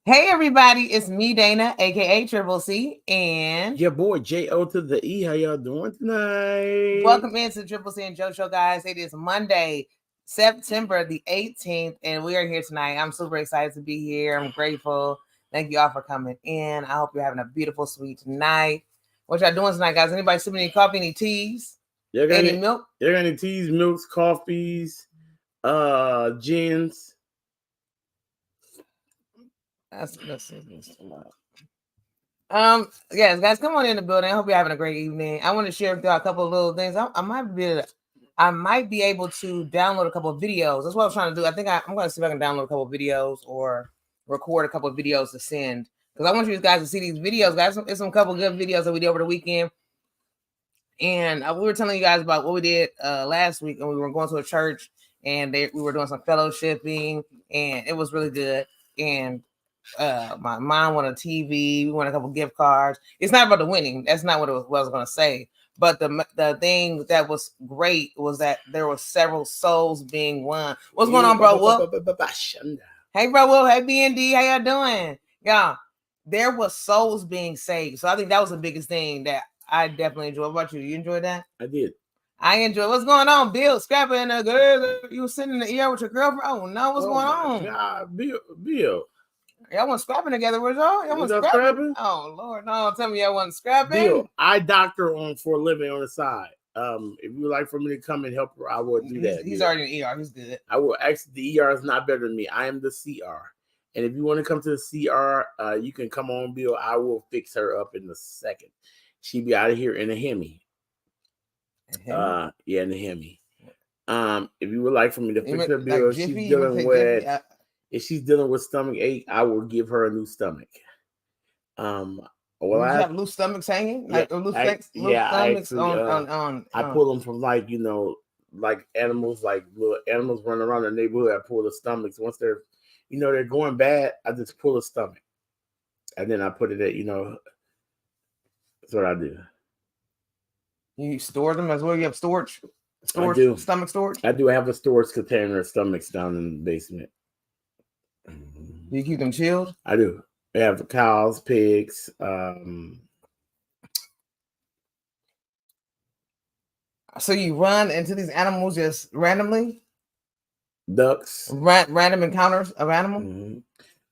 Hey everybody, it's me, Dana, aka Triple C, and Your boy J.O. to the E. How y'all doing tonight? welcome into Triple C and Joe Show, guys. It is Monday, September the 18th, and we are here tonight. I'm super excited to be here. I'm grateful. Thank you all for coming in. I hope you're having a beautiful, sweet night. What y'all doing tonight, guys? Anybody sipping any coffee, any teas, Y'all got any any, milk? y'all got any teas, milks, gins? That's yes, guys, come on in the building. I hope you're having a great evening. I want to share with you a couple of little things. I might be able to download a couple of videos. That's what I was trying to do. I think I'm going to see if I can download a couple of videos or record a couple of videos to send, because I want you guys to see these videos, guys. It's some couple of good videos that we did over the weekend, and we were telling you guys about what we did last week, and we were going to a church, and we were doing some fellowshipping, and it was really good. And my mom won a TV. We won a couple gift cards. It's not about the winning. That's not what I was going to say. But the thing that was great was that there were several souls being won. What's going on, bro? What? Hey, bro. Will. Hey, BND. How y'all doing? Yeah, there was souls being saved. So I think that was the biggest thing that I definitely enjoyed. What about you? You enjoyed that? I did. I enjoy. What's going on, Bill? Scrapping and the girl. You were sitting in the ER with your girlfriend. Oh no, what's going on? God, Bill. Y'all wasn't scrapping together, was y'all? Y'all wasn't scrapping? Oh Lord, no! Tell me y'all wasn't scrapping. Bill, I doctor for a living on the side. If you would like for me to come and help her, I will do that. He's already in the ER. He's good. I will. Actually, the ER is not better than me. I am the CR. And if you want to come to the CR, you can come on, Bill. I will fix her up in a second. She'll be out of here in a Hemi. Yeah, in the Hemi. If you would like for me to fix her, Bill, like she's dealing with. If she's dealing with stomach ache, I will give her a new stomach. Well, I have loose stomachs hanging, like loose stomachs on. I pull them from like animals, like little animals running around the neighborhood. I pull the stomachs once they're going bad. I just pull the stomach, and then I put it at That's what I do. You store them as well. You have storage. I do. Stomach storage. I do have a storage container of stomachs down in the basement. Do you keep them chilled? I do. I have cows, pigs. So you run into these animals just randomly? Ducks. Random encounters of animals? Mm-hmm.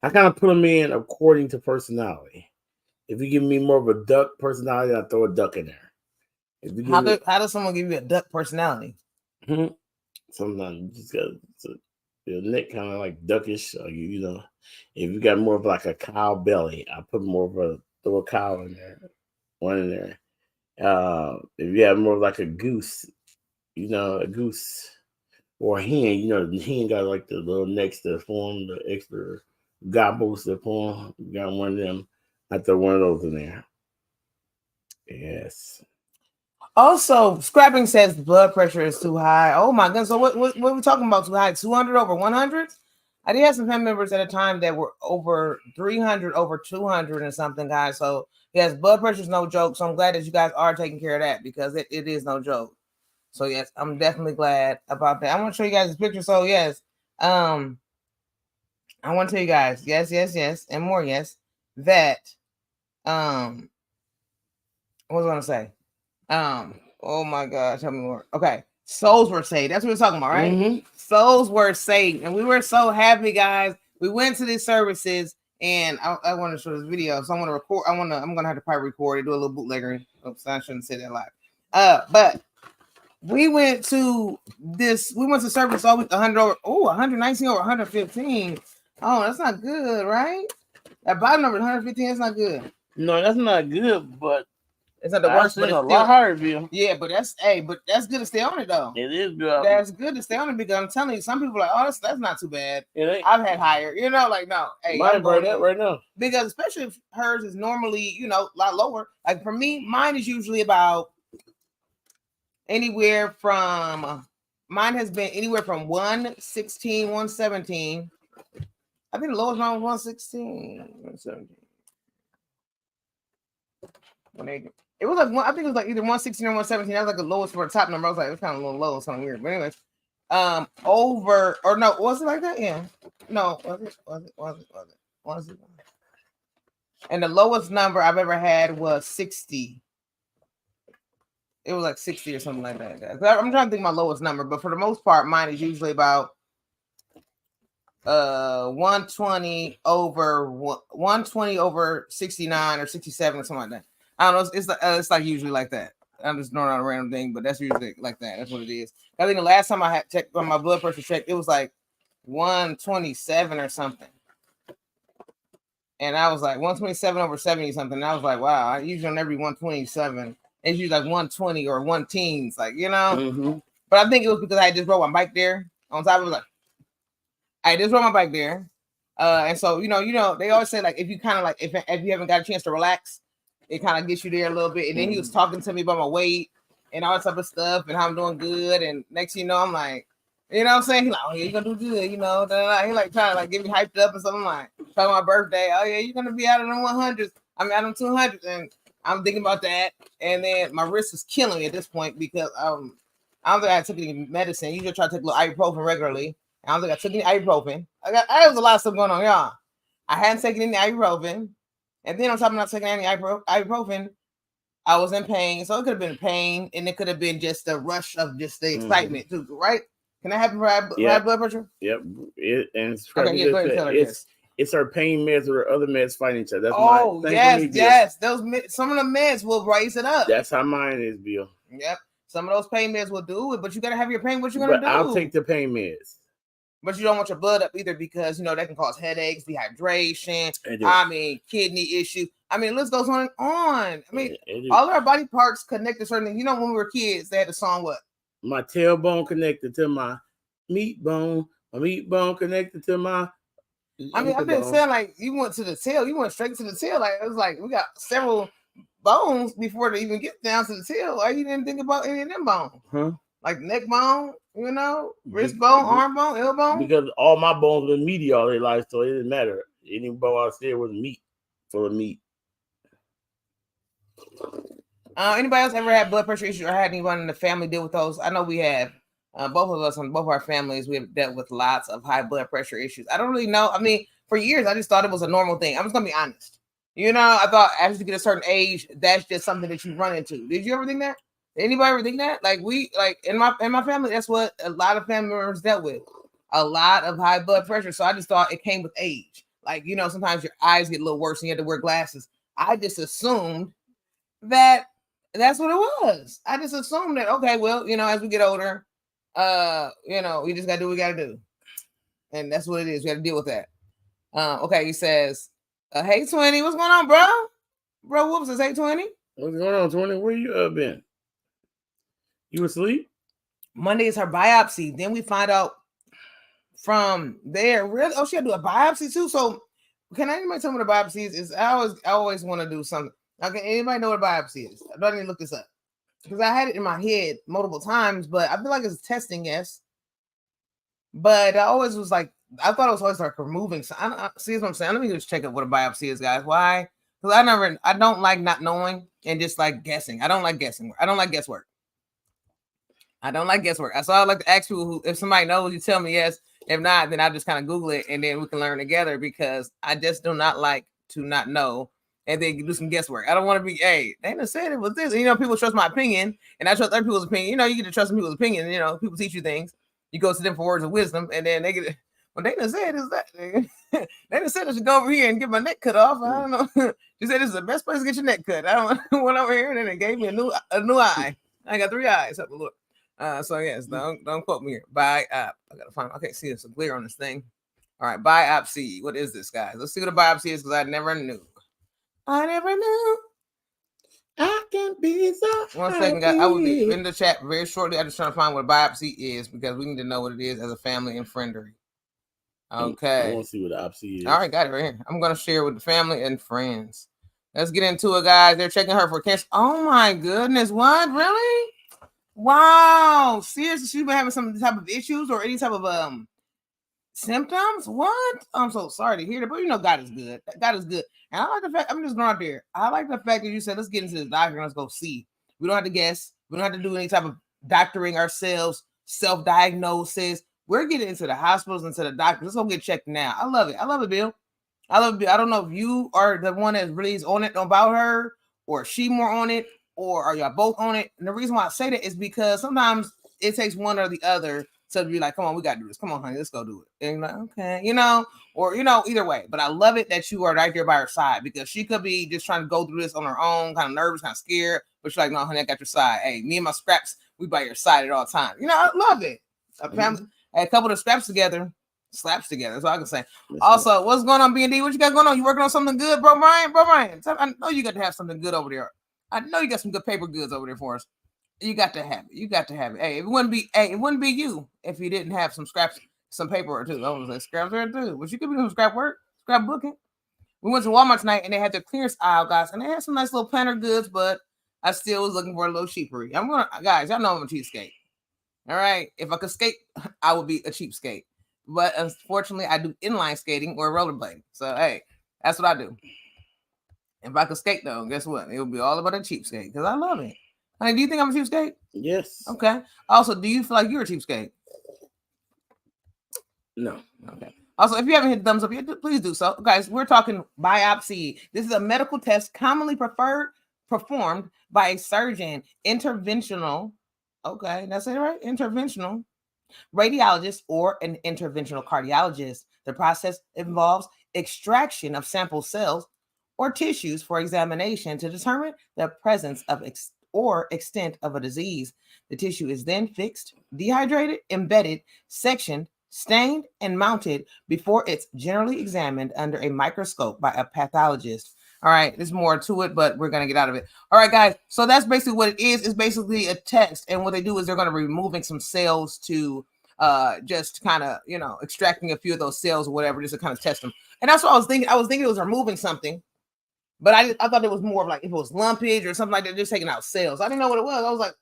I kind of put them in according to personality. If you give me more of a duck personality, I throw a duck in there. How does someone give you a duck personality? Mm-hmm. Sometimes you just got your neck kind of like duckish. If you got more of like a cow belly, I put throw a cow in there, one in there. If you have more like a goose, a goose or a hen, the hen got like the little necks that form the extra gobbles that form. You got one of them. I throw one of those in there. Yes. Also, scrapping says blood pressure is too high. Oh my goodness! So what are we talking about? Too high? 200 over 100? I did have some family members at a time that were over 300, over 200 and something, guys. So yes, blood pressure is no joke. So I'm glad that you guys are taking care of that, because it is no joke. So yes, I'm definitely glad about that. I want to show you guys this picture. So yes, I want to tell you guys, yes, and more yes, that what was I gonna say? Oh my gosh, tell me more. Okay, souls were saved. That's what we're talking about, right? Mm-hmm. Souls were saved, and we were so happy, guys. We went to these services, and I want to show this video. So I'm gonna record. I'm gonna have to probably record it, do a little bootlegger. Oops, I shouldn't say that live. But we went to service all week. 119 over 115. Oh, that's not good, right? That bottom number 115. That's not good. No, that's not good, but it's not the worst, but it's a lot higher, Bill. Yeah, but that's good to stay on it though. It is good. That's good to stay on it, because I'm telling you, some people are like, oh, that's not too bad. I've had higher, like no. Hey, mine burn that right now. Because especially if hers is normally, a lot lower. Like for me, mine is usually about mine has been anywhere from 116, 117. I think the lowest one was 116, 117. It was like I think it was like either 116 or 117. That was like the lowest for the top number. I was like, it was kind of a little low, something weird. But anyways, was it like that? Yeah. No, was it? And the lowest number I've ever had was 60. It was like 60 or something like that. I'm trying to think my lowest number, but for the most part, mine is usually about 120 over 69 or 67 or something like that. I don't know. It's like usually like that. I'm just throwing out a random thing, but that's usually like that. That's what it is. I think the last time I had checked on my blood pressure check, it was like 127 or something. And I was like 127 over 70 something. And I was like, wow, I usually on every 127. It's usually like 120 or 1 teens, like, you know. Mm-hmm. But I think it was because I just rode my bike there. On top of it, like, I just rode my bike there. And so, you know, they always say, like, if you kind of like, if you haven't got a chance to relax, it kind of gets you there a little bit. And then he was talking to me about my weight and all that type of stuff and how I'm doing good. And next thing you know, I'm like, you know what I'm saying? He's like, oh, yeah, you're going to do good, you know. He like trying to like get me hyped up and something like, talking about my birthday. Oh, yeah, you're going to be out of them 100s. I mean, out of them 200s. And I'm thinking about that. And then my wrist is killing me at this point because I don't think I took any medicine. You just try to take a little ibuprofen regularly. I don't think I took any ibuprofen. I was a lot of stuff going on, y'all. I hadn't taken any ibuprofen. And then on top of not taking any ibuprofen, I was in pain. So it could have been pain, and it could have been just the rush of just the excitement, too, right? Can I have high blood pressure? Yep. It's our pain meds or other meds fighting each other. That's my thing. Yes. Some of the meds will raise it up. That's how mine is, Bill. Yep. Some of those pain meds will do it, but you gotta have your pain. What you gonna do? I'll take the pain meds. But you don't want your blood up either because, you know, that can cause headaches, dehydration, I mean, kidney issues. I mean, the list goes on and on. I mean, all of our body parts connect to certain things. You know, when we were kids, they had the song, what? My tailbone connected to my meat bone. My meat bone connected to my... I mean, I've been saying, like, you went to the tail. You went straight to the tail. Like, it was like, we got several bones before they even get down to the tail. Why you didn't think about any of them bones? Huh? Like neck bone, you know, wrist bone, arm bone, elbow bone. Because all my bones were meaty all their life, so it didn't matter. Any bone out there was meat, full of meat. Anybody else ever had blood pressure issues or had anyone in the family deal with those? I know we have. Both of us and both our families, we have dealt with lots of high blood pressure issues. I don't really know. I mean, for years, I just thought it was a normal thing. I'm just going to be honest. You know, I thought as you get a certain age, that's just something that you run into. Did you ever think that? Did anybody ever think that? Like in my family, that's what a lot of family members dealt with. A lot of high blood pressure. So I just thought it came with age. Like, you know, sometimes your eyes get a little worse and you have to wear glasses. I just assumed that that's what it was. I just assumed that, okay, well, you know, as we get older, you know, we just got to do what we got to do. And that's what it is. We got to deal with that. Okay, he says, hey, 20, what's going on, bro? Bro, whoops, says, hey, 20. What's going on, 20? Where you been? You asleep? Monday is her biopsy. Then we find out from there. Really? Oh, she had to do a biopsy too. So, can anybody tell me what a biopsy is? I always want to do something. Okay, anybody know what a biopsy is? I don't need to look this up because I had it in my head multiple times, but I feel like it's testing, yes. But I always was like, I thought it was always like removing. So see what I'm saying. Let me just check up what a biopsy is, guys. Why? Because I don't like not knowing and just like guessing. I don't like guessing. I don't like guesswork. So I like to ask people if somebody knows, you tell me yes. If not, then I'll just kind of Google it and then we can learn together because I just do not like to not know and then do some guesswork. I don't want to be, hey, they done said it was this. And, you know, people trust my opinion and I trust other people's opinion. You know, you get to trust people's opinion. You know, people teach you things. You go to them for words of wisdom and then they get, well, they done said is that. They done said I should go over here and get my neck cut off. I don't know. She said this is the best place to get your neck cut. I went over here and then they gave me a new eye. I got 3 eyes. Have a look. So yes, don't quote me here. I gotta find. Okay, see, it's clear on this thing. All right, biopsy. What is this, guys? Let's see what a biopsy is because I never knew. I can be so. 1 second, guys. I will be in the chat very shortly. I'm just trying to find what a biopsy is because we need to know what it is as a family and friendery. Okay. I want to see what a biopsy is. All right, got it right here. I'm gonna share with the family and friends. Let's get into it, guys. They're checking her for cancer. Oh my goodness! What? Really? Wow, seriously, she's been having some type of issues or any type of symptoms. What? I'm so sorry to hear that, but you know God is good. God is good, and I like the fact. I'm just going out there. I like the fact that you said let's get into the doctor and let's go see. We don't have to guess. We don't have to do any type of doctoring ourselves, self-diagnosis. We're getting into the hospitals, into the doctors. Let's go get checked now. I love it. I love it, Bill. I love Bill. I don't know if you are the one that really is on it about her, or she more on it, or are y'all both on it? And the reason why I say that is because sometimes it takes one or the other to be like, come on, we gotta do this. Come on, honey, let's go do it. And you're like, okay, or either way. But I love it that you are right there by her side, because she could be just trying to go through this on her own, kind of nervous, kind of scared. But she's like, no, honey, I got your side. Hey, me and my scraps, we by your side at all times. I love it. A family, a couple of scraps together, slaps together. That's all I can say. Also, what's going on, B&D? What you got going on? You working on something good, bro, Brian? Bro, Brian, I know you got to have something good over there. I know you got some good paper goods over there for us. You got to have it. You got to have it. Hey, it wouldn't be you if you didn't have some scraps, some paper or two. I was like, scraps there too. But you could be doing scrap work, scrap booking. We went to Walmart tonight and they had their clearance aisle, guys, and they had some nice little planter goods, but I still was looking for a little sheepery. Guys, y'all know I'm a cheapskate. All right. If I could skate, I would be a cheapskate. But unfortunately, I do inline skating or rollerblading. So hey, that's what I do. If I could skate though, guess what? It would be all about a cheapskate because I love it. Honey, do you think I'm a cheapskate? Yes. Okay. Also, do you feel like you're a cheapskate? No. Okay. Also, if you haven't hit the thumbs up yet, please do so. Guys, we're talking biopsy. This is a medical test commonly performed by a surgeon, interventional. Okay, that's it, right? Interventional radiologist or an interventional cardiologist. The process involves extraction of sample cells or tissues for examination to determine the presence of or extent of a disease. The tissue is then fixed, dehydrated, embedded, sectioned, stained, and mounted before it's generally examined under a microscope by a pathologist. All right, there's more to it, but we're going to get out of it. All right, guys. So that's basically what it is. It's basically a test. And what they do is they're going to be removing some cells to just kind of, extracting a few of those cells or whatever, just to kind of test them. And that's what I was thinking. I was thinking it was removing something, but I thought it was more of like if it was lumpage or something like that, just taking out cells. I didn't know what it was. I was like,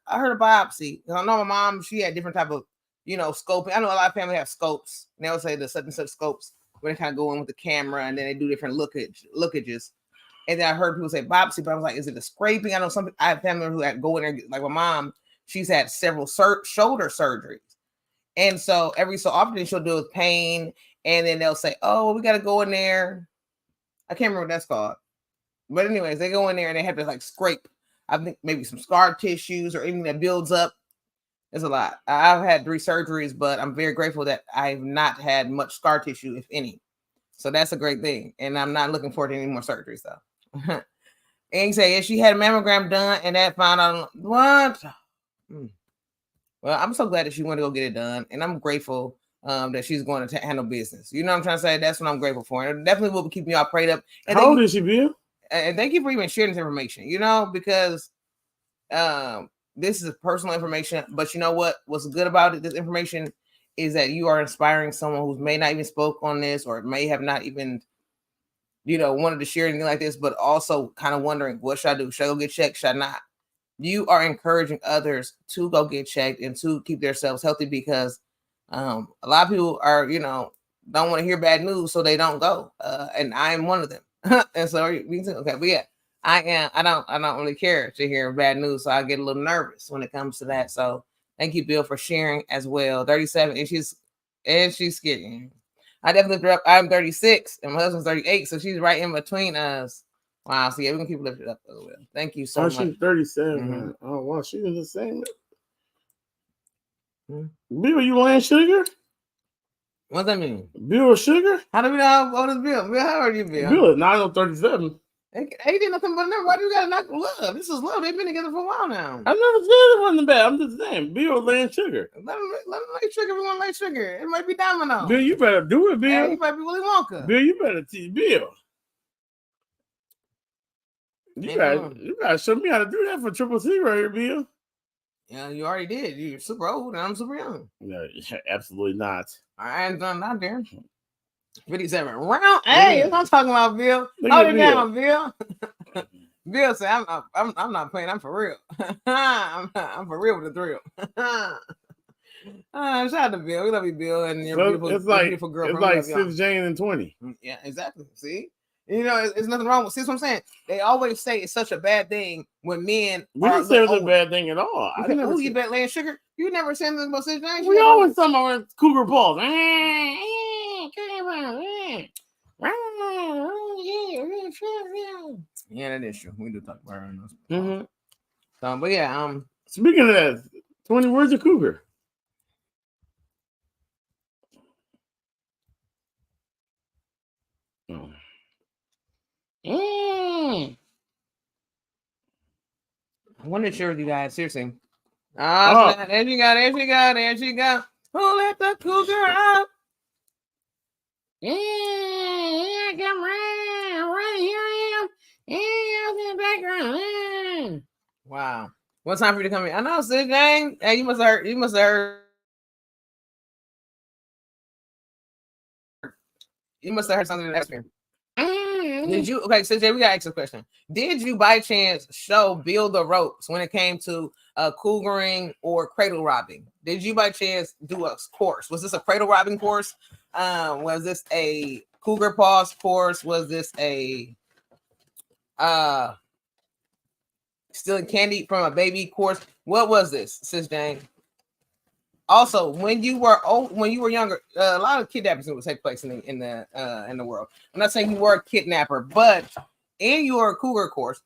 I heard a biopsy. I know my mom, she had different type of, scoping. I know a lot of family have scopes. And they would say the such and such scopes where they kind of go in with the camera and then they do different lookages. And then I heard people say biopsy, but I was like, is it a scraping? I know I have family who had to go in there, like my mom, she's had several shoulder surgeries. And so every so often she'll do with pain. And then they'll say, oh, we got to go in there. I can't remember what that's called. But anyways, they go in there and they have to like scrape, I think maybe some scar tissues or anything that builds up. It's a lot. I've had 3 surgeries, but I'm very grateful that I've not had much scar tissue, if any. So that's a great thing. And I'm not looking forward to any more surgeries, though. And you say, yeah, she had a mammogram done and that found out what? Well, I'm so glad that she went to go get it done. And I'm grateful that she's going to handle business. You know what I'm trying to say? That's what I'm grateful for. And it definitely will be keeping y'all prayed up. And how old is she, Bill? And thank you for even sharing this information, because this is personal information. But you know what? What's good about it, this information, is that you are inspiring someone who may not even spoke on this or may have not even, wanted to share anything like this, but also kind of wondering, what should I do? Should I go get checked? Should I not? You are encouraging others to go get checked and to keep themselves healthy, because a lot of people are, don't want to hear bad news, so they don't go. And I am one of them. And so, okay, but yeah, I am. I don't really care to hear bad news, so I get a little nervous when it comes to that. So thank you, Bill, for sharing as well. 37, and she's kidding. I definitely lifted her up. I'm 36, and my husband's 38, so she's right in between us. Wow. So yeah, we can keep lifting up a little bit. Thank you so much. She's 37. Mm-hmm. Oh wow, she was the same. Bill, you want sugar? What's that mean? Bill sugar? How do we know how old is Bill? Bill, how old are you, Bill? Bill is 937. He did nothing but never. Why do you gotta knock love? This is love. They've been together for a while now. I never said it wasn't bad. I'm just saying, Bill laying sugar. Let him lay sugar if he want to lay sugar. It might be Domino. Bill, you better do it, Bill. Hey, he might be Willy Wonka. Bill, you better teach Bill. You gotta show me how to do that for Triple C right here, Bill. Yeah, you already did. You're super old and I'm super young. No, absolutely not. I ain't done that there. 57 round. Hey, that's what I'm talking about, Bill. Hold it down, Bill. Bill said, I'm not playing. I'm for real. I'm for real with the thrill. Shout out to Bill. We love you, Bill, and your beautiful girl. It's like 6 Jane and 20. Yeah, exactly. See, it's nothing wrong with. See what I'm saying? They always say it's such a bad thing when men. We didn't say it was a bad thing at all. I never. Who you bet laying sugar? You never said anything about 6 Jane. We always talking about Cougar balls. Yeah, that is true. We do talk about her in those. Mm-hmm. But yeah, Speaking of that, 20 words of cougar. Oh. I wanted to share with you guys. Seriously. Oh. There she go. There she go. There she go. Who let the cougar out? Yeah, come right here I am. Yeah, in the background. Wow. What time for you to come in? I know, Sid Jane. Hey, you must have heard. You must have heard. You must have heard something in the atmosphere. Did you? Okay, Sid Jane, we gotta ask a question. Did you by chance show Bill the ropes when it came to cougaring or cradle robbing? Did you by chance do a course? Was this a cradle robbing course? Was this a cougar paws course? Was this a stealing candy from a baby course? What was this, Sis Jane? Also, when you were younger, a lot of kidnappings would take place in the world. I'm not saying you were a kidnapper, but in your cougar course,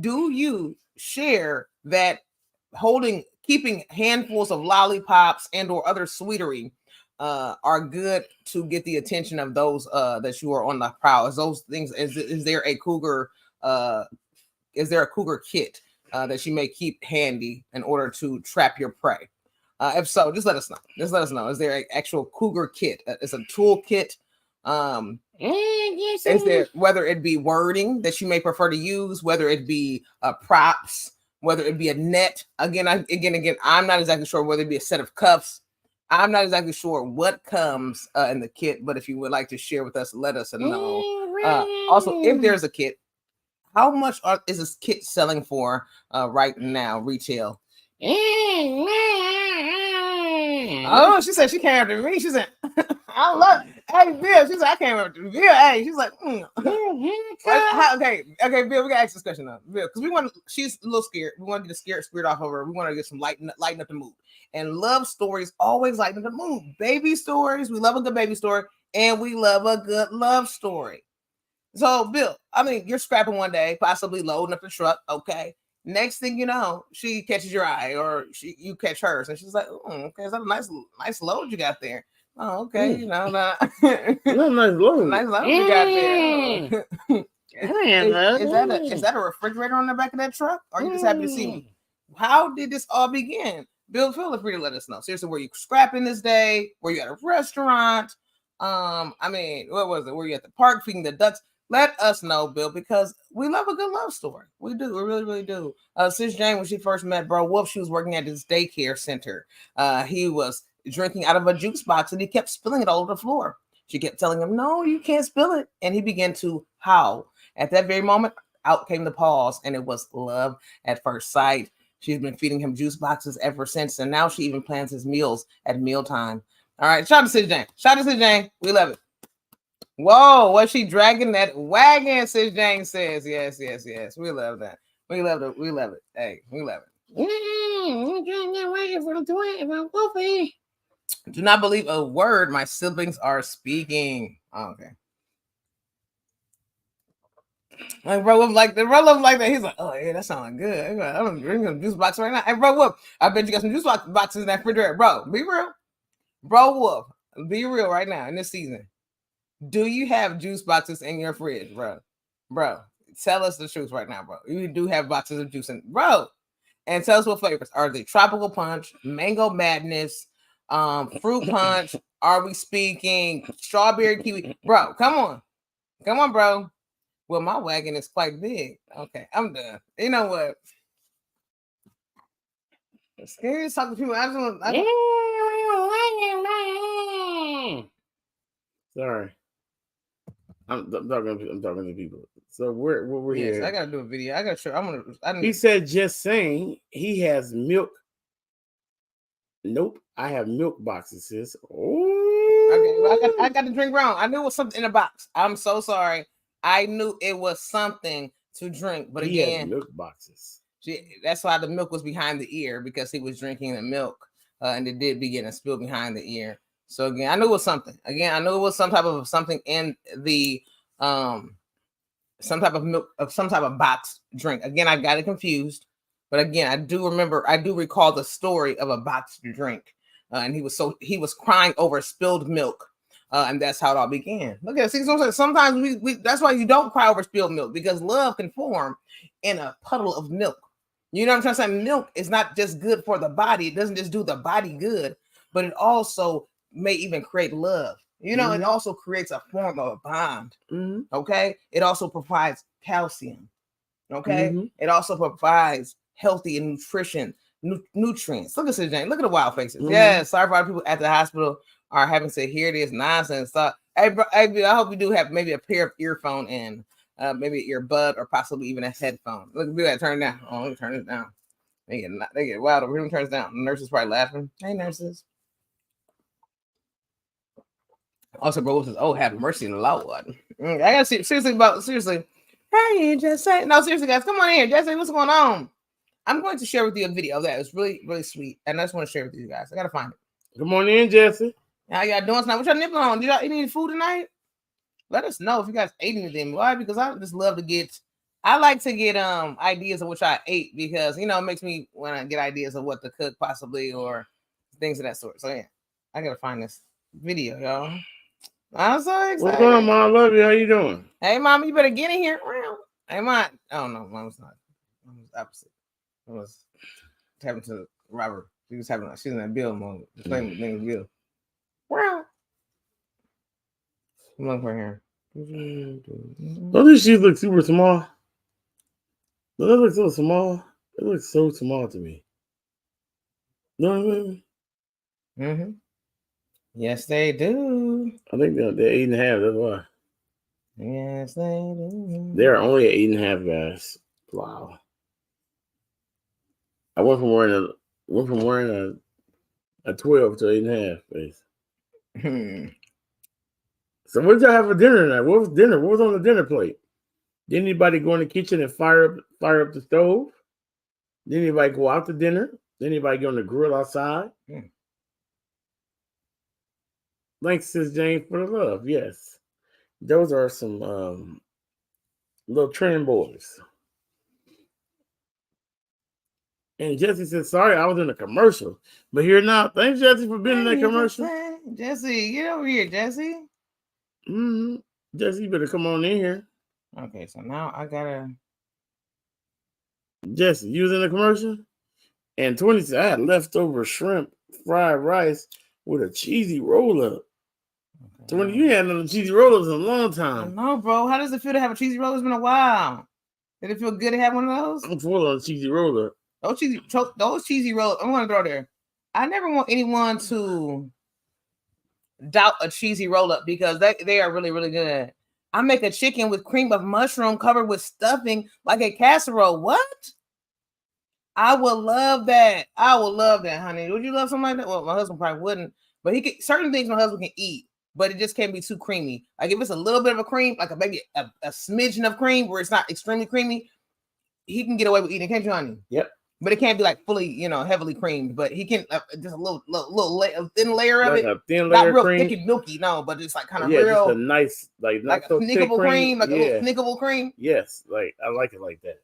do you share that keeping handfuls of lollipops and or other sweetery are good to get the attention of those that you are on the prowl? Is those things? Is there a cougar? Is there a cougar kit that you may keep handy in order to trap your prey? If so, just let us know. Just let us know. Is there an actual cougar kit? It's a tool kit. Is there, whether it be wording that you may prefer to use, whether it be props, whether it be a net? Again, I'm not exactly sure whether it be a set of cuffs. I'm not exactly sure what comes in the kit, but if you would like to share with us, let us know. Also, if there's a kit, how much is this kit selling for right now, retail? Oh, she said she came after me. She said, I love hey Bill. She said, I came after Bill. Hey, she's like, okay, Bill, we gotta ask this question now. Bill, because she's a little scared. We want to get the scared spirit off of her. We want to get some lighten up the mood. And love stories always lighten the mood. Baby stories, we love a good baby story, and we love a good love story. So, Bill, I mean, you're scrapping one day, possibly loading up the truck. Okay. Next thing you know, she catches your eye, or you catch hers, and she's like, "Okay, is that a nice load you got there?" Oh, okay, you know, nice load. Nice load you got there. Is that a refrigerator on the back of that truck? Or are you just happy to see me? How did this all begin? Bill, feel free to let us know. Seriously, were you scrapping this day? Were you at a restaurant? I mean, what was it? Were you at the park feeding the ducks? Let us know, Bill, because we love a good love story. We do. We really, really do. Sis Jane, when she first met Bro Wolf, she was working at this daycare center. He was drinking out of a juice box and he kept spilling it all over the floor. She kept telling him, no, you can't spill it. And he began to howl. At that very moment, out came the pause, and it was love at first sight. She's been feeding him juice boxes ever since, and now she even plans his meals at mealtime. All right, shout out to Sis Jane. Shout out to Sis Jane. We love it. Whoa, was she dragging that wagon? Sis Jane says, yes. We love that. We love it. We love it. Hey, we love it. Do not believe a word my siblings are speaking. Oh, okay. Like bro, like that. He's like, oh yeah, that sounds good. I'm drinking some juice box right now. Hey, bro, Wolf, I bet you got some juice boxes in that refrigerator, bro. Be real, bro. Wolf, be real right now in this season. Do you have juice boxes in your fridge, bro? Bro, tell us the truth right now, bro. You do have boxes of juice in, bro. And tell us what flavors. Are they tropical punch, mango madness, fruit punch? Are we speaking strawberry kiwi? Bro, come on, bro. Well, my wagon is quite big. Okay, I'm done. You know what? It's scary to talk to people. Sorry. I'm talking to people. So we're here. I gotta do a video. I gotta show. He said, just saying he has milk. Nope, I have milk boxes, sis. Oh, okay, well, I got to drink wrong. I knew it was something in the box. I'm so sorry. I knew it was something to drink, but he again, has milk boxes. That's why the milk was behind the ear, because he was drinking the milk, and it did begin to spill behind the ear. So again, I knew it was something. Again, I knew it was some type of something in the some type of milk, of some type of boxed drink. Again, I got it confused, but again, I do recall the story of a boxed drink, and he was crying over spilled milk, and that's how it all began. Look at it. See, sometimes we that's why you don't cry over spilled milk, because love can form in a puddle of milk. You know what I'm trying to say? Milk is not just good for the body; it doesn't just do the body good, but it also may even create love. You know, it also creates a form of a bond. Okay, it also provides calcium. Okay, it also provides healthy and nutrients. Look at this, Jane. Look at the wild faces. Yeah, sorry for all the people at the hospital are having to hear this nonsense. Hey, bro, I hope you do have maybe a pair of earphone and maybe an earbud or possibly even a headphone. Look, do that. Turn it down. Oh, let me turn it down. They get wild over here. Turns it down. The nurse is probably laughing. Hey, nurses. Also, bro says, "Oh, have mercy in the Lord." I gotta see seriously. Hey, Jesse. No, seriously, guys, come on in here. Jesse, what's going on? I'm going to share with you a video that is really, really sweet, and I just want to share with you guys. I gotta find it. Good morning, Jesse. How y'all doing tonight? What y'all nipping on? Did y'all eat any food tonight? Let us know if you guys ate anything. Why? Because I just love to get. I like to get ideas of what I ate, because it makes me want to get ideas of what to cook possibly, or things of that sort. So yeah, I gotta find this video, y'all. I'm so excited. What's going on, Mom? I love you. How you doing? Hey, Mom, you better get in here. Hey, Mom. Oh, no, Mom's not. Mom's opposite. I was having to Robert. She's in that Bill mode. The same thing with Bill. Wow. I'm looking for her. Don't these shoes look super small? Don't they look so small? It looks so small to me. You know what I mean? Mm-hmm. Yes, they do. I think they're 8.5. That's why. Yes, they do. They're only 8.5, guys. Wow. I went from wearing a 12 to 8.5. So what did y'all have for dinner tonight? What was dinner? What was on the dinner plate? Did anybody go in the kitchen and fire up the stove? Did anybody go out to dinner? Did anybody go on the grill outside? Thanks, Sis Jane, for the love. Yes. Those are some little trend boys. And Jesse said, sorry, I was in a commercial. But here now, thanks, Jesse, for being in that commercial. Jesse, get over here, Jesse. Jesse, you better come on in here. Okay, so now I gotta. Jesse, you was in a commercial? And 20 said, I had leftover shrimp, fried rice with a cheesy roll-up. Okay, 20, you had no cheesy roll-ups in a long time. I know, bro. How does it feel to have a cheesy roll? It's been a while. Did it feel good to have one of those? I'm full of a cheesy roll-up. Those cheesy rolls, I'm gonna throw there. I never want anyone to doubt a cheesy roll-up, because they are really, really good. I make a chicken with cream of mushroom covered with stuffing like a casserole. What? I would love that. I would love that, honey. Would you love something like that? Well, my husband probably wouldn't, but certain things my husband can eat, but it just can't be too creamy. Like if it's a little bit of a cream, like maybe a smidgen of cream where it's not extremely creamy, he can get away with eating, can't you, honey? Yep. But it can't be like fully, heavily creamed. But he can just a thin layer of like it. A thin layer not real cream. thick and milky, no, but it's like kind of real. just a nice, like not a so snickable thick cream, like a little snickable cream. Yes, like I like it like that.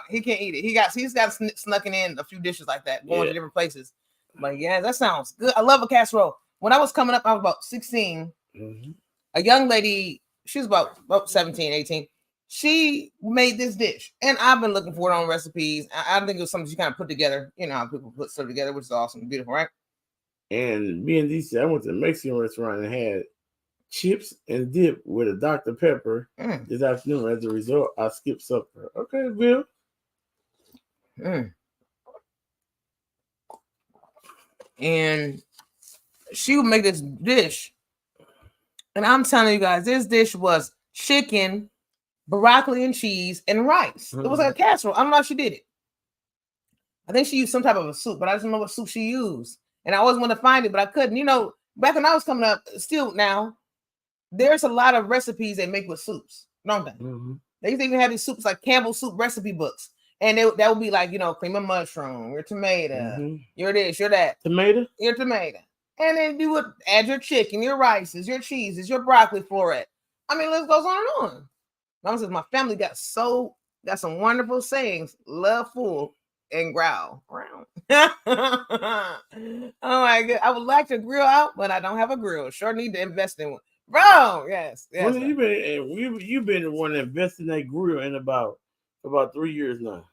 He can't eat it. He's got snuck in a few dishes like that, going to different places. But yeah, that sounds good. I love a casserole. When I was coming up, I was about 16. A young lady, she was about 17, 18. She made this dish, and I've been looking for it on recipes. I think it was something she kind of put together. You know how people put stuff together, which is awesome and beautiful, right? And me and DC, I went to a Mexican restaurant and had chips and dip with a Dr. Pepper this afternoon. As a result, I skipped supper. Okay, Bill. And she would make this dish, and I'm telling you guys, this dish was chicken, broccoli and cheese, and rice. It was like a casserole. I don't know if she did it. I think she used some type of a soup, but I don't know what soup she used. And I always wanted to find it, but I couldn't. Back when I was coming up, still now, there's a lot of recipes they make with soups, don't they? They used to even have these soups like Campbell's soup recipe books. And that would be like, cream of mushroom, your tomato, your this, your that. Your tomato. And then you would add your chicken, your rices, your cheeses, your broccoli florette. I mean, list goes on and on. Mama says my family got some wonderful sayings. Love full and growl. Oh my god. I would like to grill out, but I don't have a grill. Sure need to invest in one. Bro, yes. When you've been the one that invested in that grill in about 3 years now.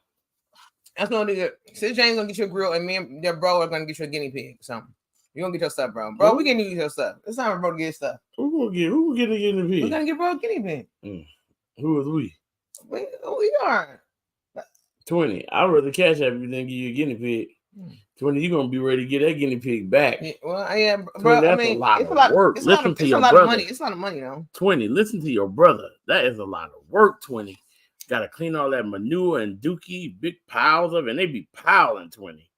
That's gonna do it. Sis Jane's gonna get you a grill, and me and your bro are gonna get you a guinea pig. Something. You gonna get your stuff, bro. Bro, we gonna use your stuff. It's time for bro to get stuff. Who get a guinea pig? We're gonna get bro a guinea pig. Who is we? We are. 20. I'd rather cash app you than give you a guinea pig. 20, you're gonna be ready to get that guinea pig back. Yeah, well, yeah, bro. 20, that's a lot of work. Listen to your brother. Of money. It's a lot of money, though. 20, listen to your brother. That is a lot of work. 20, gotta clean all that manure and dookie, big piles of it, and they be piling. 20.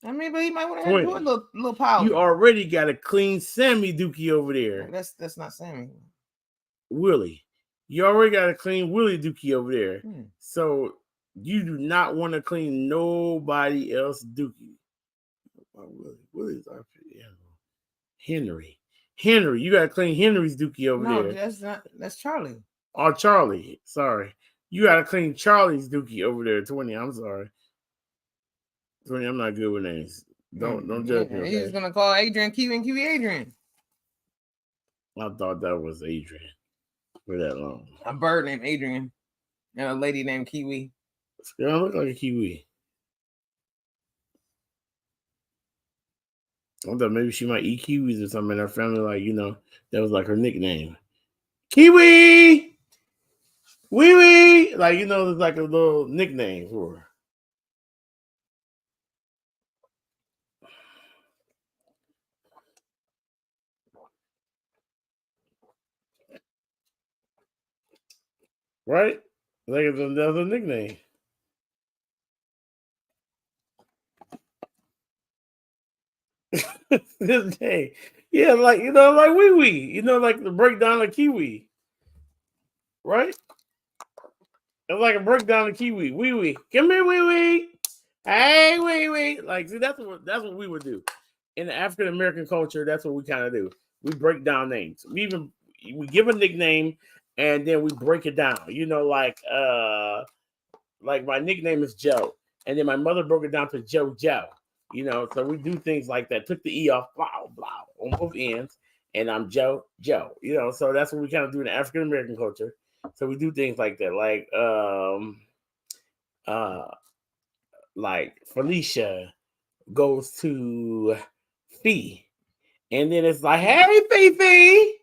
I mean, but he might want to have a little pile. You already got a clean Sammy dookie over there. That's not Sammy. Willie. You already got a clean Willie dookie over there. So you do not want to clean nobody else dookie. Willie's our Henry. You got to clean Henry's dookie over there. No, that's Charlie. Oh, Charlie. Sorry. You got to clean Charlie's dookie over there. 20. I'm sorry. 20. I'm not good with names. Don't judge me. Okay? He's gonna call Adrian Kiwi and Kiwi Adrian. I thought that was Adrian for that long. A bird named Adrian and a lady named Kiwi. I look like a Kiwi. I thought maybe she might eat kiwis or something in her family, like, that was like her nickname. Kiwi! Wee wee! Like, there's like a little nickname for her. Right? Like that's a nickname. This day. Yeah, like wee wee. Like the breakdown of kiwi. Right? It's like a breakdown of kiwi. Wee wee. Come here, wee wee. Hey, wee wee. Like, see, that's what we would do. In the African American culture, that's what we kind of do. We break down names. We give a nickname and then we break it down. Like my nickname is Joe. And then my mother broke it down to Joe. So we do things like that. Took the E off, blah, blah, on both ends. And I'm Joe. So that's what we kind of do in the African American culture. So we do things like that. Like Felicia goes to Fee. And then it's like, hey, Fifi.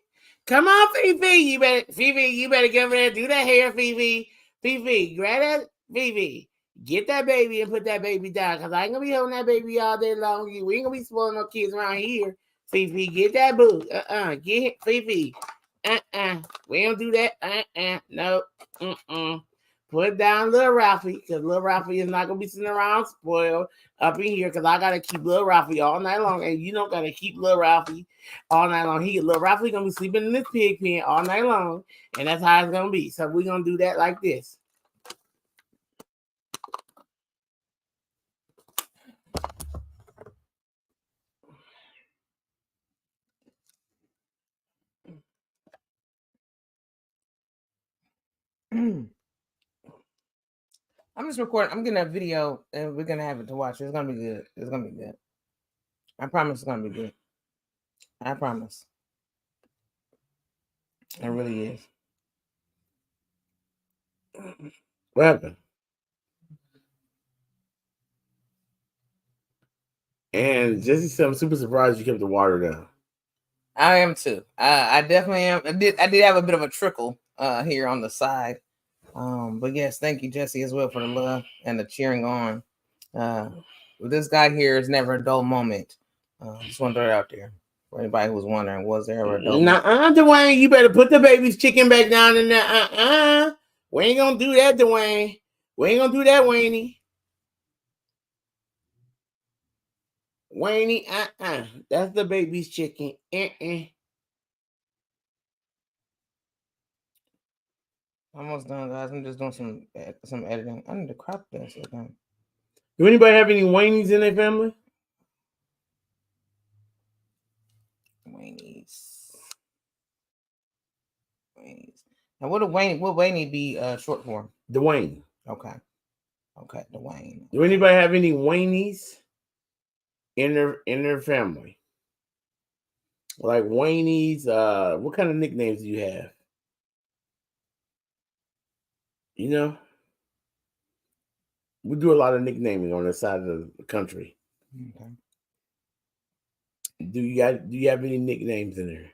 Come on, Fifi. You better get over there, do that hair, Fifi. Fifi, grab that, Fifi. Get that baby and put that baby down, because I ain't going to be holding that baby all day long. We ain't going to be spoiling no kids around here. Fifi, get that boo. Get it, Fifi. We don't do that. No. Put down little Ralphie, because little Ralphie is not going to be sitting around spoiled up in here, because I got to keep little Ralphie all night long, and you don't got to keep little Ralphie all night long. Little Ralphie going to be sleeping in this pig pen all night long, and that's how it's going to be. So we're going to do that like this. I'm just recording. I'm getting a video and we're going to have it to watch. It's going to be good. It's going to be good. I promise it's going to be good. I promise. It really is. What happened? And Jesse said, I'm super surprised you kept the water down. I am too. I definitely am. I did have a bit of a trickle here on the side. But yes, thank you, Jesse, as well, for the love and the cheering on. This guy here is never a dull moment. Just want to throw it out there for anybody who was wondering, was there ever a dull moment? Dwayne, you better put the baby's chicken back down in there. We ain't gonna do that, Dwayne. We ain't gonna do that, Wayne. Wayne, that's the baby's chicken. Almost done, guys. I'm just doing some editing. I need to crop this again. Do anybody have any Wayneys in their family? Wayneys. And what Wayne be short for? Dwayne. Okay. Dwayne. Do anybody have any Waynies in their family? Like Waynies, what kind of nicknames do you have? You know, we do a lot of nicknaming on this side of the country. Okay. Do you have any nicknames in there?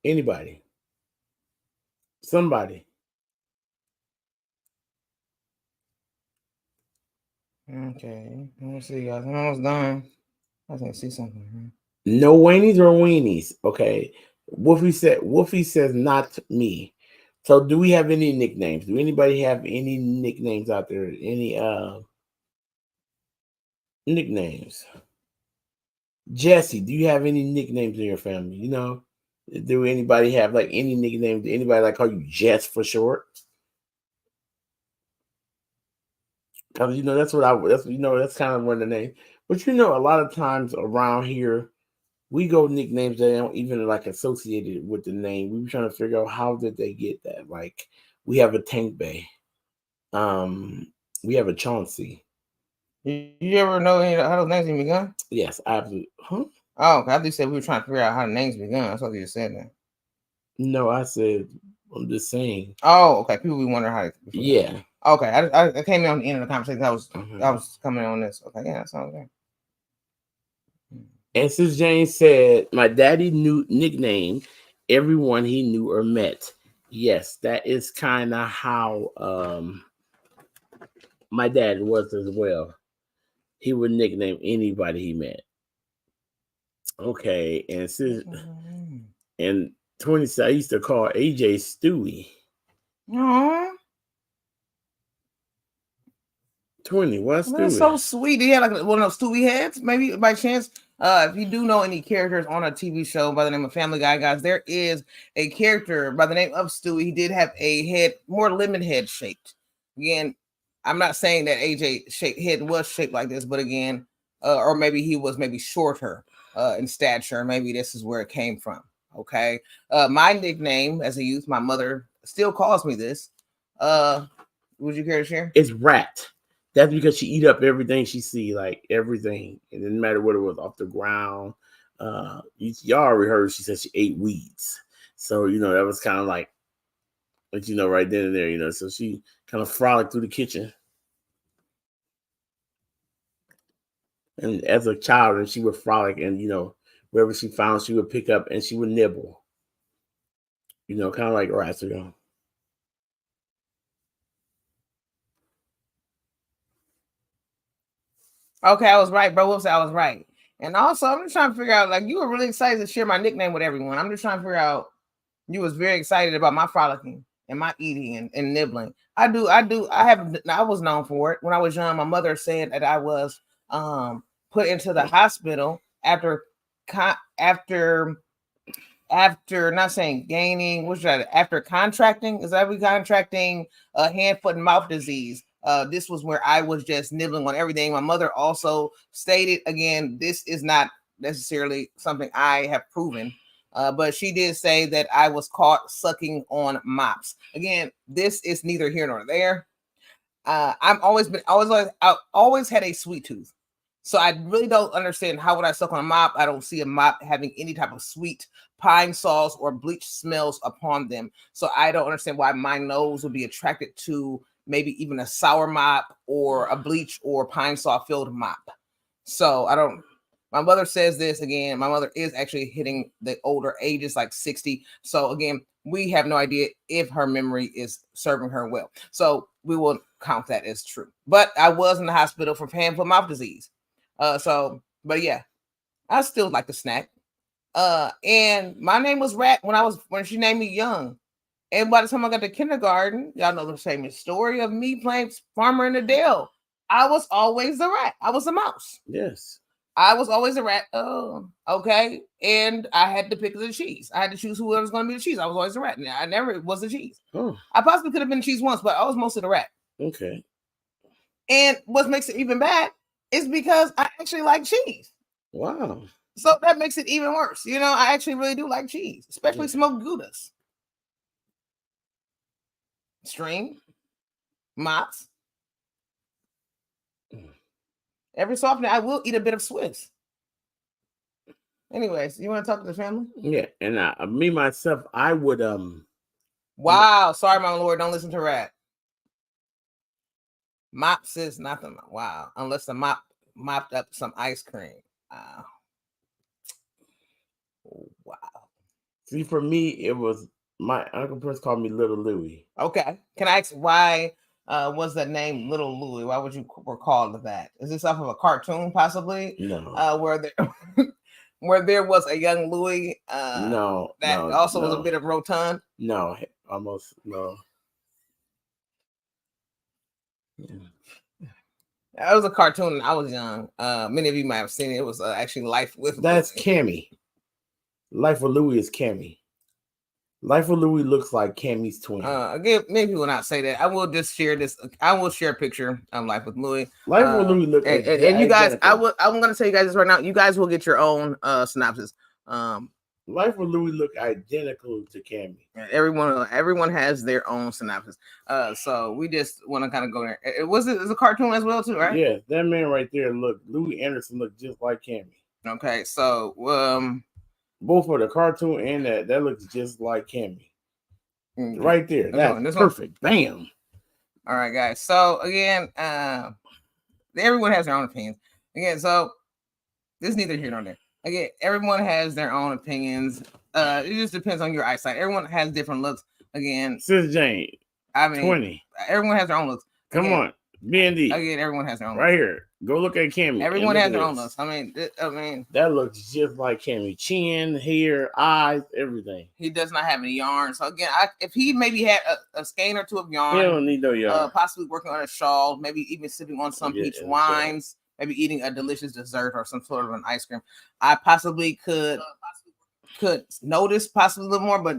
Anybody? Somebody? Okay. Let me see, guys. I'm almost done. I can see something. No Waynies or Weenies. Okay. Wolfie says not me. So do we have any nicknames? Do anybody have any nicknames out there? Any nicknames? Jesse, do you have any nicknames in your family? You know, do anybody have like any nickname? Do anybody like call you Jess for short? Because that's that's kind of one of the names. But a lot of times around here, we go nicknames that don't even like associated with the name. We were trying to figure out how did they get that. Like we have a Tank Bay, we have a Chauncey. You ever know how those names begun? Yes, absolutely. Huh? Oh, okay. I just said we were trying to figure out how the names begun. That's what you just said that. No, I said I'm just saying. Oh, okay. People be wondering how. Yeah. Okay, I came in on the end of the conversation. I was coming on this. Okay, yeah, that sounds good. And since James said, my daddy knew nickname everyone he knew or met. Yes, that is kind of how my dad was as well. He would nickname anybody he met. Okay, and since and 20, I used to call AJ Stewie. Aww. 20, what's Stewie? That's so sweet. He had like one of those Stewie heads, maybe by chance. If you do know any characters on a TV show by the name of Family Guy, guys, there is a character by the name of Stewie. He did have a head, more lemon head shaped. Again, I'm not saying that AJ head was shaped like this, but again, or maybe he was maybe shorter in stature. Maybe this is where it came from. Okay. My nickname as a youth, my mother still calls me this. Would you care to share? It's Rat. That's because she eat up everything she see, like everything. It didn't matter what it was off the ground. Y'all already heard she said she ate weeds. So, that was kind of like, but right then and there, so she kind of frolicked through the kitchen. And as a child, and she would frolic and, wherever she found, she would pick up and she would nibble. Kind of like rats. Okay, I was right, bro. Whoops, I was right. And also, I'm just trying to figure out, like, you were really excited to share my nickname with everyone. I'm just trying to figure out, you was very excited about my frolicking and my eating and nibbling. I was known for it. When I was young, my mother said that I was put into the hospital after not saying gaining, what's that? After contracting, is that we contracting hand, foot, and mouth disease? This was where I was just nibbling on everything. My mother also stated, again, this is not necessarily something I have proven, but she did say that I was caught sucking on mops. Again, this is neither here nor there. I always had a sweet tooth. So I really don't understand how would I suck on a mop. I don't see a mop having any type of sweet pine sauce or bleach smells upon them. So I don't understand why my nose would be attracted to maybe even a sour mop or a bleach or pine saw filled mop. So I don't. My mother says this again. My mother is actually hitting the older ages, like 60. So again, we have no idea if her memory is serving her well. So we will count that as true. But I was in the hospital for hand, foot, mouth disease. But yeah, I still like the snack. And my name was Rat when she named me Young. And by the time I got to kindergarten, y'all know the famous story of me playing Farmer in the Dale. I was always a rat. I was a mouse. Yes. I was always a rat. Oh, okay. And I had to pick the cheese. I had to choose whoever was going to be the cheese. I was always a rat. I never was the cheese. Oh. I possibly could have been cheese once, but I was mostly the rat. Okay. And what makes it even bad is because I actually like cheese. Wow. So that makes it even worse. You know, I actually really do like cheese, especially smoked Goudas. String, Mott's. Every so often, I will eat a bit of Swiss. Anyways, you want to talk to the family? Yeah, and me myself, I would Wow, sorry, my lord, don't listen to Rat. Mop says nothing. Wow, unless the mop mopped up some ice cream. Wow. See, for me, it was my Uncle Prince called me Little Louie. Okay, can I ask why was the name Little Louie? Why would you were called that? Is this off of a cartoon, possibly? No, Where there where there was a young Louie. No, that also was a bit of rotund. No, almost no. That was a cartoon. I was young. Many of you might have seen it. It was actually Life with. That's Louie. Cammy. Life with Louie is Cammy. Life with Louie looks like Cammy's twin. Again, many people will not say that. I will just share this. I will share a picture of Life with Louie. Life with Louie look and you guys. I'm going to tell you guys this right now. You guys will get your own synopsis. Life with Louie look identical to Cammy. Everyone has their own synopsis. So we just want to kind of go there. It's a cartoon as well too, right? Yeah, that man right there. Look, Louie Anderson looked just like Cammy. Okay, so both for the cartoon and that looks just like Cammy. Right there. That's perfect. Bam. All right, guys. So again, everyone has their own opinions. Again, so this is neither here nor there. Again, everyone has their own opinions. It just depends on your eyesight. Everyone has different looks. Again, Sis Jane, I mean, 20. Everyone has their own looks. Come on, B&D. Again, everyone has their own. Right looks. Here, go look at Cammy. Everyone has their own looks. I mean, that looks just like Cammy. Chin, hair, eyes, everything. He does not have any yarn. So again, if he maybe had a skein or two of yarn, he don't need no yarn. Possibly working on a shawl, maybe even sipping on some peach wines. Maybe eating a delicious dessert or some sort of an ice cream. I possibly could notice possibly a little more, but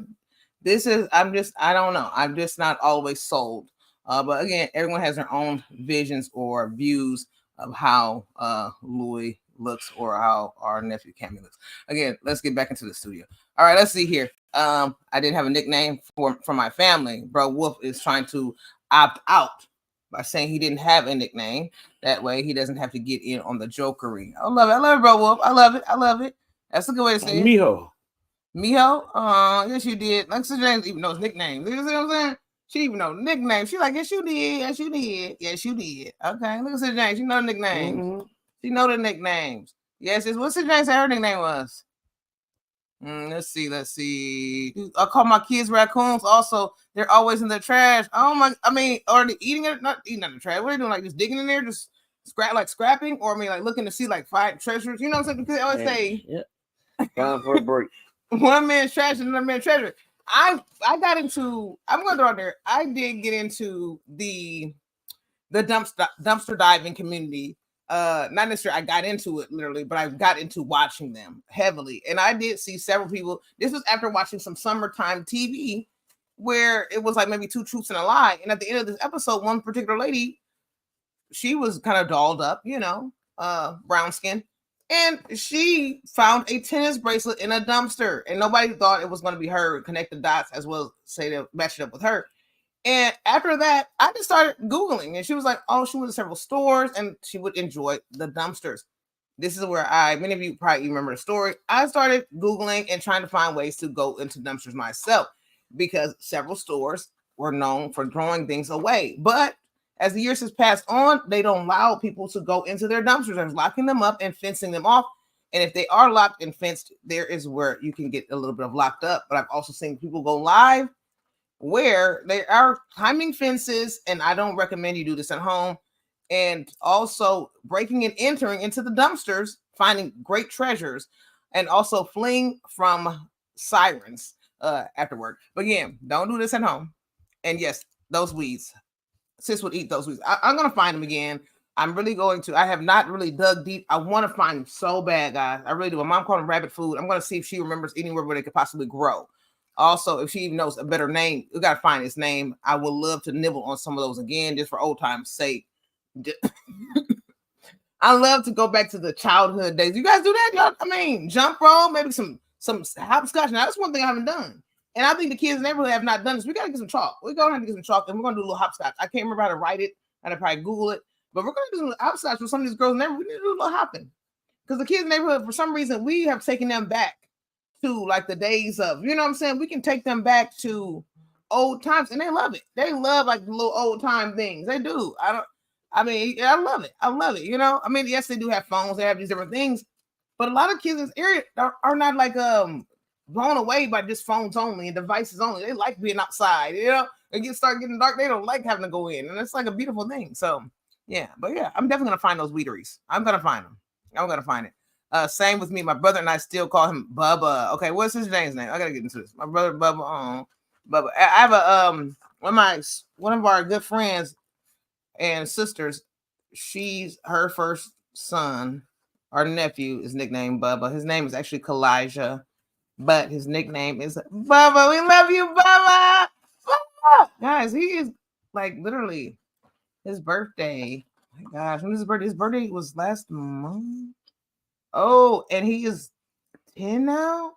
I don't know. I'm just not always sold. But again, everyone has their own visions or views of how Louie looks or how our nephew Cammy looks. Again, let's get back into the studio. All right, let's see here. I didn't have a nickname for my family. Bro Wolf is trying to opt out by saying he didn't have a nickname. That way he doesn't have to get in on the jokery. I love it. I love it, Bro Wolf. I love it. That's a good way to say it. Miho. Yes, you did. Like, Sister James even knows nicknames. You know what I'm saying? She even knows nicknames. She like, yes, you did. Yes, you did. Yes, you did. Okay, look at Sister James. She know the nicknames. Mm-hmm. She know the nicknames. Yes, what Sister James said her nickname was. Let's see. I call my kids raccoons. Also, they're always in the trash. Or they're eating it, not eating in the trash. What are they doing? Like just digging in there, just scrapping, or like looking to see like find treasures. You know what I'm saying? Because they always say, time for a break. One man's trash and another man's treasure. I got into. I'm going to throw out there. I did get into the dumpster diving community. Not necessarily I got into it literally, but I got into watching them heavily. And I did see several people. This was after watching some summertime TV where it was like maybe two truths and a lie. And at the end of this episode, one particular lady, she was kind of dolled up, brown skin. And she found a tennis bracelet in a dumpster. And nobody thought it was going to be her. Connect the dots as well, say to match it up with her. And after that, I just started Googling, and she was like, oh, she went to several stores and she would enjoy the dumpsters. This is where many of you probably remember the story. I started Googling and trying to find ways to go into dumpsters myself because several stores were known for throwing things away. But as the years has passed on, they don't allow people to go into their dumpsters. They're locking them up and fencing them off. And if they are locked and fenced, there is where you can get a little bit of locked up. But I've also seen people go live where there are climbing fences, and I don't recommend you do this at home, and also breaking and entering into the dumpsters, finding great treasures, and also fleeing from sirens afterward. But again, don't do this at home. And yes, those weeds. Sis would eat those weeds. I'm going to find them again. I'm really going to. I have not really dug deep. I want to find them so bad, guys. I really do. My mom called them rabbit food. I'm going to see if she remembers anywhere where they could possibly grow. Also, if she even knows a better name, we got to find his name. I would love to nibble on some of those again, just for old time's sake. I love to go back to the childhood days. You guys do that? Y'all, I mean, jump rope, maybe some hopscotch. Now that's one thing I haven't done. And I think the kids in the neighborhood have not done this. We gotta get some chalk. We're gonna have to get some chalk and we're gonna do a little hopscotch. I can't remember how to write it. I'd probably Google it, but we're gonna do some hopscotch with some of these girls in the neighborhood. We need to do a little hopping. Because the kids in the neighborhood, for some reason, we have taken them back to like the days of, you know what I'm saying? We can take them back to old times and they love it. They love like the little old time things. They do. I love it. I love it. You know, I mean, yes, they do have phones, they have these different things, but a lot of kids in this area are not like blown away by just phones only and devices only. They like being outside, you know, and start getting dark. They don't like having to go in, and it's like a beautiful thing. So yeah, but yeah, I'm definitely gonna find those weederys. I'm gonna find them. I'm gonna find it. Same with me. My brother and I still call him Bubba. Okay, what's his name's name? I gotta get into this. My brother Bubba. Bubba. I have a one of our good friends and sisters. She's her first son. Our nephew is nicknamed Bubba. His name is actually Kalijah, but his nickname is Bubba. We love you, Bubba. Bubba. Guys, he is like literally his birthday. Oh my gosh, when is his birthday? His birthday was last month. Oh, and he is 10 now.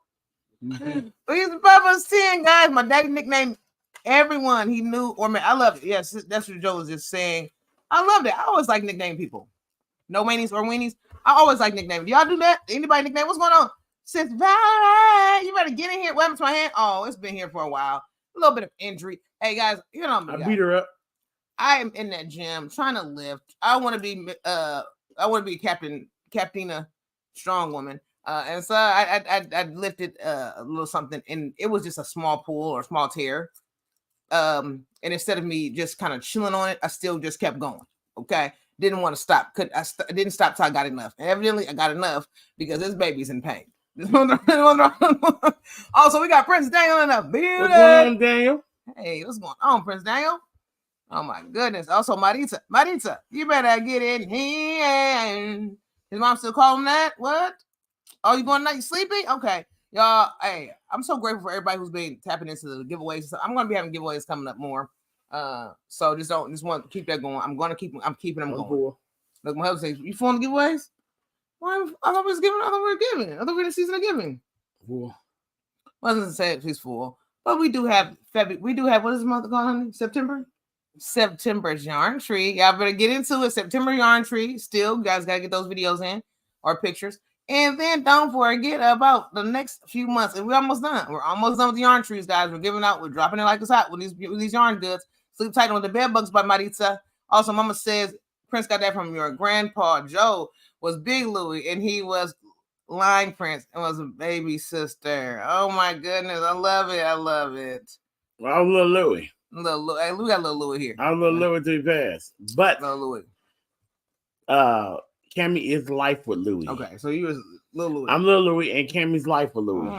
Mm-hmm. He's Bubba's 10, guys. My daddy nicknamed everyone he knew. Or man, I love it. Yes, that's what Joe was just saying. I loved it. I always like nickname people. No weenies or weenies. I always like nickname. Do y'all do that? Anybody nickname? What's going on? Since Valerie, you better get in here. What happened to my hand? Oh, it's been here for a while. A little bit of injury. Hey guys, you know me. I beat her up. I am in that gym trying to lift. I want to be Captina strong woman. And so I lifted a little something, and it was just a small pull or small tear. And instead of me just kind of chilling on it, I still just kept going. Okay, didn't want to stop. Didn't stop till I got enough. And evidently, I got enough because this baby's in pain. Also, we got Prince Daniel in the building. What's going on, Daniel? Hey, what's going on, Prince Daniel? Oh my goodness. Also, Maritza, you better get in here. His mom still call him that? What? Oh, you going night? You sleeping? Okay. Y'all, hey, I'm so grateful for everybody who's been tapping into the giveaways. So I'm gonna be having giveaways coming up more. So just want to keep that going. I'm keeping them going. Cool. Look, my husband says, you full on the giveaways? Why? I thought we were giving. I thought we were in the season of giving. Cool. Wasn't say it, she's full. But we do have February. We do have, what is the month called, honey? September's yarn tree. Y'all better get into it. September yarn tree. Still, you guys gotta get those videos in or pictures. And then don't forget about the next few months. And we're almost done. We're almost done with the yarn trees, guys. We're giving out. We're dropping it like it's hot with these yarn goods. Sleep Tight on the Bed Bugs by Maritza. Also, Mama says Prince got that from your grandpa. Joe was Big Louie, and he was Line Prince and was a baby sister. Oh my goodness, I love it. I love it. Well, I'm little Louie. Hey, we got little Louie here. I'm little Louie to be passed, but little Louie. Cammy is life with Louie. Okay, so you was little Louie. I'm little Louie, and Cammy's life with Louie.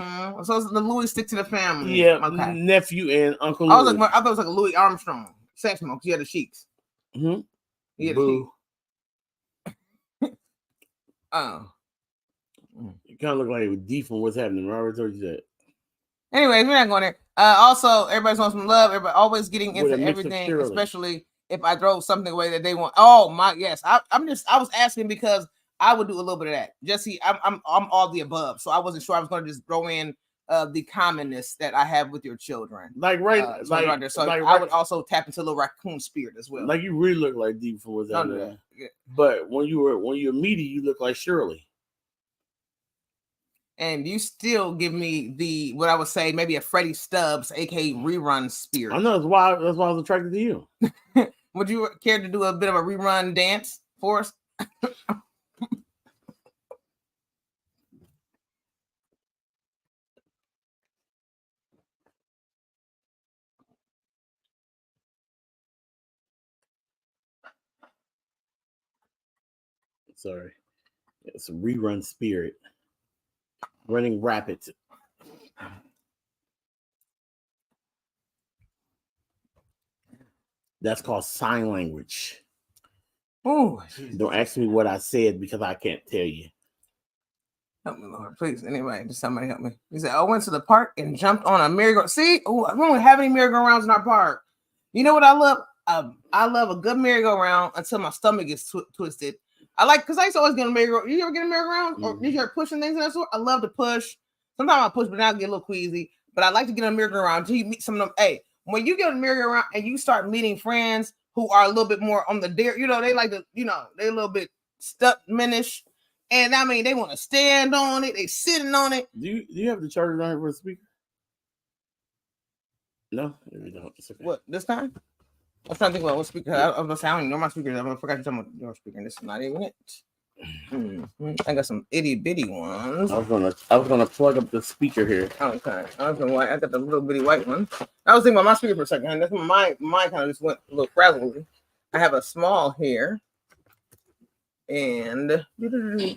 So the Louie stick to the family. Yeah, okay. Nephew and Uncle Louie. I thought it was like a Louis Armstrong. Sexual, because he had the cheeks. Mm-hmm. He had the cheeks. Oh. You kind of look like it was deep from what's happening. Robert told you that. Anyways, we're not going there. Also, everybody's wants some love. Everybody always getting into everything, especially if I throw something away that they want. Oh my, yes. I was asking because I would do a little bit of that. Jesse, I'm all the above, so I wasn't sure I was going to just throw in the commonness that I have with your children. Like right there. So I would also tap into a little raccoon spirit as well. Like you really look like deep from what's happening. Yeah. But when you're meaty, you look like Shirley. And you still give me what I would say maybe a Freddie Stubbs, aka rerun spirit. I know that's why I was attracted to you. Would you care to do a bit of a rerun dance for us? Sorry, it's a rerun spirit. Running rapid. That's called sign language. Oh, don't ask me what I said because I can't tell you. Help me, Lord, please. Anybody, just somebody help me. He said, I went to the park and jumped on a merry-go-round. See, we don't have any merry-go-rounds in our park. You know what I love? I love a good merry-go-round until my stomach gets twisted. I like because I used to always get a merry-go-round. You ever get a merry-go-round? Or did you ever pushing things in that sort? I love to push. Sometimes I push, but now I get a little queasy. But I like to get a merry-go-round until you meet some of them. Hey, when you get a merry-go-round and you start meeting friends who are a little bit more on the dare, they like to, they're a little bit stuck minish. And I mean, they want to stand on it. They sitting on it. Do you have the charger on here for a speaker? No, we don't. It's okay. What, this time? I was trying to think about what speaker. Yeah. I was sounding. No, my speakers. I forgot to tell my your speaker. This is not even it. I got some itty bitty ones. I was gonna plug up the speaker here. Okay. I got the little bitty white one. I was thinking about my speaker for a second, and that's my kind of just went a little frazzled. I have a small here, and I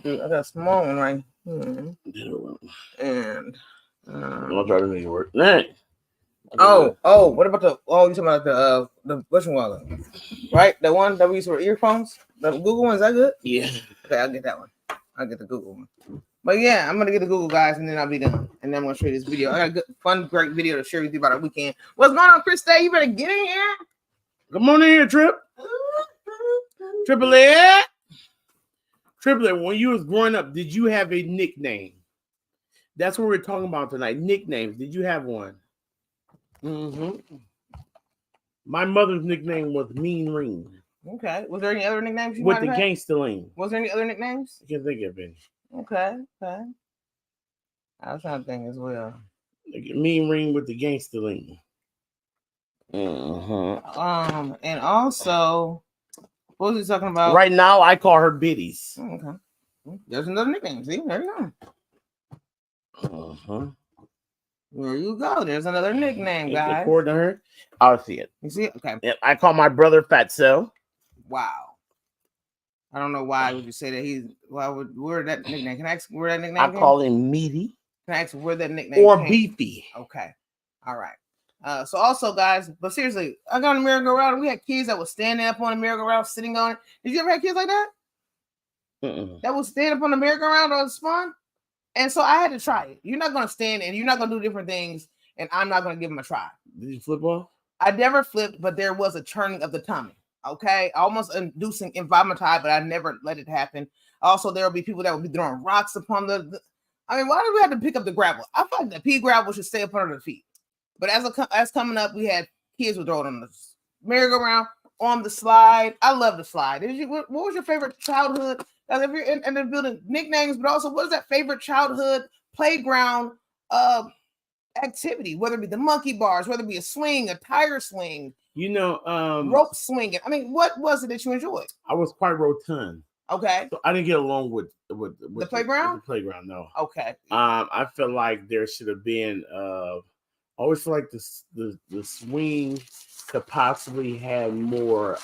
got a small one right here. And I'll try to make it work. Right. What about you talking about the whatchamacallit, right? The one that we use for earphones, the Google one, is that good? Yeah. Okay, I'll get that one. I'll get the Google one. But yeah, I'm gonna get the Google, guys, and then I'll be done. And then I'm gonna show you this video. I got a good, fun, great video to share with you about our weekend. What's going on, Chris Day? You better get in here. Come on in here, Trip. Triplet. When you was growing up, did you have a nickname? That's what we're talking about tonight. Nicknames. Did you have one? Mm-hmm. My mother's nickname was Mean Ring. Okay. Was there any other nicknames you with the had? gangster lean? Was there any other nicknames? I can't think of any. Okay. I was trying to think as well. Mean Ring with the gangster lean. And also, what was he talking about? Right now, I call her Biddies. Okay. There's another nickname. See, there you go. There you go. There's another nickname, guys. According to her, I'll see it. You see it? Okay. Yep, I call my brother Fatso. Wow. I don't know why would you say that where that nickname? Can I ask where that nickname came? Call him Meaty. Can I ask where that nickname or came? Beefy. Okay. All right. So also, guys, but seriously, I got a merry-go-round. We had kids that was standing up on a merry-go-round, sitting on it. Did you ever have kids like that? That would stand up on the merry-go-round or the spun? And so I had to try it. You're not going to stand and you're not going to do different things, and I'm not going to give them a try. Did you flip off? I never flipped, but there was a turning of the tummy. Okay, almost inducing invomitide, but I never let it happen. Also, there will be people that will be throwing rocks upon I mean, why do we have to pick up the gravel? I feel like the pea gravel should stay up under the feet. But as coming up, we had kids who throw it on the merry-go-round, on the slide. I love the slide. What was your favorite childhood? If you're in the building, nicknames, but also what is that favorite childhood playground activity? Whether it be the monkey bars, whether it be a swing, a tire swing, rope swinging. I mean, what was it that you enjoyed? I was quite rotund. Okay. So I didn't get along with the playground. The playground, no. Okay. I feel like there should have been. I always feel like the swing could possibly have more.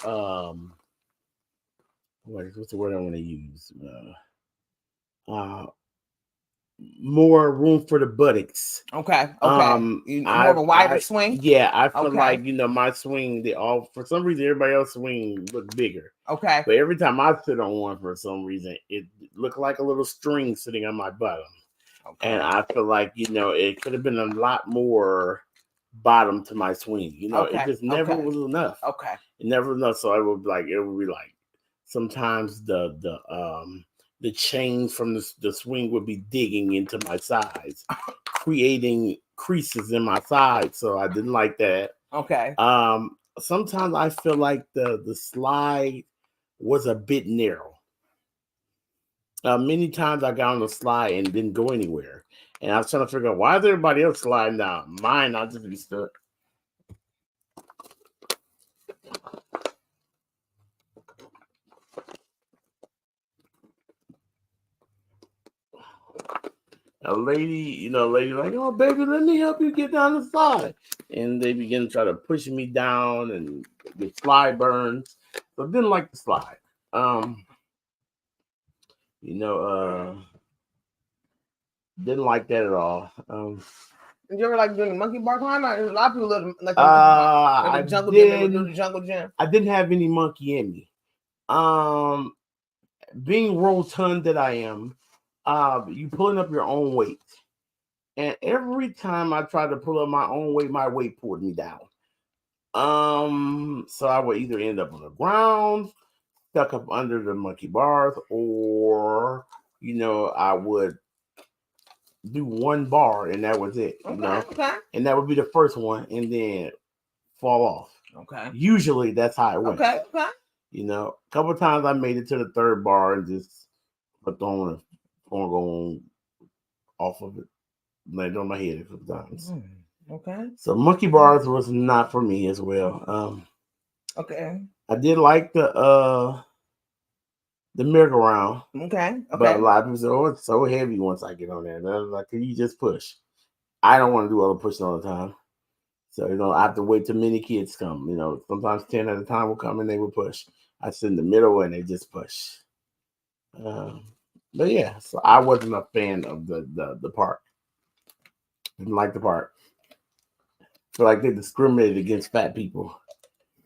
What's the word I want to use? More room for the buttocks. Okay. More of a wider swing. Yeah, I feel like my swing. For some reason everybody else's swing looked bigger. Okay. But every time I sit on one, for some reason, it looked like a little string sitting on my bottom. Okay. And I feel like it could have been a lot more bottom to my swing. It just never was enough. Okay. It never was enough. So it would be like sometimes the chain from the swing would be digging into my sides, creating creases in my sides. So I didn't like that. Okay. Sometimes I feel like the slide was a bit narrow. Many times I got on the slide and didn't go anywhere. And I was trying to figure out, why is everybody else sliding down? Mine, I'll just be stuck. A lady like, oh, baby, let me help you get down the slide. And they begin to try to push me down and get slide burns. So I didn't like the slide. Didn't like that at all. Did you ever like doing the monkey bar climb? A lot of people love like the jungle gym. Do the jungle gym. I didn't have any monkey in me. Being rotund that I am, you pulling up your own weight, and every time I tried to pull up my own weight, my weight pulled me down. So I would either end up on the ground, stuck up under the monkey bars, or I would do one bar and that was it. Okay. And that would be the first one, and then fall off. Okay. Usually that's how it went. Okay. A couple of times I made it to the third bar and just put on a go off of it, landed on my head a couple times. Okay. So monkey bars was not for me as well. Okay. I did like the merry-go-round. Okay. But a lot of people say, "Oh, it's so heavy once I get on there." And I was like, "Can you just push?" I don't want to do all the pushing all the time. So, I have to wait till many kids come. Sometimes 10 at a time will come and they will push. I sit in the middle and they just push. But yeah, so I wasn't a fan of the park. Didn't like the park. Feel like they discriminated against fat people.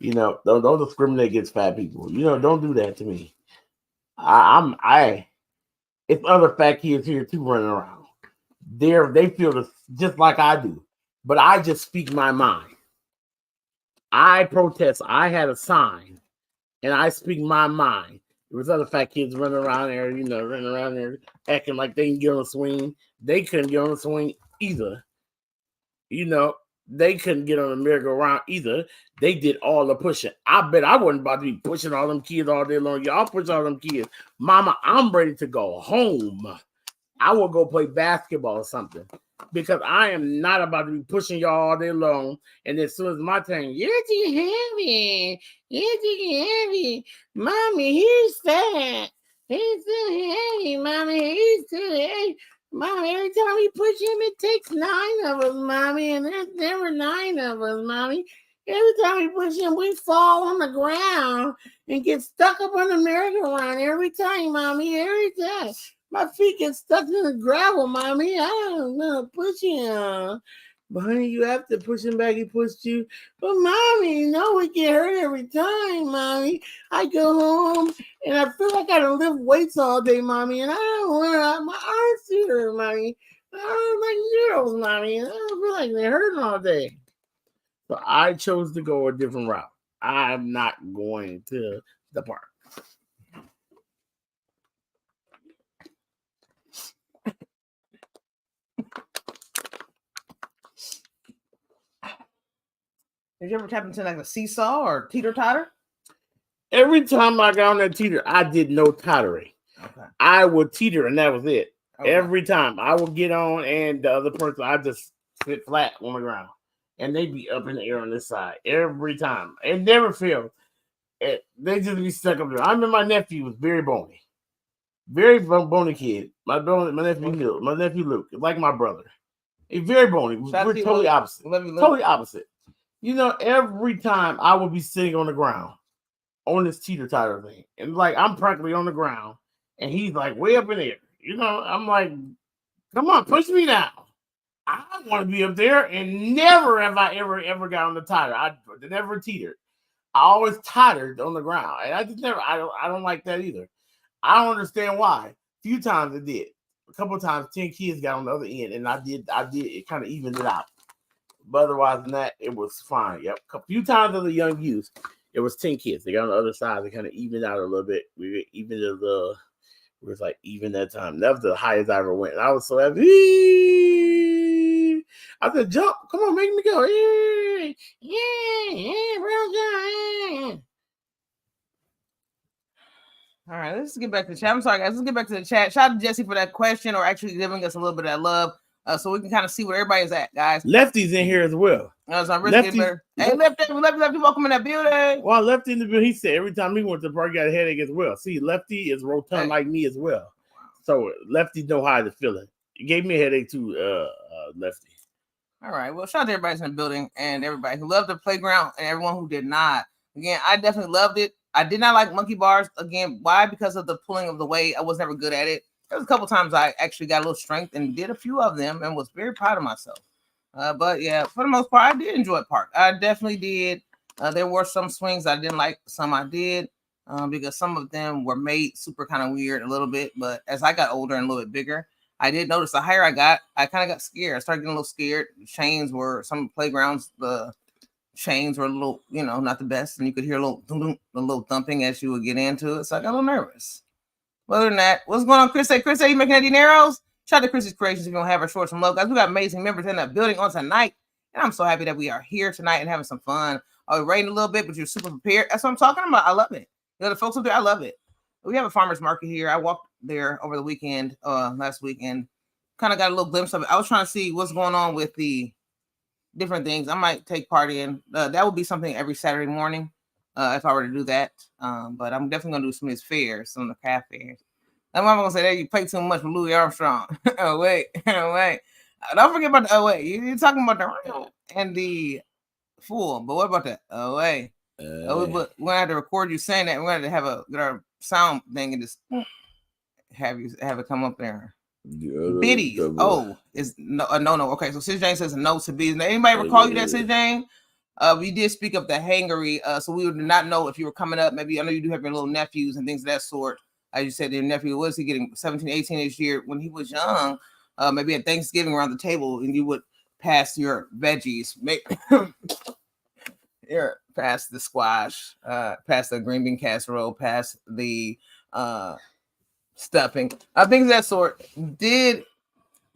Don't discriminate against fat people. Don't do that to me. It's other fat kids here too running around. They feel just like I do, but I just speak my mind. I protest. I had a sign, and I speak my mind. There was other fat kids running around there, acting like they can get on a swing. They couldn't get on a swing either. They couldn't get on a merry-go-round either. They did all the pushing. I bet I wasn't about to be pushing all them kids all day long. Y'all push all them kids. Mama, I'm ready to go home. I will go play basketball or something, because I am not about to be pushing y'all all day long. And as soon as my turn, you're too heavy. You're too heavy. Mommy, here's fat. He's too heavy, Mommy. He's too heavy. Mommy, every time we push him, it takes 9 of us, Mommy. And there's never 9 of us, Mommy. Every time we push him, we fall on the ground and get stuck up on the merry-go-round. Every time, Mommy. Every time. My feet get stuck in the gravel, Mommy. I don't know, push him. But honey, you have to push him back. He pushed you. But Mommy, we get hurt every time, Mommy. I go home and I feel like I don't lift weights all day, Mommy. And I don't want my arms too hurt, Mommy. I don't like zeros, Mommy. And I don't feel like they're hurting all day. So I chose to go a different route. I'm not going to the park. Did you ever tap into like a seesaw or teeter-totter? Every time I got on that teeter, I did no tottering. Okay. I would teeter and that was it. Okay. Every time I would get on and the other person, I just sit flat on the ground. And they'd be up in the air on this side every time. It never failed. They just be stuck up there. I remember my nephew was very bony. Very bony kid. My nephew Luke, like my brother. He's very bony. We're totally opposite. Totally opposite. Every time I would be sitting on the ground on this teeter-totter thing. And like I'm practically on the ground and he's like way up in there. I'm like, come on, push me down. I want to be up there, and never have I ever got on the tire. I never teetered. I always tottered on the ground. And I don't like that either. I don't understand why. A few times it did. A couple of times 10 kids got on the other end and I did it kind of evened it out. But otherwise than that, it was fine. Yep. A few times of the young youth, it was 10 kids. They got on the other side. They kind of evened out a little bit. We was like even that time. That was the highest I ever went. And I was so happy. I said, jump. Come on, make me go. Yeah, bro. All right, let's get back to the chat. I'm sorry, guys. Let's get back to the chat. Shout out to Jesse for that question, or actually giving us a little bit of that love, so we can kind of see where everybody's at, guys. Lefty's in here as well. So I'm really getting better. Hey, Lefty, welcome in that building. Well, Lefty in the building, he said every time he went to the park, he got a headache as well. See, Lefty is rotund like me as well. So Lefty know how to feel it. It gave me a headache too, Lefty. All right. Well, shout out to everybody in the building and everybody who loved the playground and everyone who did not. Again, I definitely loved it. I did not like monkey bars. Again, why? Because of the pulling of the weight. I was never good at it. There was a couple times I actually got a little strength and did a few of them and was very proud of myself. But yeah, for the most part, I did enjoy park. I definitely did. There were some swings I didn't like. Some I did because some of them were made super kind of weird a little bit. But as I got older and a little bit bigger, I did notice the higher I got, I kind of got scared. I started getting a little scared. Chains were some playgrounds. The chains were a little, not the best, and you could hear a little thumping as you would get into it. So I got a little nervous. Other than that, what's going on, Chris? Hey, Chris, you making any dineros? Shout out to Chrissy's Creations if you don't have her, short some love, guys. We got amazing members in that building on tonight, and I'm so happy that we are here tonight and having some fun. It rained a little bit, but you're super prepared. That's what I'm talking about. I love it. The folks up there, I love it. We have a farmer's market here. I walked there over the weekend, last weekend, kind of got a little glimpse of it. I was trying to see what's going on with the different things I might take part in. That would be something every Saturday morning if I were to do that. But I'm definitely going to do some of his fairs, some of the craft fairs. I'm not going to say that you play too much with Louis Armstrong. Oh, wait. Don't forget about the You're talking about the real and the full. But what about that? We're going to have to record you saying that. We're going to have get our sound thing and just have it come up there. Biddies. Is no. Okay, so Sis Jane says no to biddies. Now, anybody recall you that, Sis Jane? We did speak of the hangery, so we would not know if you were coming up. Maybe I know you do have your little nephews and things of that sort. As you said, your nephew, was he getting 17, 18 this year when he was young? Maybe at Thanksgiving around the table, and you would pass your veggies, pass the squash, pass the green bean casserole, pass the stuffing, things of that sort. Did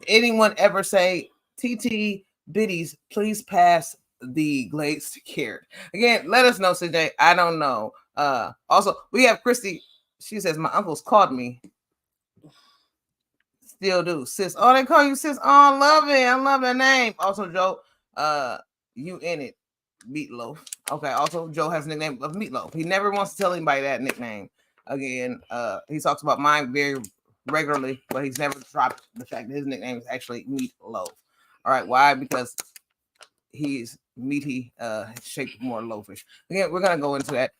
anyone ever say, TT biddies, please pass the glazed carrot? Again, let us know, CJ. I don't know. Also, we have Christy. She says, my uncles called me. Still do. Sis. Oh, they call you sis. Oh, I love it. I love that name. Also, Joe, you in it. Meatloaf. Okay, also, Joe has a nickname of Meatloaf. He never wants to tell anybody that nickname. Again, he talks about mine very regularly, but he's never dropped the fact that his nickname is actually Meatloaf. All right, why? Because he's meaty, shaped more loafish. Again, we're gonna go into that.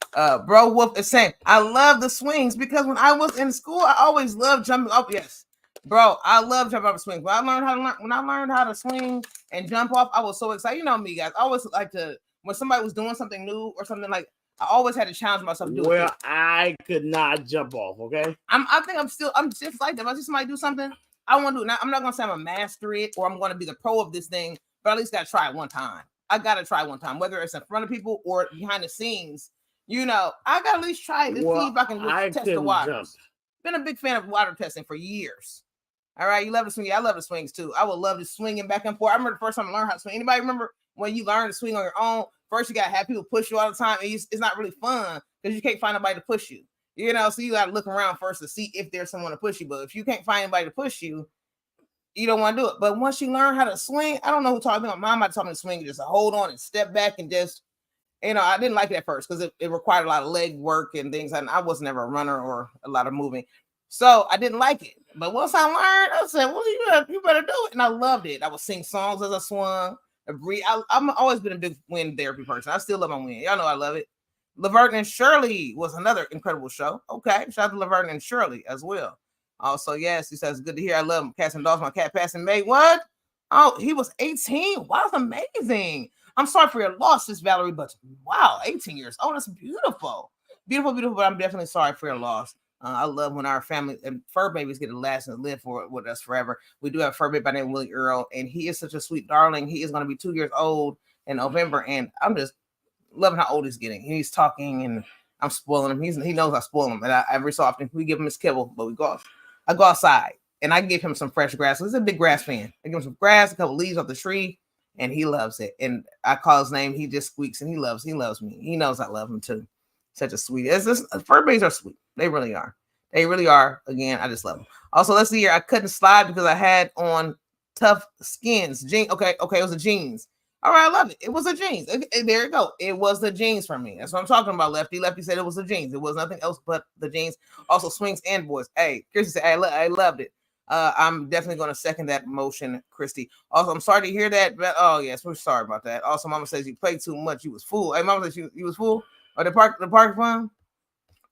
Bro Wolf is saying, I love the swings because when I was in school, I always loved jumping up. Yes, bro, I love jumping off swings. When I learned how to swing and jump off, I was so excited. You know me, guys. I always like to, when somebody was doing something new or something, like I always had to challenge myself to do it. Well, I could not jump off. Okay, I think I'm just like that. If I see somebody do something, I want to do it. Now, I'm not gonna say I'm a master it or I'm gonna be the pro of this thing, but at least gotta try it one time. I gotta try one time, whether it's in front of people or behind the scenes. I gotta at least try it to see if I can test the waters. Been a big fan of water testing for years. All right, you love to swing. Yeah, I love the swings too. I would love to swinging back and forth. I remember the first time I learned how to swing. Anybody remember when you learn to swing on your own? First, you gotta have people push you all the time, and it's not really fun because you can't find nobody to push you. So you gotta look around first to see if there's someone to push you. But if you can't find anybody to push you, you don't want to do it. But once you learn how to swing, I don't know who taught me. My mom might taught me to swing, just to hold on and step back and just, I didn't like it at first because it required a lot of leg work and things. And I was never a runner or a lot of moving. So I didn't like it. But once I learned, I said, well, you better do it. And I loved it. I would sing songs as I swung. I've always been a big wind therapy person. I still love my wind. Y'all know I love it. Laverne and Shirley was another incredible show. Okay. Shout out to Laverne and Shirley as well. Also, yes, he says, good to hear. I love him. Cats and dogs. My cat passing May. What? Oh, he was 18. Wow, that's amazing. I'm sorry for your loss, Miss Valerie, but wow, 18 years old. That's beautiful. Beautiful, beautiful, but I'm definitely sorry for your loss. I love when our family and fur babies get to last and live with us forever. We do have a fur baby by the name of Willie Earl, and he is such a sweet darling. He is going to be 2 years old in November, and I'm just loving how old he's getting. He's talking, and I'm spoiling him. He knows I spoil him, and every so often we give him his kibble, but I go outside and I give him some fresh grass. He's a big grass fan. I give him some grass, a couple leaves off the tree, and he loves it. And I call his name, he just squeaks, and he loves me. He knows I love him too. Such a sweet. Fur babies are sweet. They really are. They really are. Again, I just love them. Also, let's see here. I couldn't slide because I had on tough skins. Okay, it was the jeans. All right, I love it. It was the jeans. There you go. It was the jeans for me. That's what I'm talking about, Lefty. Lefty said it was the jeans. It was nothing else but the jeans. Also, swings and boys. Hey, Christy said, I loved it. I'm definitely going to second that motion, Christy. Also, I'm sorry to hear that. But, oh, yes, we're sorry about that. Also, Mama says you played too much. You was fool. Hey, Mama says you was fool. Or the park fund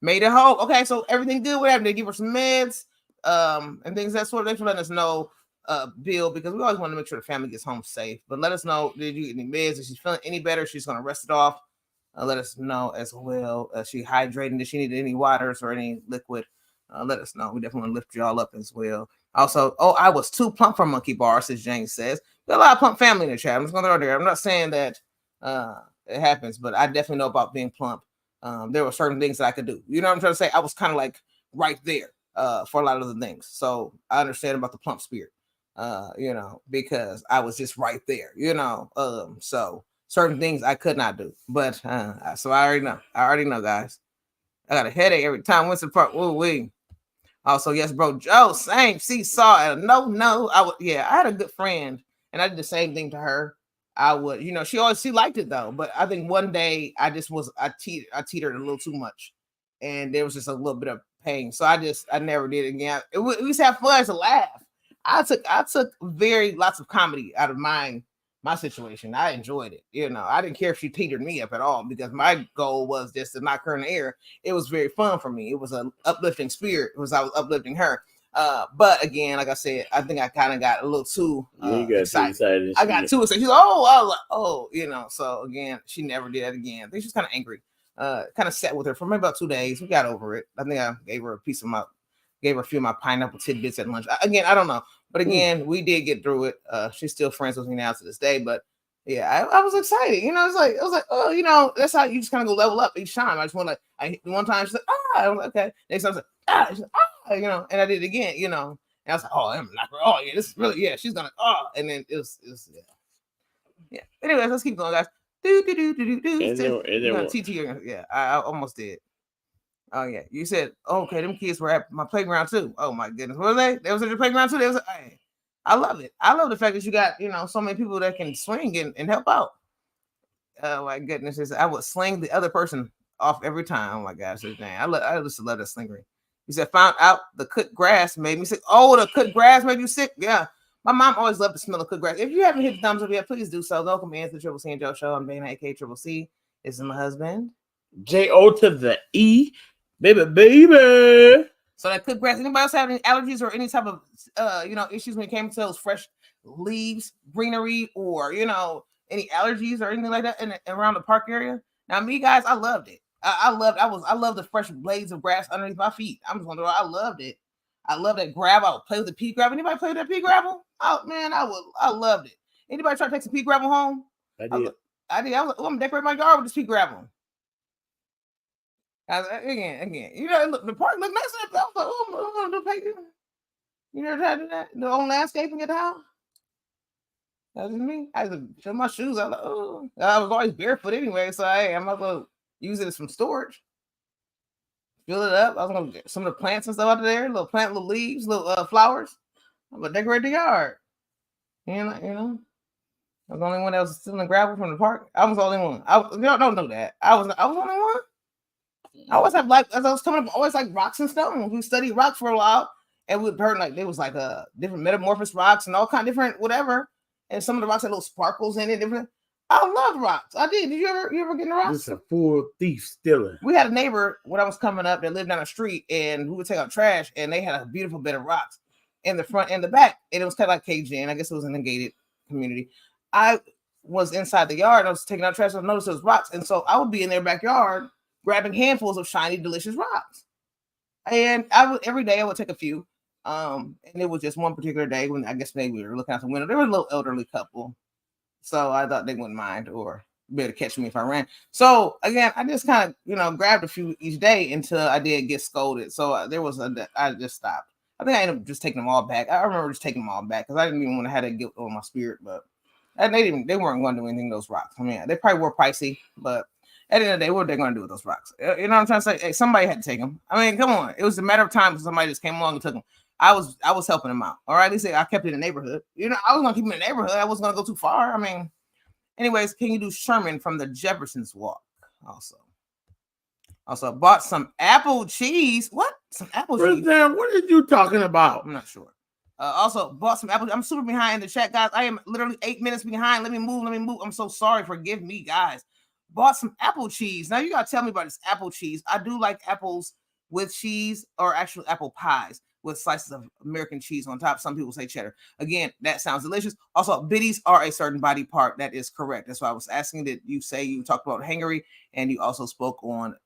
made it whole. Okay, so everything good. What happened? They give her some meds, and things that sort. Thanks for letting us know, Bill, because we always want to make sure the family gets home safe. But let us know, did you get any meds? If she's feeling any better, she's going to rest it off. Let us know as well. She hydrating? Did she need any waters or any liquid? Let us know. We definitely want to lift you all up as well. Also, I was too plump for monkey bars, as Jane says. There's a lot of plump family in the chat. I'm just going to throw there. I'm not saying that it happens. But I definitely know about being plump. There were certain things that I could do. You know what I'm trying to say? I was kind of like right there for a lot of the things. So I understand about the plump spirit, because I was just right there, so certain things I could not do. But so I already know. Guys. I got a headache every time. Winston Park. Ooh, wee. Also, yes, bro. Joe, same. Seesaw. No. I had a good friend, and I did the same thing to her. I would, she liked it though. But I think one day I teetered a little too much, and there was just a little bit of pain. So I never did it again. We used to have fun to laugh. I took lots of comedy out of my situation. I enjoyed it. I didn't care if she teetered me up at all because my goal was just to knock her in the air. It was very fun for me. It was an uplifting spirit. I was uplifting her. But again, like I said, I think I kind of got a little too excited. I got too excited. She's like, so again, she never did that again. I think she's kind of angry. Kind of sat with her for maybe about 2 days. We got over it. I think I gave her a few of my pineapple tidbits at lunch. Again, I don't know. But again, we did get through it. She's still friends with me now to this day. But yeah, I was excited. I was like, oh, that's how you just kind of go level up each time. I just want one time she's like, I was like, okay. Next time I was like, she's like, and I did it again, and I was like, oh, I'm not, oh yeah, this is really, yeah, she's gonna, and then it was yeah. Anyways, let's keep going, guys. Yeah, I almost did. Oh yeah, you said okay. Them kids were at my playground too. Oh my goodness, were they? They was at your playground too. Hey, I love it. I love the fact that you got so many people that can swing and help out. Oh my goodness, I would sling the other person off every time. Oh my gosh, this thing. I just love that slingery. You said found out the cut grass made me sick. Oh, the cut grass made you sick. Yeah, my mom always loved the smell of cooked grass. If you haven't hit the thumbs up yet, please do so. Welcome in to the Triple C and Joe Show. I'm Dana, aka Triple C. This is my husband. J-O to the E. Baby. So that cooked grass. Anybody else have any allergies or any type of issues when it came to those fresh leaves, greenery, or any allergies or anything like that around the park area? Now, me guys, I loved it. I love the fresh blades of grass underneath my feet. I'm just wondering, I loved it. I love that gravel. I would play with the pea gravel. Anybody play with that pea gravel? Oh man, I loved it. Anybody try to take some pea gravel home? I did. I was I'm gonna decorate my yard with this pea gravel. Again, the park look nice. I was like, oh, I'm gonna do paper. You never tried to do that? The own landscaping at the house? That was me. I had to fill my shoes. I was like, oh, I was always barefoot anyway, so I might as well use it as some storage. Fill it up. I was gonna get some of the plants and stuff out of there, little leaves, little flowers. I'm gonna decorate the yard. I was the only one that was stealing gravel from the park. I was the only one. Don't know that. I was the only one. I always have as I was coming up, always like rocks and stones. We studied rocks for a while, and we heard there was different metamorphosed rocks and all kind of different whatever. And some of the rocks had little sparkles in it. Different. I love rocks. I did. Did you ever get in the rocks? This is a full thief stealer. We had a neighbor when I was coming up that lived down the street, and we would take out trash, and they had a beautiful bed of rocks in the front and the back, and it was kind of like KJ. I guess it was in a gated community. I was inside the yard. I was taking out trash. I noticed there was rocks, and so I would be in their backyard grabbing handfuls of shiny, delicious rocks. And every day I would take a few. And it was just one particular day when I guess maybe we were looking out the window. They were a little elderly couple. So I thought they wouldn't mind or be able to catch me if I ran. So again, I just kind of, grabbed a few each day until I did get scolded. So I just stopped. I think I ended up just taking them all back. I remember just taking them all back because I didn't even want to have that guilt on my spirit. But they weren't going to do anything to those rocks. I mean, they probably were pricey, but at the end of the day, what are they going to do with those rocks? You know what I'm trying to say? Hey, somebody had to take them. I mean, come on. It was a matter of time until somebody just came along and took them. I was helping them out. All right. At least I kept it in the neighborhood. I was going to keep them in the neighborhood. I wasn't going to go too far. I mean, anyways, can you do Sherman from the Jefferson's Walk? Also bought some apple cheese. What? Some apple cheese? Damn, what are you talking about? I'm not sure. Also bought some apple. I'm super behind in the chat, guys. I am literally 8 minutes behind. Let me move. I'm so sorry. Forgive me, guys. Bought some apple cheese. Now you gotta tell me about this apple cheese. I do like apples with cheese or actually apple pies with slices of American cheese on top. Some people say cheddar. Again, that sounds delicious. Also, biddies are a certain body part. That is correct. That's why I was asking that you say you talked about hangry and you also spoke on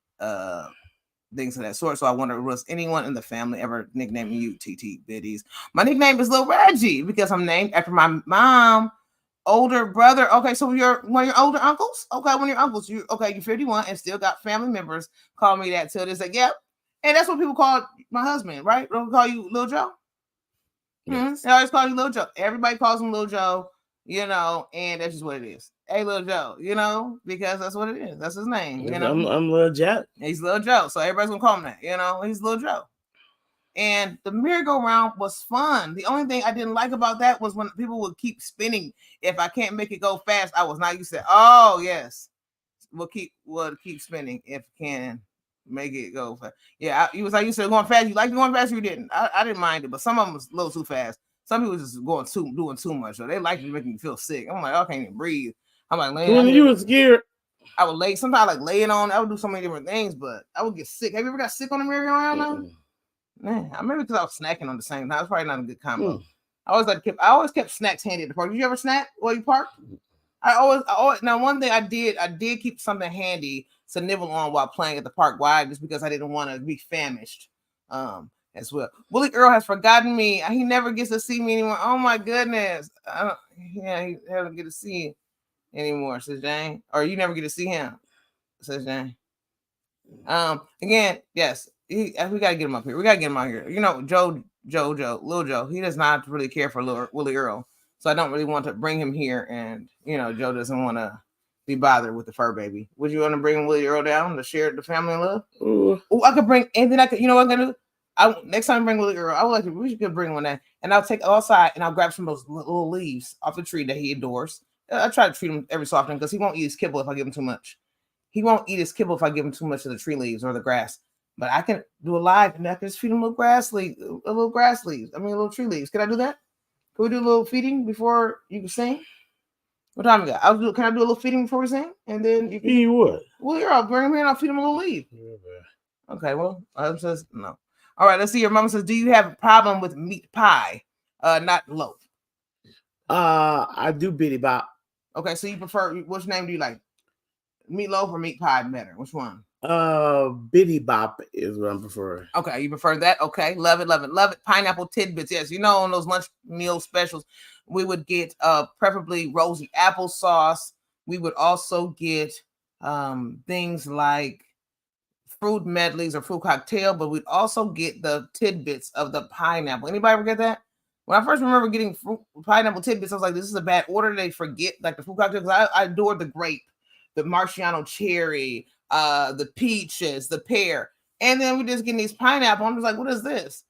things of that sort. So I wonder, was anyone in the family ever nicknamed you TT Biddies? My nickname is Lil Reggie because I'm named after my mom. Older brother. Okay, so you're one of your older uncles. Okay, one of your uncles. You're 51 and still got family members call me that till this. Like, yep. And that's what people call my husband, right? Don't call you Lil Joe. Yes. They always call you Lil Joe. Everybody calls him Lil Joe, and that's just what it is. Hey, Lil Joe, because that's what it is. That's his name. I'm Lil Jack. He's Lil Joe, so everybody's gonna call him that. He's Lil Joe. And the merry-go-round was fun. The only thing I didn't like about that was when people would keep spinning. If I can't make it go fast, I was not used to. Oh yes, we'll keep spinning if can make it go fast. Yeah, you was like you said going fast. You like going fast? You didn't. I didn't mind it, but some of them was a little too fast. Some people just doing too much. So they like to make me feel sick. I'm like, I can't even breathe. I'm like, when you were scared, I would lay. Sometimes like laying on. I would do so many different things, but I would get sick. Have you ever got sick on the merry-go-round now? Man, I remember because I was snacking on the same time. It's probably not a good combo. I always kept snacks handy at the park. Did you ever snack while you parked? I always now one thing I did keep something handy to nibble on while playing at the park. Why? Just because I didn't want to be famished. As well. Willie Earl has forgotten me. He never gets to see me anymore. Oh my goodness. He doesn't get to see you anymore, says Jane. Or you never get to see him, says Jane. Again, yes. We gotta get him up here. We gotta get him out here. Lil Joe. He does not really care for Willie Earl, so I don't really want to bring him here. And Joe doesn't want to be bothered with the fur baby. Would you want to bring Willie Earl down to share the family love? Oh, I could bring anything. I could. You know what I'm gonna do? Next time I bring Willie Earl, I would like to. We could bring one in, and I'll take outside and I'll grab some of those little leaves off the tree that he adores. I try to treat him every so often because he won't eat his kibble if I give him too much. He won't eat his kibble if I give him too much of the tree leaves or the grass. But I can do a live and I can just feed him little grass leaves. Little tree leaves. Can I do that? Can we do a little feeding before you can sing? What time we got? Can I do a little feeding before we sing? And then you can feed what? Well, I'll bring him here and I'll feed him a little leaf. Yeah, okay, well, says no. All right, let's see. Your mama says, do you have a problem with meat pie? Not loaf. I do bitty bop. Okay, so you prefer which name do you like? Meatloaf or meat pie better? Which one? Bitty bop is what I prefer. Okay, you prefer that? Okay, love it. Pineapple tidbits. Yes, on those lunch meal specials, we would get preferably rosy applesauce. We would also get things like fruit medleys or fruit cocktail, but we'd also get the tidbits of the pineapple. Anybody ever get that? When I first remember getting pineapple tidbits, I was like, this is a bad order. They forget like the fruit cocktail because I adored the grape, the Marciano cherry, the peaches, the pear, and then we just getting these pineapple. I'm just like, what is this?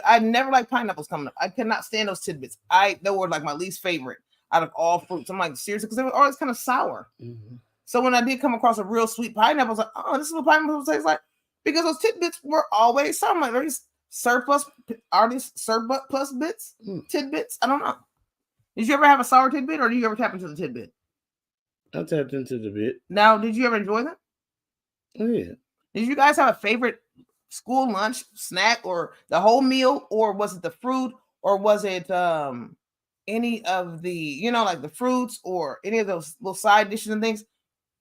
I never liked pineapples coming up. I could not stand those tidbits. They were like my least favorite out of all fruits. I'm like, seriously, because they were always kind of sour. Mm-hmm. So when I did come across a real sweet pineapple, I was like, oh, this is what pineapple tastes like. Because those tidbits were always sour. I'm like, are these surplus bits? Tidbits? I don't know. Did you ever have a sour tidbit or did you ever tap into the tidbit? I tapped into the bit. Now, did you ever enjoy them? Oh, yeah. Did you guys have a favorite school lunch snack or the whole meal, or was it the fruit, or was it any of the like the fruits or any of those little side dishes and things?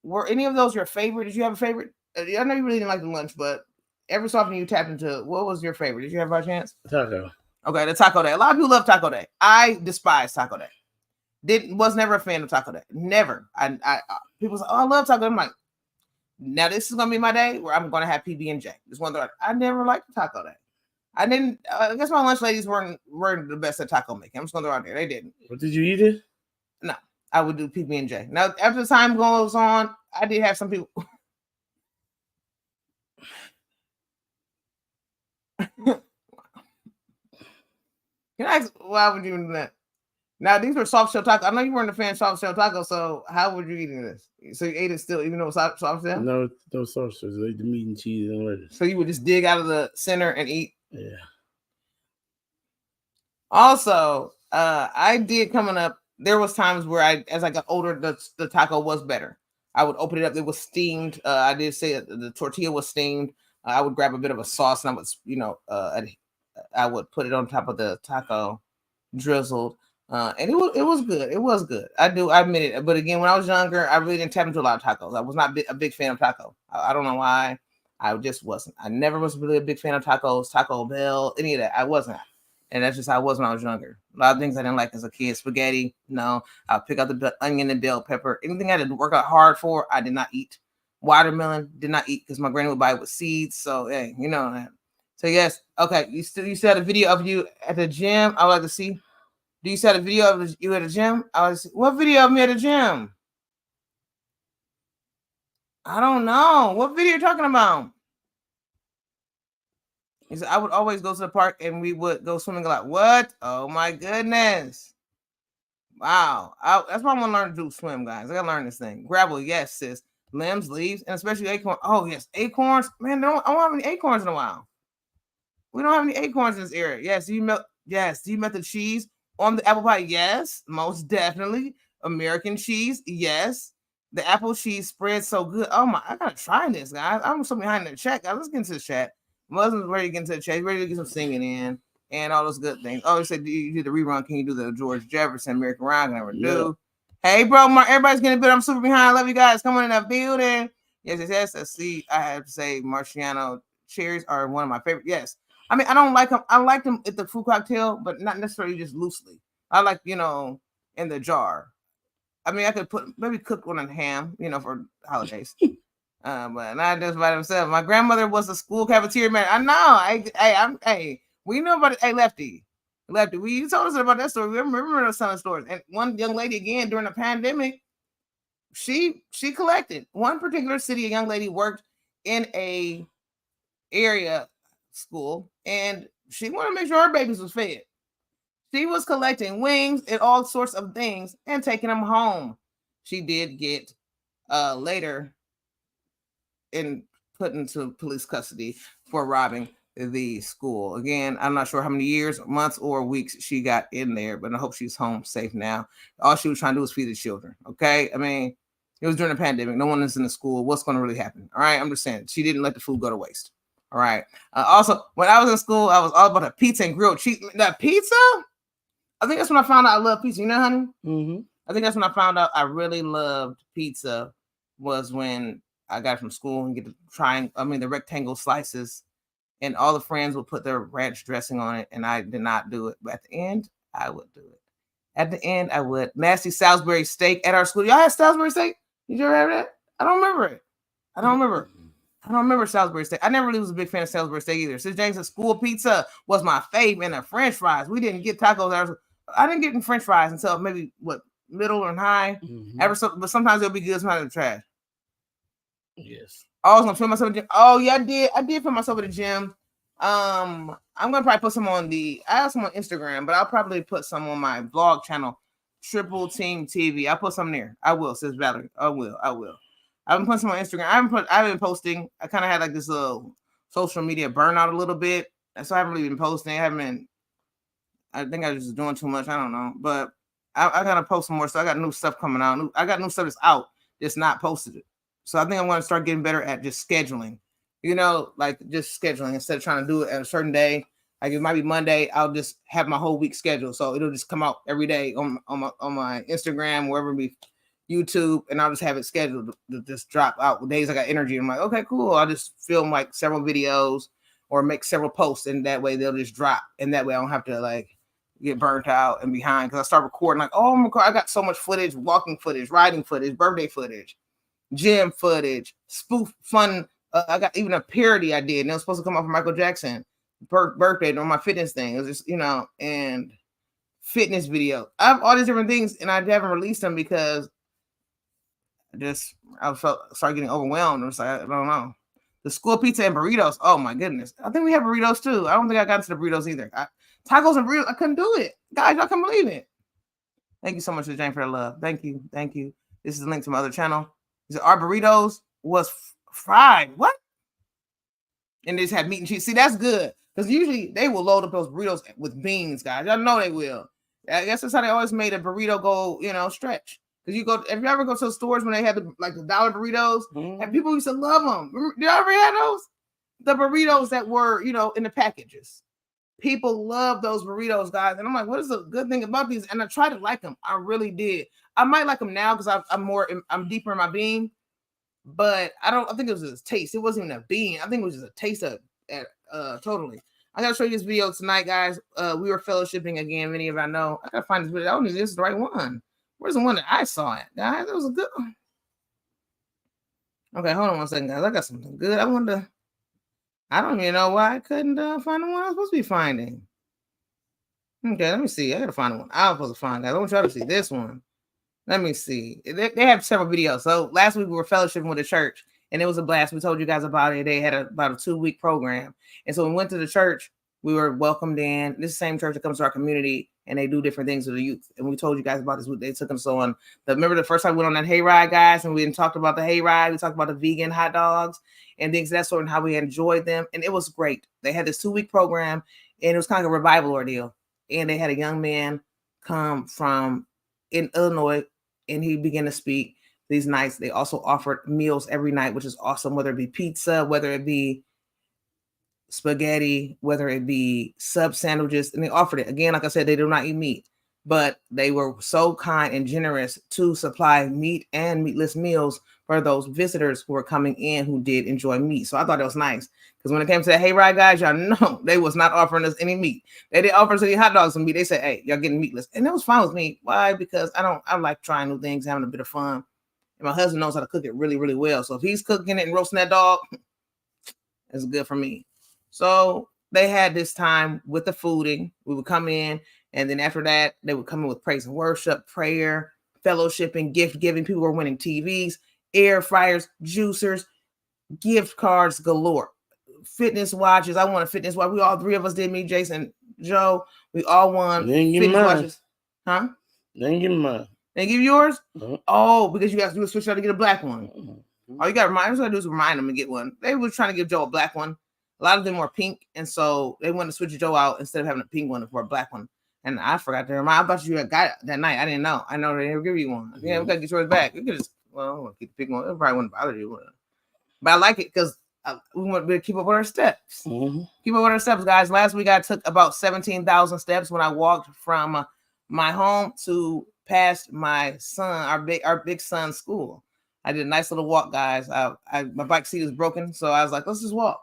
Were any of those your favorite? Did you have a favorite? I know you really didn't like the lunch, but every so often you tapped into what was your favorite? Did you have by chance? Taco. Okay, the taco day. A lot of people love taco day. I despise taco day. Was never a fan of taco day. Never. I people say, oh, I love taco day. I'm like, now this is gonna be my day where I'm gonna have PB&J. Just one thing. I never liked taco day. I didn't. I guess my lunch ladies weren't the best at taco making. I'm just gonna throw out there. They didn't. What did you eat it? No, I would do PB&J. Now after the time goes on, I did have some people. Can I ask why would you do that? Now these were soft shell tacos. I know you weren't a fan of soft shell tacos, so how would you eat this? So you ate it still, even though it was soft shell? No soft shells. They ate the meat and cheese and lettuce. So you would just dig out of the center and eat? Yeah. Also, I did coming up. There was times where as I got older, the taco was better. I would open it up. It was steamed. I did say the tortilla was steamed. I would grab a bit of a sauce and I would, I would put it on top of the taco, drizzled. And it was good. It was good. I admit it. But again, when I was younger, I really didn't tap into a lot of tacos. I was not a big fan of taco. I don't know why. I just wasn't. I never was really a big fan of tacos, Taco Bell, any of that. I wasn't. And that's just how I was when I was younger. A lot of things I didn't like as a kid. Spaghetti, no. I'll pick out the onion and bell pepper. Anything I had to work out hard for, I did not eat. Watermelon, did not eat because my granny would buy it with seeds. So, hey, you know that. So, yes. Okay. You still had a video of you at the gym. I would like to see. Do you see a video of you at the gym? I was. What video of me at the gym? I don't know. What video are you talking about? He said, I would always go to the park and we would go swimming a lot. What? Oh my goodness. Wow. That's why I'm going to learn to do swim, guys. I got to learn this thing. Gravel, yes, sis. Limbs, leaves, and especially acorns. Oh, yes. Acorns. Man, I don't have any acorns in a while. We don't have any acorns in this area. Yes. Do you melt the cheese on the apple pie? Yes, most definitely. American cheese, yes. The apple cheese spread so good. Oh my, I gotta try this, guys. I'm so behind the chat, guys. Let's get into the chat. Muslims ready to get into the chat, ready to get some singing in and all those good things. Oh, they said, do you do the rerun? Can you do the George Jefferson, American Rock? I never do. Hey, bro, everybody's getting a bit. I'm super behind. I love you guys. Come on in that building. Yes. Let's see. I have to say, Marciano cherries are one of my favorite. Yes. I mean, I don't like them. I like them at the fruit cocktail, but not necessarily just loosely. I like, in the jar. I mean, I could maybe cook one on ham, for holidays. But not just by themselves. My grandmother was a school cafeteria man. I know. We know about it. Hey, Lefty, you told us about that story. We remember those selling stories. And one young lady, again, during the pandemic, she collected. One particular city, a young lady worked in a area school, and she wanted to make sure her babies was fed. She was collecting wings and all sorts of things and taking them home. She did get later put into police custody for robbing the school. Again, I'm not sure how many years, months, or weeks she got in there, but I hope she's home safe now. All she was trying to do was feed the children. Okay, I mean, it was during the pandemic. No one is in the school. What's going to really happen? All right, I'm just saying she didn't let the food go to waste. All right. Also, when I was in school, I was all about the pizza and grilled cheese. That pizza? I think that's when I found out I love pizza. You know, honey? Mm-hmm. I think that's when I found out I really loved pizza, was when I got from school and get to try the rectangle slices, and all the friends would put their ranch dressing on it, and I did not do it. But at the end, I would do it. At the end, I would. Nasty Salisbury steak at our school. Y'all had Salisbury steak? Did you ever have that? I don't remember it. I don't remember Salisbury steak. I never really was a big fan of Salisbury steak either. Sis James said school pizza was my fave, and the French fries. We didn't get tacos. I didn't get French fries until maybe middle or high. Mm-hmm. But sometimes it'll be good, sometimes it'll trash. Yes. I was gonna film myself at the gym. Oh yeah, I did film myself at the gym. I'm gonna probably put some on I have some on Instagram, but I'll probably put some on my vlog channel, Triple Team TV. I'll put some there. I will, says Valerie. I will. I've been putting some on Instagram. I've been posting. I kind of had like this little social media burnout a little bit. And so I haven't really been posting. I think I was just doing too much. I don't know. But I gotta post some more stuff. I got new stuff coming out. I got new stuff that's out, that's not posted. So I think I'm gonna start getting better at just scheduling. Like just scheduling instead of trying to do it at a certain day. Like it might be Monday, I'll just have my whole week scheduled. So it'll just come out every day on my Instagram, wherever it be, YouTube, and I'll just have it scheduled to just drop out days I got energy. I'm like, okay, cool. I'll just film like several videos or make several posts, and that way they'll just drop. And that way I don't have to like get burnt out and behind, because I start recording like, oh, I got so much footage, walking footage, riding footage, birthday footage, gym footage, spoof fun. I got even a parody I did, and it was supposed to come off of Michael Jackson birthday on my fitness thing. It was just, and fitness video. I have all these different things, and I haven't released them because I started getting overwhelmed. I was like, I don't know. The school pizza and burritos. Oh my goodness. I think we have burritos too. I don't think I got into the burritos either. Tacos and burritos, I couldn't do it. Guys, y'all can believe it. Thank you so much, Jane, for the love. Thank you. This is a link to my other channel. He said, our burritos was fried. What? And they just had meat and cheese. See, that's good. Because usually they will load up those burritos with beans, guys. Y'all know they will. I guess that's how they always made a burrito go, stretch. Because if you ever go to the stores when they had the dollar burritos, and people used to love them. Did y'all ever have those? The burritos that were, in the packages. People love those burritos, guys. And I'm like, what is the good thing about these? And I tried to like them. I really did. I might like them now because I'm deeper in my bean. But I think it was a taste. It wasn't even a bean. I think it was just a taste of totally. I gotta show you this video tonight, guys. We were fellowshipping again. Many of y'all know. I gotta find this video. I don't know if this is the right one. Where's the one that I saw it, guys? That was a good one. Okay, hold on one second, guys. I got something good. I don't even know why I couldn't find the one I was supposed to be finding. Okay, let me see. I gotta find the one I was supposed to find, guys. I want y'all to see this one. Let me see. They have several videos. So last week we were fellowshipping with the church, and it was a blast. We told you guys about it. They had about a 2-week program, and so we went to the church. We were welcomed in. This is the same church that comes to our community, and they do different things with the youth. And we told you guys about this. They took us on. Remember the first time we went on that hayride, guys, and we talked about the hayride. We talked about the vegan hot dogs and things of that sort, and how we enjoyed them. And it was great. They had this 2-week program, and it was kind of a revival ordeal. And they had a young man come from in Illinois, and he began to speak these nights. They also offered meals every night, which is awesome, whether it be pizza, whether it be spaghetti, whether it be sub sandwiches, and they offered it. Again, like I said, they do not eat meat, but they were so kind and generous to supply meat and meatless meals for those visitors who were coming in who did enjoy meat. So I thought it was nice, because when it came to the hayride, guys, y'all know they was not offering us any meat. They didn't offer us any hot dogs and meat. They said, hey, y'all getting meatless. And it was fine with me. Why? Because I like trying new things, having a bit of fun. And my husband knows how to cook it really, really well. So if he's cooking it and roasting that dog, it's good for me. So they had this time with the fooding. We would come in, and then after that, they would come in with praise and worship, prayer, fellowshipping, gift giving. People were winning TVs, air fryers, juicers, gift cards galore, fitness watches. I won a fitness watch. We all 3 of us did. Me, Jason, Joe. We all won fitness watches. Huh? They didn't give me mine. They give you yours? Uh-huh. Oh, because you guys do a switch out to get a black one. Uh-huh. All you got to remind us. What I do is remind them to get one. They were trying to give Joe a black one. A lot of them were pink, and so they wanted to switch Joe out instead of having a pink one for a black one. And I forgot to remind. I thought you had got it that night. I didn't know. I know they never give you one. Yeah, we gotta get yours back. We could just I want to keep the pink one. It probably wouldn't bother you, but I like it because we want to keep up with our steps. Mm-hmm. Keep up with our steps, guys. Last week I took about 17,000 steps when I walked from my home to past my son, our big son's school. I did a nice little walk, guys. My bike seat is broken, so I was like, let's just walk.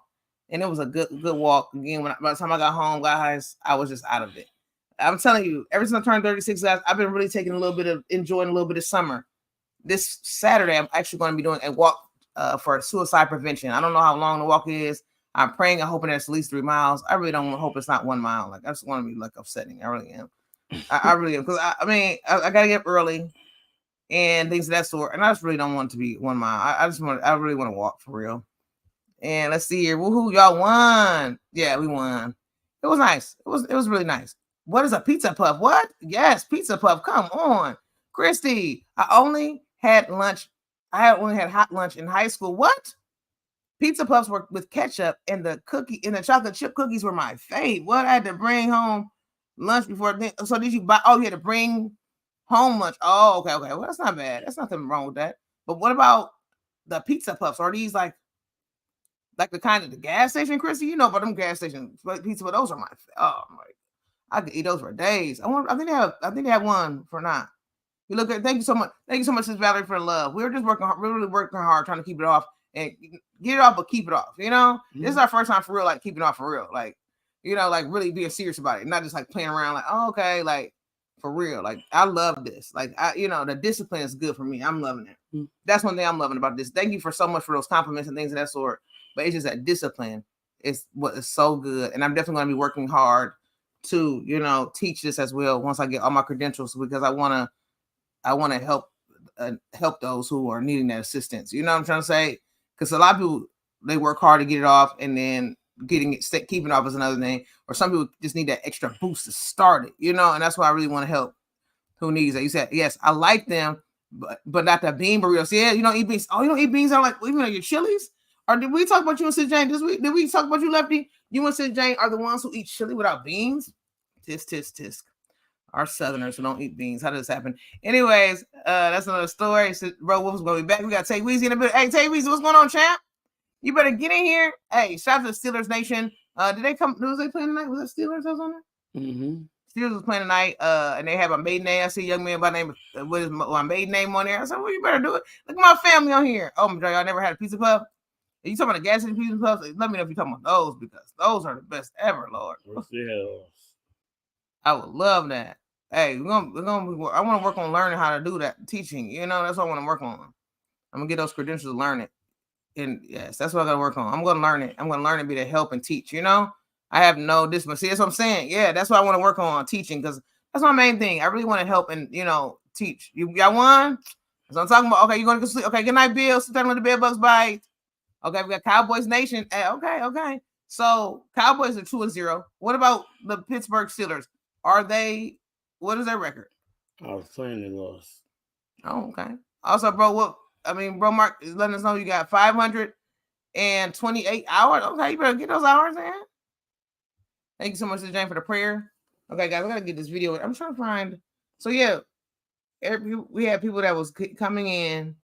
And it was a good walk. Again, by the time I got home, guys, I was just out of it. I'm telling you, ever since I turned 36, guys, I've been really enjoying a little bit of summer. This Saturday, I'm actually going to be doing a walk for suicide prevention. I don't know how long the walk is. I'm praying and hoping it's at least 3 miles. I really don't hope it's not 1 mile. Like, I just want to be like upsetting. I really am. I really am. Because I got to get up early and things of that sort. And I just really don't want it to be 1 mile. I really want to walk for real. And let's see here. Woohoo, y'all won. Yeah, we won. It was nice. It was really nice. What is a pizza puff? What? Yes, pizza puff. Come on. Christy, I only had hot lunch in high school. What? Pizza puffs were with ketchup, and the chocolate chip cookies were my fave. What? I had to bring home lunch before. So did you buy? Oh, you had to bring home lunch. Oh, okay. Well, that's not bad. That's nothing wrong with that. But what about the pizza puffs? Are these like the kind of the gas station, Chrissy? You know about them gas station pizza, but those are I could eat those for days. I think they have one for now. You look at. Thank you so much. Thank you so much, Sis Valerie, for the love. We were just really working hard, trying to keep it off and get it off, but keep it off. You know, This is our first time for real, like keeping it off for real, like like really being serious about it, not just like playing around, like okay, like for real. Like I love this. Like the discipline is good for me. I'm loving it. That's one thing I'm loving about this. Thank you for so much for those compliments and things of that sort. But it's just that discipline is what is so good. And I'm definitely going to be working hard to, teach this as well once I get all my credentials, because I want to help those who are needing that assistance. You know what I'm trying to say? Because a lot of people, they work hard to get it off, and then keeping it off is another thing. Or some people just need that extra boost to start it, and that's why I really want to help who needs it. You said, yes, I like them, but not the bean burritos. Yeah, you don't eat beans. Oh, you don't eat beans? I'm like, even though your chilies? Or did we talk about you and Sis Jane this week? Did we talk about you, Lefty? You and Sis Jane are the ones who eat chili without beans? Tisk. Our Southerners who don't eat beans. How does this happen? Anyways, that's another story. So, bro, Wolf's going to be back. We got Tay Weezy in a bit. Hey, Tay Weezy, what's going on, champ? You better get in here. Hey, shout out to the Steelers Nation. Did they come? Was they playing tonight? Was it Steelers that was on there? Mm-hmm. Steelers was playing tonight, and they have a maiden name. I see a young man by the name of, what is my maiden name on there? I said, well, you better do it. Look at my family on here. Oh, my God, y'all never had a pizza puff? You talking about the gas infusion puffs? Let me know if you're talking about those because those are the best ever, Lord. I would love that. Hey, I want to work on learning how to do that teaching. You know, that's what I want to work on. I'm gonna get those credentials to learn it. And yes, that's what I gotta work on. I'm gonna learn it. I'm gonna learn to be to help and teach. You know, I have no discipline. See, that's what I'm saying. Yeah, that's what I want to work on teaching because that's my main thing. I really want to help and teach. You got one? That's what I'm talking about. Okay, you're gonna go sleep. Okay, good night, Bill. Sit down with the bed bugs bite. Okay, we got Cowboys Nation. Okay. So Cowboys are 2-0. What about the Pittsburgh Steelers? Are they? What is their record? I was playing they lost. Oh, okay. Also, bro, bro, Mark is letting us know you got 528 hours. Okay, you better get those hours in. Thank you so much, Jane, for the prayer. Okay, guys, I gotta get this video. I'm trying to find. So yeah, we had people that was coming in,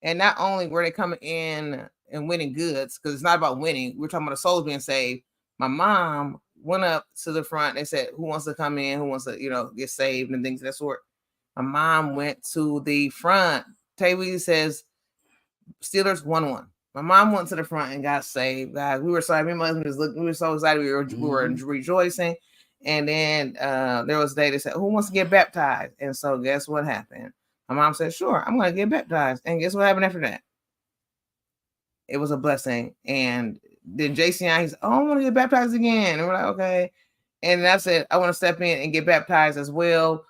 and not only were they coming in and winning goods, because it's not about winning. We're talking about the souls being saved. My mom went up to the front. They said, "Who wants to come in? Who wants to, get saved and things of that sort." My mom went to the front. Taywee says, Steelers 1-1. My mom went to the front and got saved, guys. We were sorry. Me and my husband we were so excited. We were rejoicing. And then there was a day that said, "Who wants to get baptized?" And so guess what happened? My mom said, "Sure, I'm going to get baptized." And guess what happened after that? It was a blessing. And then JC and I, he said, "Oh, I want to get baptized again." And we're like, okay. And I said, I want to step in and get baptized as well.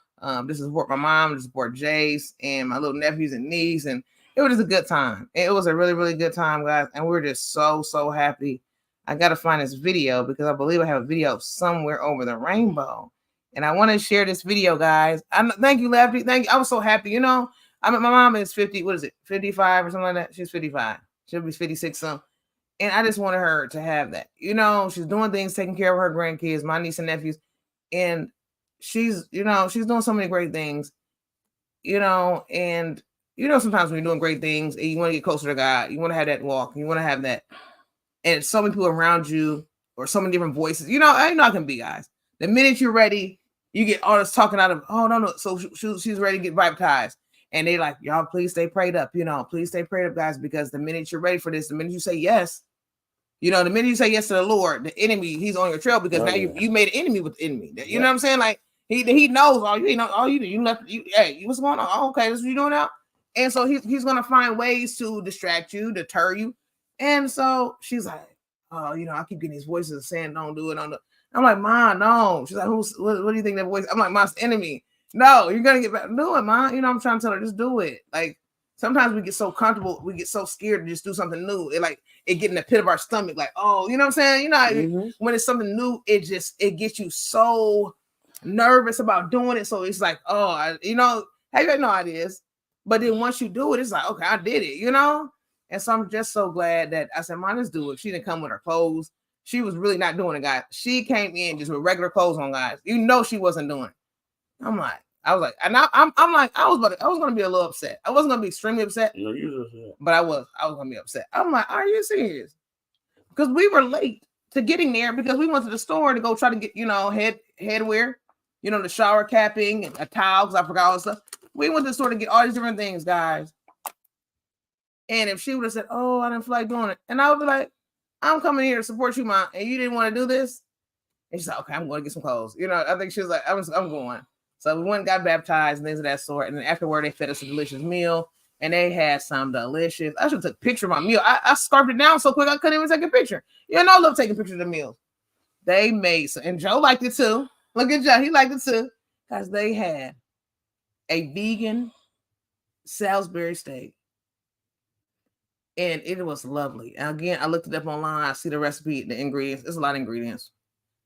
This is support my mom, to support Jace and my little nephews and niece. And it was just a good time. It was a really, really good time, guys. And we're just so, so happy. I got to find this video because I believe I have a video somewhere over the rainbow. And I want to share this video, guys. Thank you, Lefty. Thank you. I was so happy. My mom is 50. What is it? 55 or something like that. She's 55. She'll be 56 some. And I just wanted her to have that. She's doing things, taking care of her grandkids, my niece and nephews. And she's doing so many great things. And sometimes when you're doing great things and you want to get closer to God, you want to have that walk, you want to have that. And so many people around you or so many different voices. I can be, guys. The minute you're ready, you get all this talking out of, oh, no. So she's ready to get baptized. And they like, y'all, please stay prayed up. Please stay prayed up, guys, because the minute you're ready for this, the minute you say yes, the minute you say yes to the Lord, the enemy, he's on your trail because now you made an enemy with the enemy. You know what I'm saying? Like he knows all you left. Hey, what's going on? Oh, okay, this is what you doing now. And so he's gonna find ways to distract you, deter you. And so she's like, oh, I keep getting these voices saying, don't do it. I'm like, Mom, no. She's like, what do you think that voice? I'm like, Mom's enemy. No, you're gonna get back. Do it, Mom. I'm trying to tell her, just do it. Like sometimes we get so comfortable, we get so scared to just do something new. It get in the pit of our stomach, like, oh, you know what I'm saying? When it's something new, it gets you so nervous about doing it. So it's like, oh, have you had no ideas? But then once you do it, it's like, okay, I did it, And so I'm just so glad that I said, Mom, let's do it. She didn't come with her clothes. She was really not doing it, guys. She came in just with regular clothes on, guys. She wasn't doing it. I was like, and I'm like, I was gonna be a little upset. I wasn't gonna be extremely upset, but I was gonna be upset. I'm like, are you serious? Because we were late to getting there because we went to the store to go try to get, headwear, the shower capping and a towel, because I forgot all the stuff. We went to the store to get all these different things, guys. And if she would have said, oh, I didn't feel like doing it, and I would be like, I'm coming here to support you, Mom, and you didn't want to do this. And she's like, okay, I'm going to get some clothes. I think she was like, I'm going. So we went and got baptized and things of that sort. And then afterward, they fed us a delicious meal. And they had some delicious. I should have took a picture of my meal. I scarfed it down so quick I couldn't even take a picture. I love taking pictures of the meals. They made some, and Joe liked it too. Look at Joe. He liked it too. Because they had a vegan Salisbury steak. And it was lovely. And again, I looked it up online. I see the recipe, the ingredients. There's a lot of ingredients.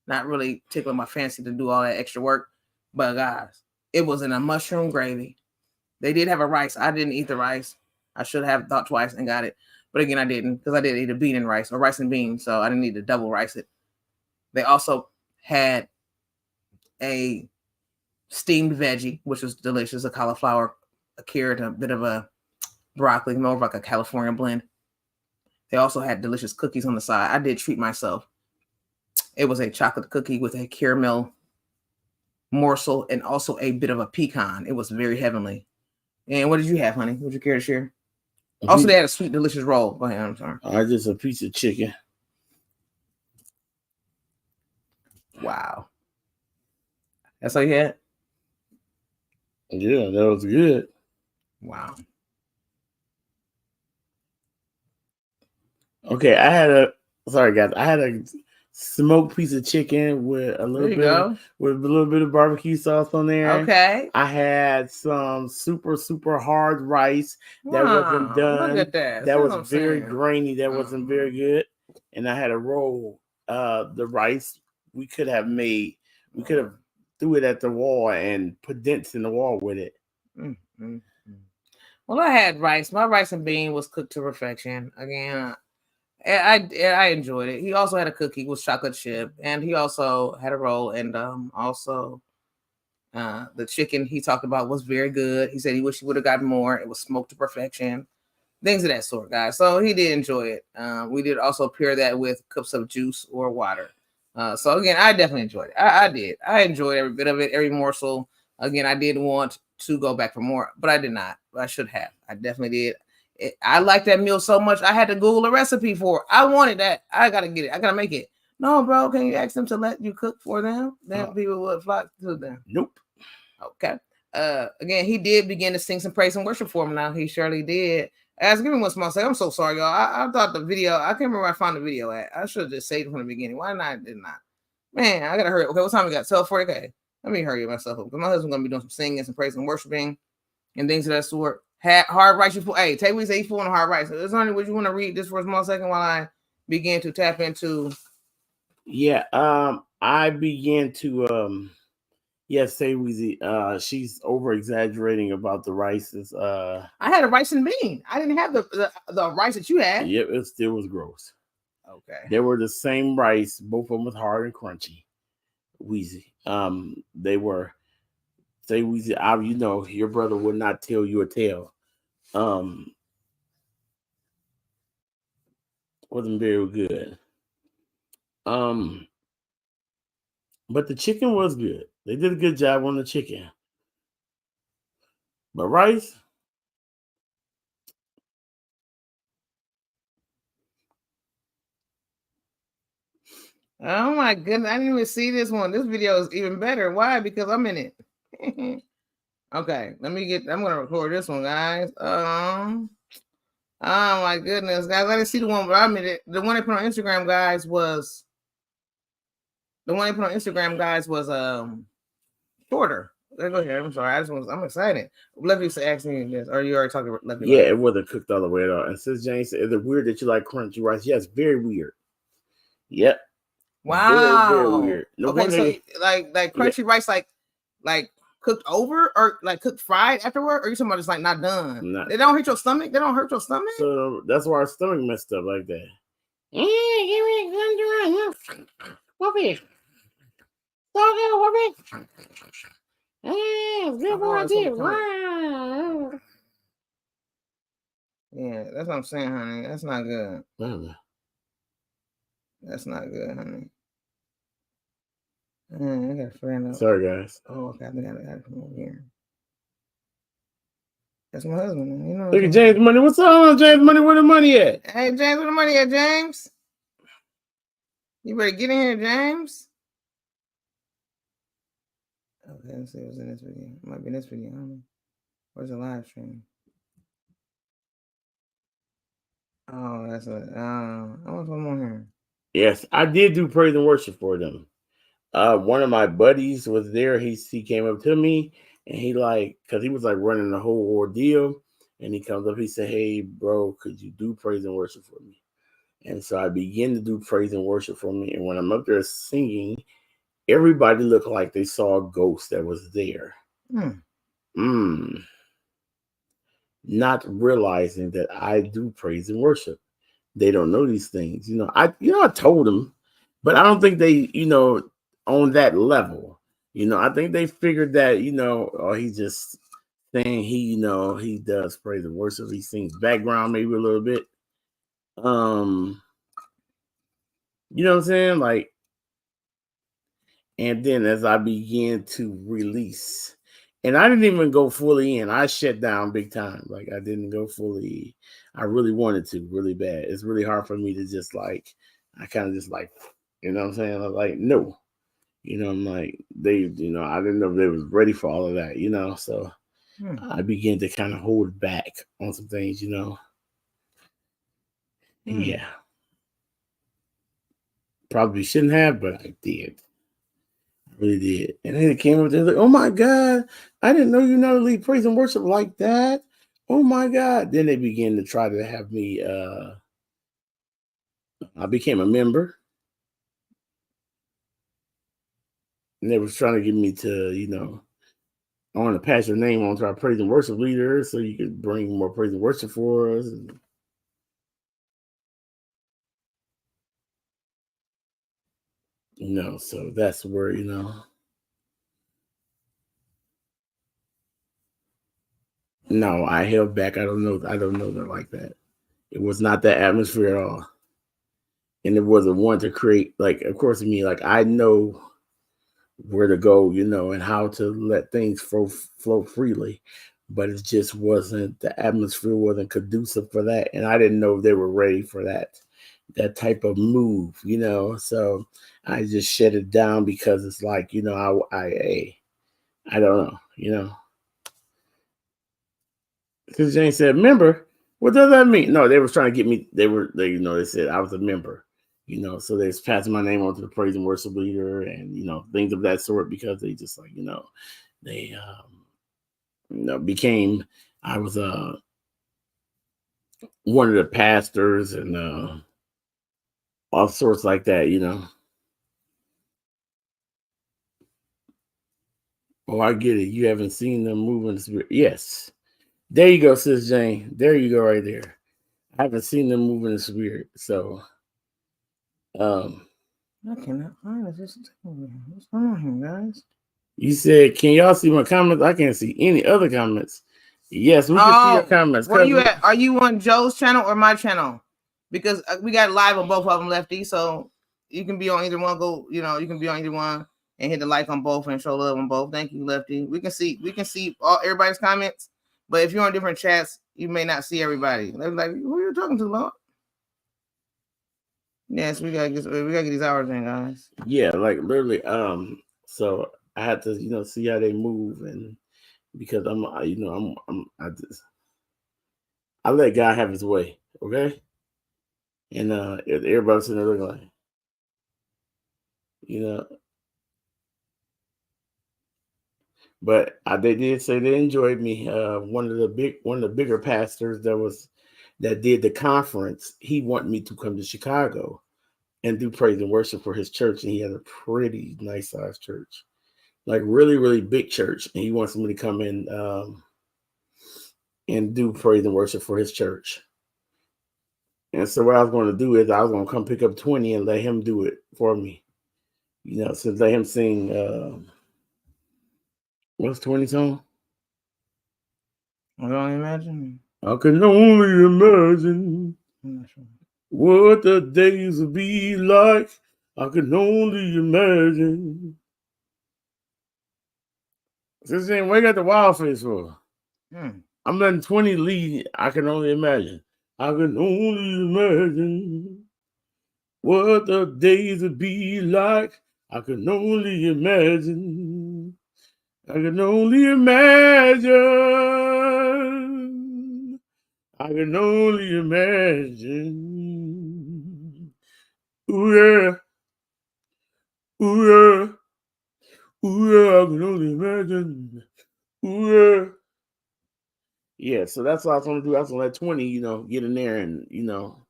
Not really tickling my fancy to do all that extra work. But guys, it was in a mushroom gravy. They did have a rice. I didn't eat the rice. I should have thought twice and got it. But again, I didn't because I did eat a bean and rice or rice and beans. So I didn't need to double rice it. They also had a steamed veggie, which was delicious. A cauliflower, a carrot, a bit of a broccoli, more of like a California blend. They also had delicious cookies on the side. I did treat myself. It was a chocolate cookie with a caramel morsel and also a bit of a pecan. It was very heavenly. And what did you have, honey? Would you care to share? Also, they had a sweet, delicious roll. Go ahead. I'm sorry. Just a piece of chicken. Wow. That's all you had? Yeah, that was good. Wow. Okay, I had a smoked piece of chicken with a little bit of barbecue sauce on there. Okay. I had some super hard rice that wasn't done. Look at that. That was very grainy. That wasn't very good. And I had a roll. The rice we could have threw it at the wall and put dents in the wall with it. Well, I had rice. My rice and bean was cooked to perfection. Again, I enjoyed it. He also had a cookie with chocolate chip, and he also had a roll, and also the chicken he talked about was very good. He said he wished he would have gotten more. It was smoked to perfection, things of that sort, guys. So he did enjoy it. We did also pair that with cups of juice or water. So again, I definitely enjoyed it. I did. I enjoyed every bit of it, every morsel. Again, I did want to go back for more, but I did not. I should have. I definitely did. I like that meal so much. I had to Google a recipe for it. I wanted that. I gotta get it. I gotta make it. No, bro. Can you ask them to let you cook for them? Then people would flock to them. Nope. Okay. Again, he did begin to sing some praise and worship for him. Now he surely did. Give me one small second. I'm so sorry, y'all. I thought the video. I can't remember where I found the video at. I should have just saved it from the beginning. Why not? Did not. Man, I gotta hurry. Okay, what time we got? 12:40. Okay, let me hurry myself up because my husband's gonna be doing some singing, some praise and worshiping, and things of that sort. Hard rice. Hey, Tay, we say he's full on hard rice. Is there any would you want to read this for a small second while I begin to tap into? Yeah. I began to Yes, say Weezy. She's over exaggerating about the rices. I had a rice and bean. I didn't have the rice that you had. Yep, it still was gross. Okay. They were the same rice, both of them was hard and crunchy. Weezy. They were. Say Weezy. You know, your brother would not tell you a tale. Wasn't very good. But the chicken was good. They did a good job on the chicken. But rice. Oh my goodness. I didn't even see this one. This video is even better. Why? Because I'm in it. Okay. I'm gonna record this one, guys. Oh my goodness, guys. I didn't see the one where I'm in it. The one they put on Instagram, guys, was shorter. Go ahead. I'm sorry. I'm excited. Lefty asked me this. Or you already talked about Lefty? Yeah, it wasn't cooked all the way at all. And since Jane said, is it weird that you like crunchy rice? Yes, very weird. Yep. Wow. Very, very weird. No okay, so like crunchy rice, like cooked over or like cooked fried afterward, or you talking about just like not done? They don't hurt your stomach. They don't hurt your stomach. So that's why our stomach messed up like that. Yeah, that's what I'm saying, honey. That's not good. That's not good, honey. I got a friend up. Sorry, guys. Oh, okay. I think I got to come over here. That's my husband. You know. Look at James Money. What's up, James Money? Where the money at? Hey, James, where the money at, James? You better get in here, James. Okay, let's see what's in this video. It might be in this video. Where's the live stream? Oh, that's I want one more here. Yes, I did do praise and worship for them. One of my buddies was there. He came up to me and he because he was running the whole ordeal, and he comes up. He said, "Hey, bro, could you do praise and worship for me?" And so I began to do praise and worship for me. And when I'm up there singing, everybody looked like they saw a ghost that was there. Not realizing that I do praise and worship. They don't know these things. I told them, but I don't think they, on that level. I think they figured that, he's just saying he does praise and worship. He sings background maybe a little bit. You know what I'm saying? And then as I began to release And I didn't even go fully in. I shut down big time. Like I didn't go fully. I really wanted to, really bad. It's really hard for me to just like. I kind of just like, you know what I'm saying? I'm like, no, you know, I'm like they, you know, I didn't know if they was ready for all of that, you know. So I began to kind of hold back on some things, you know. Yeah, probably shouldn't have, but I did. Really did. And then it came up there like, oh my God, I didn't know you know to lead praise and worship like that. Oh my God. Then they began to try to have me I became a member. And they was trying to get me to, you know, I want to pass your name on to our praise and worship leader so you could bring more praise and worship for us. And, you know, so that's where, you know. No, I held back. I don't know. I don't know that like that. It was not that atmosphere at all. And it wasn't one to create, like, of course, me, like, I know where to go, you know, and how to let things flow freely. But it just wasn't, the atmosphere wasn't conducive for that. And I didn't know if they were ready for that type of move, you know. So I just shut it down because it's like, you know, I don't know, you know. Because Jane said, member, what does that mean? No, they were trying to get me, you know, they said I was a member, you know, so they was passing my name on to the praise and worship leader and, you know, things of that sort because they just like, you know, they, you know, became, I was one of the pastors and all sorts like that, you know. Oh, I get it. You haven't seen them moving the spirit. Yes. There you go, Sis Jane. There you go right there. I haven't seen them moving the spirit. So I cannot find it. What's going on here, guys? you said, can y'all see my comments? I can't see any other comments. Yes, we can see your comments. Where you at? Are you on Joe's channel or my channel? Because we got live on both of them, Lefty. So you can be on either one. Go, you know, you can be on either one and hit the like on both and show love on both. Thank you, Lefty. We can see all everybody's comments, but if you're on different chats, you may not see everybody. They're like, who are you talking to, Lord? Yes, we gotta get these hours in, guys. Yeah, like literally. So I had to, you know, see how they move, and because you know, I let God have His way, okay. And everybody's sitting there looking like, you know, but they did say they enjoyed me. One of the bigger pastors that did the conference, he wanted me to come to Chicago and do praise and worship for his church, and he had a pretty nice sized church, like really really big church, and he wants me to come in and do praise and worship for his church. And so what I was going to do is I was going to come pick up 20 and let him do it for me, you know, so let him sing. What's 20 song? I don't imagine. I can only imagine I'm not sure what the days will be like. I can only imagine. This ain't what you got the wild face for. I'm letting 20 lead. I can only imagine. I can only imagine what the days would be like. I can only imagine. I can only imagine. I can only imagine. Ooh yeah. Ooh yeah. Ooh yeah. I can only imagine. Ooh yeah. Yeah, so that's what I was gonna do. I was gonna let 20, you know, get in there and, you know,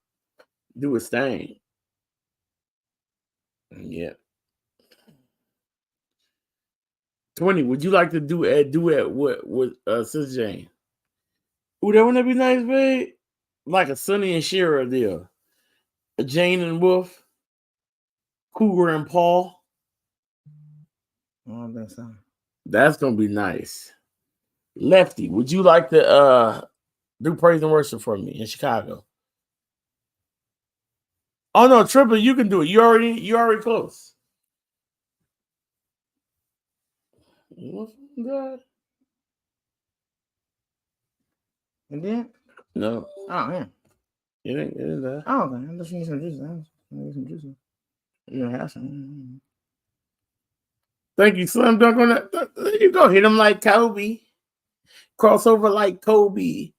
do his thing. Yeah. 20, would you like to do a duet with Sister Jane? Ooh, that wouldn't be nice, babe? Like a Sonny and Cher deal. A Jane and Wolf, Cougar and Paul. Oh, that's That's gonna be nice. Lefty, would you like to do praise and worship for me in Chicago? Oh no, Triple, you can do it. You already close. What's that? It did? No. Oh, yeah. It ain't that. Oh, okay. I'm just need some juice. I need some juice. You don't have some. Thank you, Slam Dunk on that. There you go. Hit him like Kobe. Crossover like Kobe.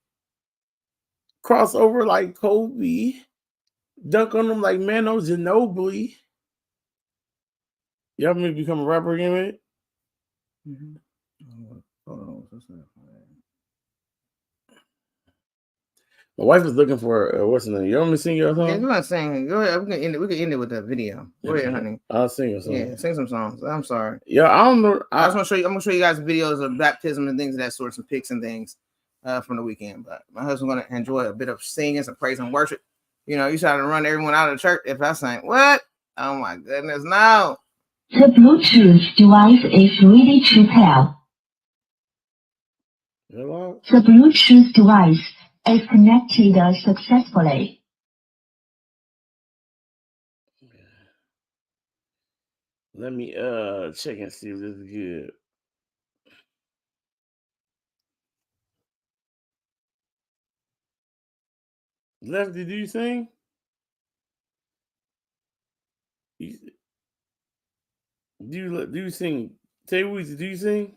Crossover like Kobe. Dunk on him like Mano Ginobili. You ever me become a rapper again, man? Mm-hmm. Hold on. My wife is looking for what's the name? You want me to sing your song? Yeah, I'm not saying. Go ahead. We can end it with that video. Go ahead, honey. I'll sing a song. Yeah, sing some songs. I'm sorry. Yeah, I don't know. I just want to show you. I'm gonna show you guys videos of baptism and things of that sort, some pics and things from the weekend. But my husband's gonna enjoy a bit of singing, some praise and worship. You know, you try to run everyone out of the church if I sing. What? Oh my goodness, no. The Bluetooth device is ready to pair. Hello? The Bluetooth device is connected successfully. Let me check and see if this is good. Lefty, do you sing? Do you sing? Tay Weezy, do you sing?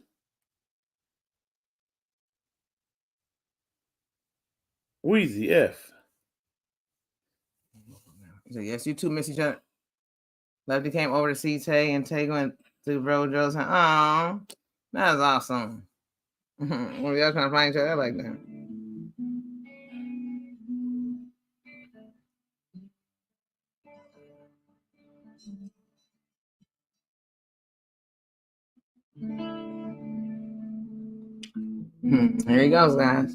Weezy, F. So yes, you two miss each other. Lefty came over to see Tay, and Tay went to Bro Joe's. Oh, that's awesome. When y'all trying to find each other like that. Here he goes, guys.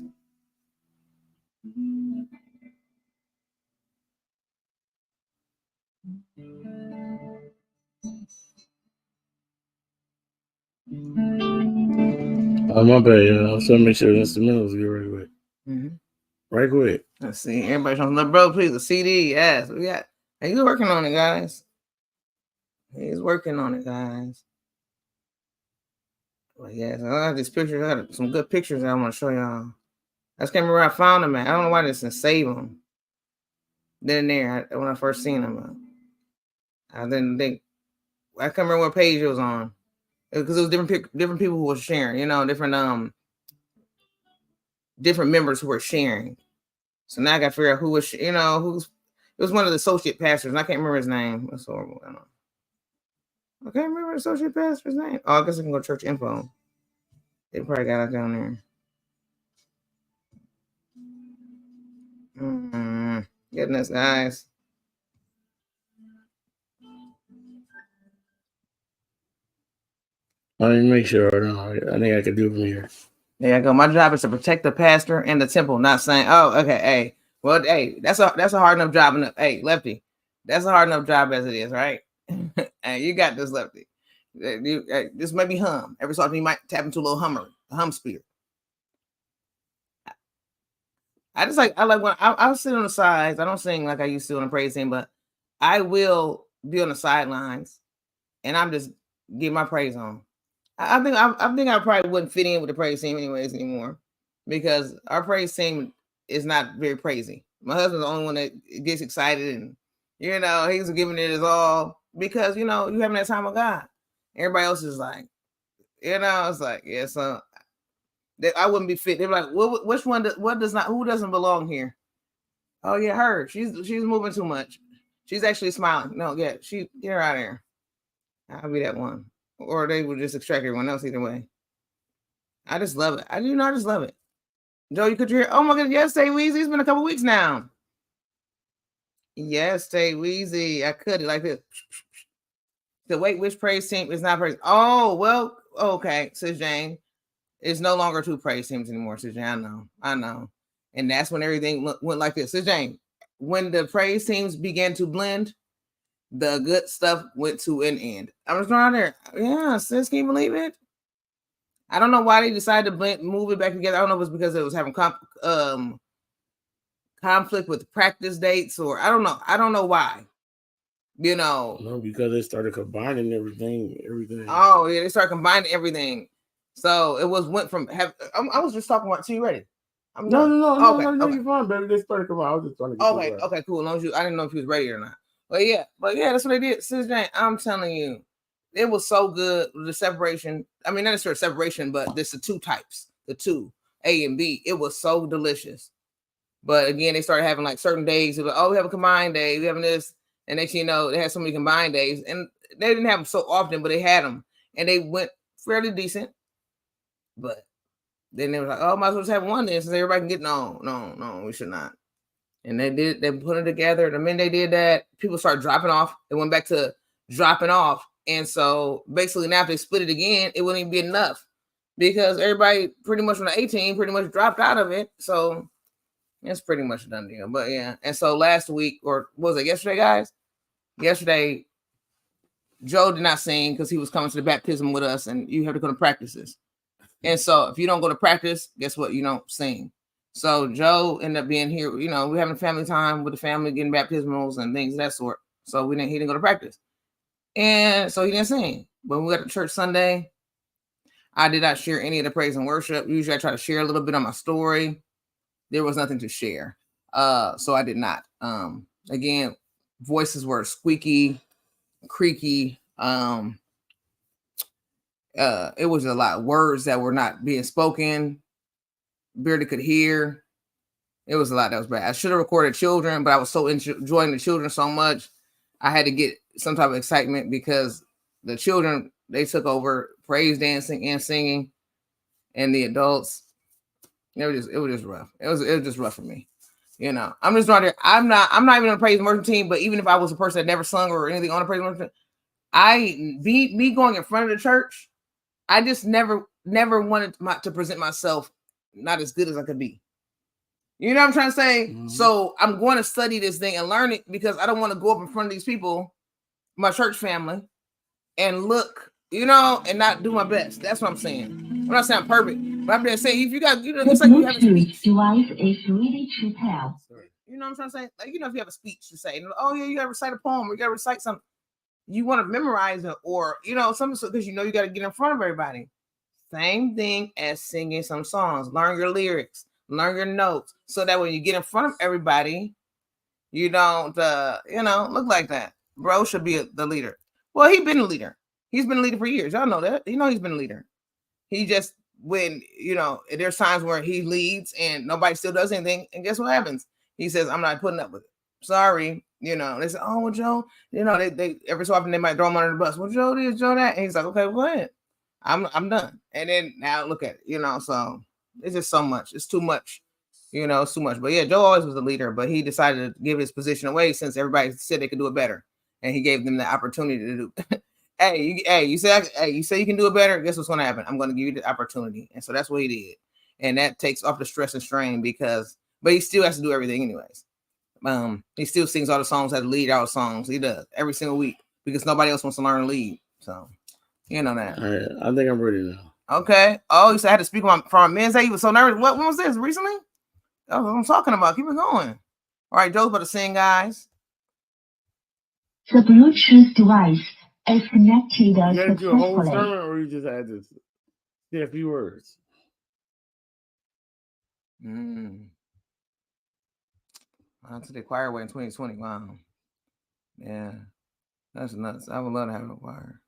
Oh, my bad, y'all. I'm trying to make sure the instrumentals get right quick. Right quick. Let's see. Everybody trying to bro, please, a CD. Yes, we got. Hey, he's working on it, guys. He's working on it, guys. But yes, I got these pictures. I got some good pictures I want to show y'all. I just can't remember where I found them at. I don't know why I didn't save them. Then there, when I first seen them, I didn't think. I can't remember what page it was on because it was different people who were sharing. You know, different members who were sharing. So now I got to figure out who was, you know, who's. It was one of the associate pastors, and I can't remember his name. That's horrible. I can't remember the associate pastor's name. Oh, I guess I can go to church info. They probably got it down there. Goodness, guys. Let me make sure. I think I can do it from here. There you go. My job is to protect the pastor and the temple, not saying, oh, okay, hey. Well, hey, that's a hard enough job. Hey, Lefty, that's a hard enough job as it is, right? Hey, you got this, Lefty. This may be hum. Every so often you might tap into a hum spear. I like when I'll sit on the sides. I don't sing like I used to on the praise team, but I will be on the sidelines and I'm just get my praise on. I think I probably wouldn't fit in with the praise team anyways anymore because our praise team is not very praisey. My husband's the only one that gets excited and you know he's giving it his all because you know you having that time with God. Everybody else is like, you know, it's like yeah, so I wouldn't be fit. They're like, which one? Who doesn't belong here? Oh yeah, her. She's moving too much. She's actually smiling. No, yeah, get her out of here. I'll be that one. Or they would just extract everyone else either way. I just love it. I just love it. Joe, could you hear? Oh my goodness, yes, Tay Weezy. It's been a couple weeks now. Yes, Tay Weezy. I could like this. The wait, which praise team is not praise? Oh, well, okay, Sis Jane. It's no longer two praise teams anymore, Sis Jane. I know. And that's when everything went like this. Sis Jane, when the praise teams began to blend, the good stuff went to an end. I was around there. Yeah, sis, can you believe it? I don't know why they decided to move it back together. I don't know if it's because it was having conflict with practice dates or I don't know. I don't know why. You know. No, because they started combining everything. Oh, yeah, they started combining everything. So it went from I was just talking about T Ready. I'm No, done. no, Okay. you're fine, baby. They started coming out. I was just trying to get Okay, okay, cool. As long as I didn't know if he was ready or not. But yeah, that's what they did. Sis Jane, I'm telling you, it was so good. The separation. I mean, not necessarily separation, but this the two types, the two A and B. It was so delicious. But again, they started having like certain days. It was like, oh, we have a combined day. We having this, and next thing you know, they had so many combined days, and they didn't have them so often, but they had them, and they went fairly decent. But then they were like, oh, might as well just have one day since everybody can get no, we should not. And they put it together. The minute they did that, people started dropping off. It went back to dropping off. And so basically now if they split it again, it wouldn't even be enough because everybody pretty much from the 18 pretty much dropped out of it. So it's pretty much a done deal. But yeah. And so last week, or what was it yesterday, guys? Yesterday, Joe did not sing because he was coming to the baptism with us and you have to go to practices. And so if you don't go to practice, guess what? You don't sing. So Joe ended up being here. You know, we're having family time with the family, getting baptismals and things of that sort. So he didn't go to practice. And so he didn't sing. When we got to church Sunday, I did not share any of the praise and worship. Usually I try to share a little bit on my story. There was nothing to share. So I did not. Again, voices were squeaky, creaky. It was a lot of words that were not being spoken. Barely could hear. It was a lot that was bad. I should have recorded children, but I was so enjoying the children so much. I had to get some type of excitement because the children, they took over praise dancing and singing, and the adults, it was just rough. It was just rough for me. You know, I'm just not there. I'm not even on a praise and worship team, but even if I was a person that never sung or anything on a praise and worship team, me going in front of the church, I just never wanted to present myself not as good as I could be. You know what I'm trying to say? Mm-hmm. So I'm going to study this thing and learn it because I don't want to go up in front of these people, my church family, and look, you know, and not do my best. That's what I'm saying. I'm not saying I'm perfect, but I'm just saying if you got, you know, it's like you have a speech. Device is ready to pair. You know what I'm trying to say? Like, you know, if you have a speech to say, oh yeah, you got to recite a poem or you got to recite something, you want to memorize it or, you know, something because you know you got to get in front of everybody. Same thing as singing some songs. Learn your lyrics. Learn your notes so that when you get in front of everybody, you don't, you know, look like that. Bro should be the leader. Well, he's been a leader. He's been a leader for years. Y'all know that. You know he's been a leader. He just, when, you know, there's times where he leads and nobody still does anything. And guess what happens? He says, I'm not putting up with it. Sorry. You know, they say, oh, well, Joe, you know, they every so often they might throw him under the bus. Well, Joe this, Joe that. And he's like, okay, well, go ahead. I'm done. And then now look at it, you know, so it's just so much. It's too much. You know, it's too much. But yeah, Joe always was a leader, but he decided to give his position away since everybody said they could do it better. And he gave them the opportunity to do it. You say you can do it better. Guess what's going to happen? I'm going to give you the opportunity. And so that's what he did. And that takes off the stress and strain but he still has to do everything anyways. He still sings all the songs, has to lead all the songs. He does every single week because nobody else wants to learn to lead. So you know that. All right, I think I'm ready now. Okay. Oh, you said I had to speak from a men's day. He was so nervous. When was this? Recently? That's what I'm talking about. Keep it going. All right, Joe's about to sing, guys. The Bluetooth device is connected you got to do a whole successfully. sermon, or you just had to say a few words? I took the choir away in 2020. Wow. Yeah. That's nuts. I would love to have a choir.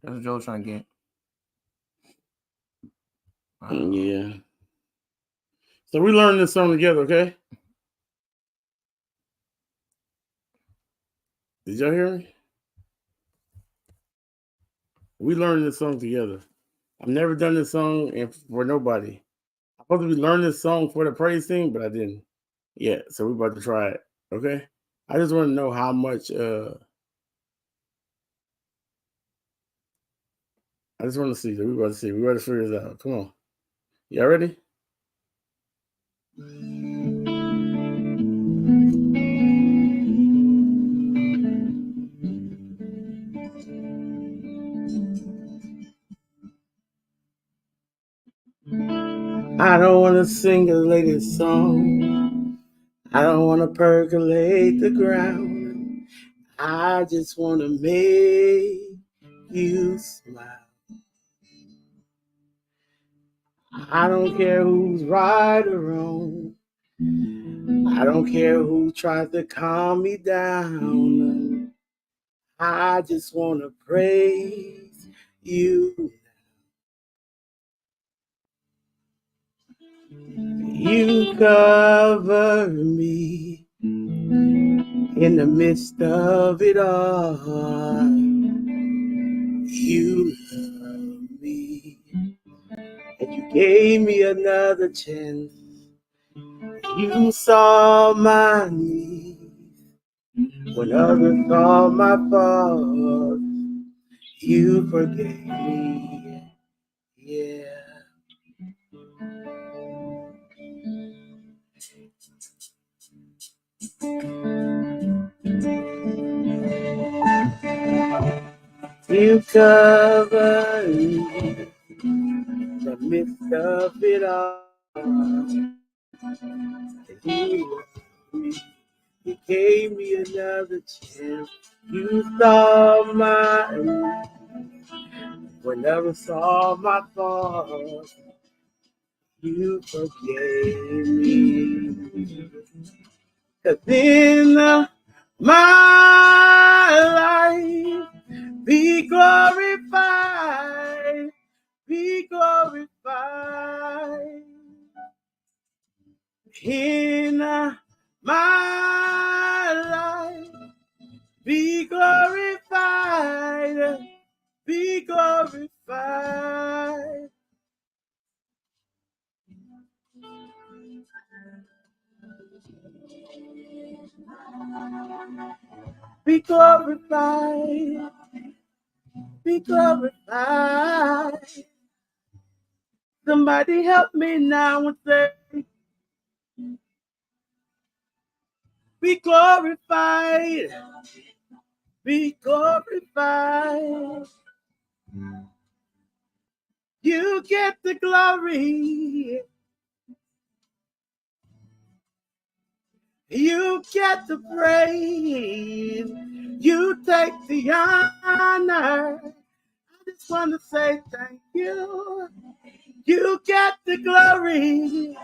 That's what Joe's trying to get. Wow. Yeah. So we learned this song together, okay? Did y'all hear me? We learned this song together. I've never done this song for nobody. I'm supposed to be learning this song for the praise team, but I didn't. Yeah, so we're about to try it, okay? I just want to know how much. I just want to see. We're about to see. We're about to figure this out. Come on. Y'all ready? I don't want to sing the latest song. I don't want to percolate the ground. I just want to make you smile. I don't care who's right or wrong. I don't care who tries to calm me down. I just want to praise you. You cover me in the midst of it all. You love me, and you gave me another chance. You saw my needs when others saw my faults. You forgave me, yeah. You cover me in the midst of it all. You love me. You gave me another chance. You saw my when others saw my faults. You forgave me. 'Cause in my life, be glorified, be glorified. In my life, be glorified, be glorified. Be glorified, be glorified. Somebody help me now and say, be glorified, be glorified. You get the glory, you get the praise, you take the honor. I just want to say thank you. You get the glory,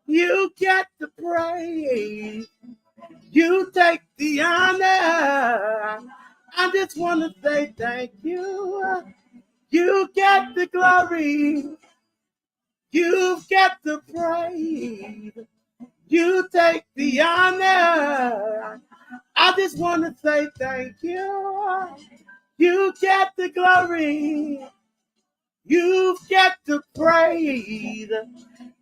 you get the praise, you take the honor. I just want to say thank you. You get the glory, you get the praise, you take the honor. I just want to say thank you. You get the glory, you get the praise,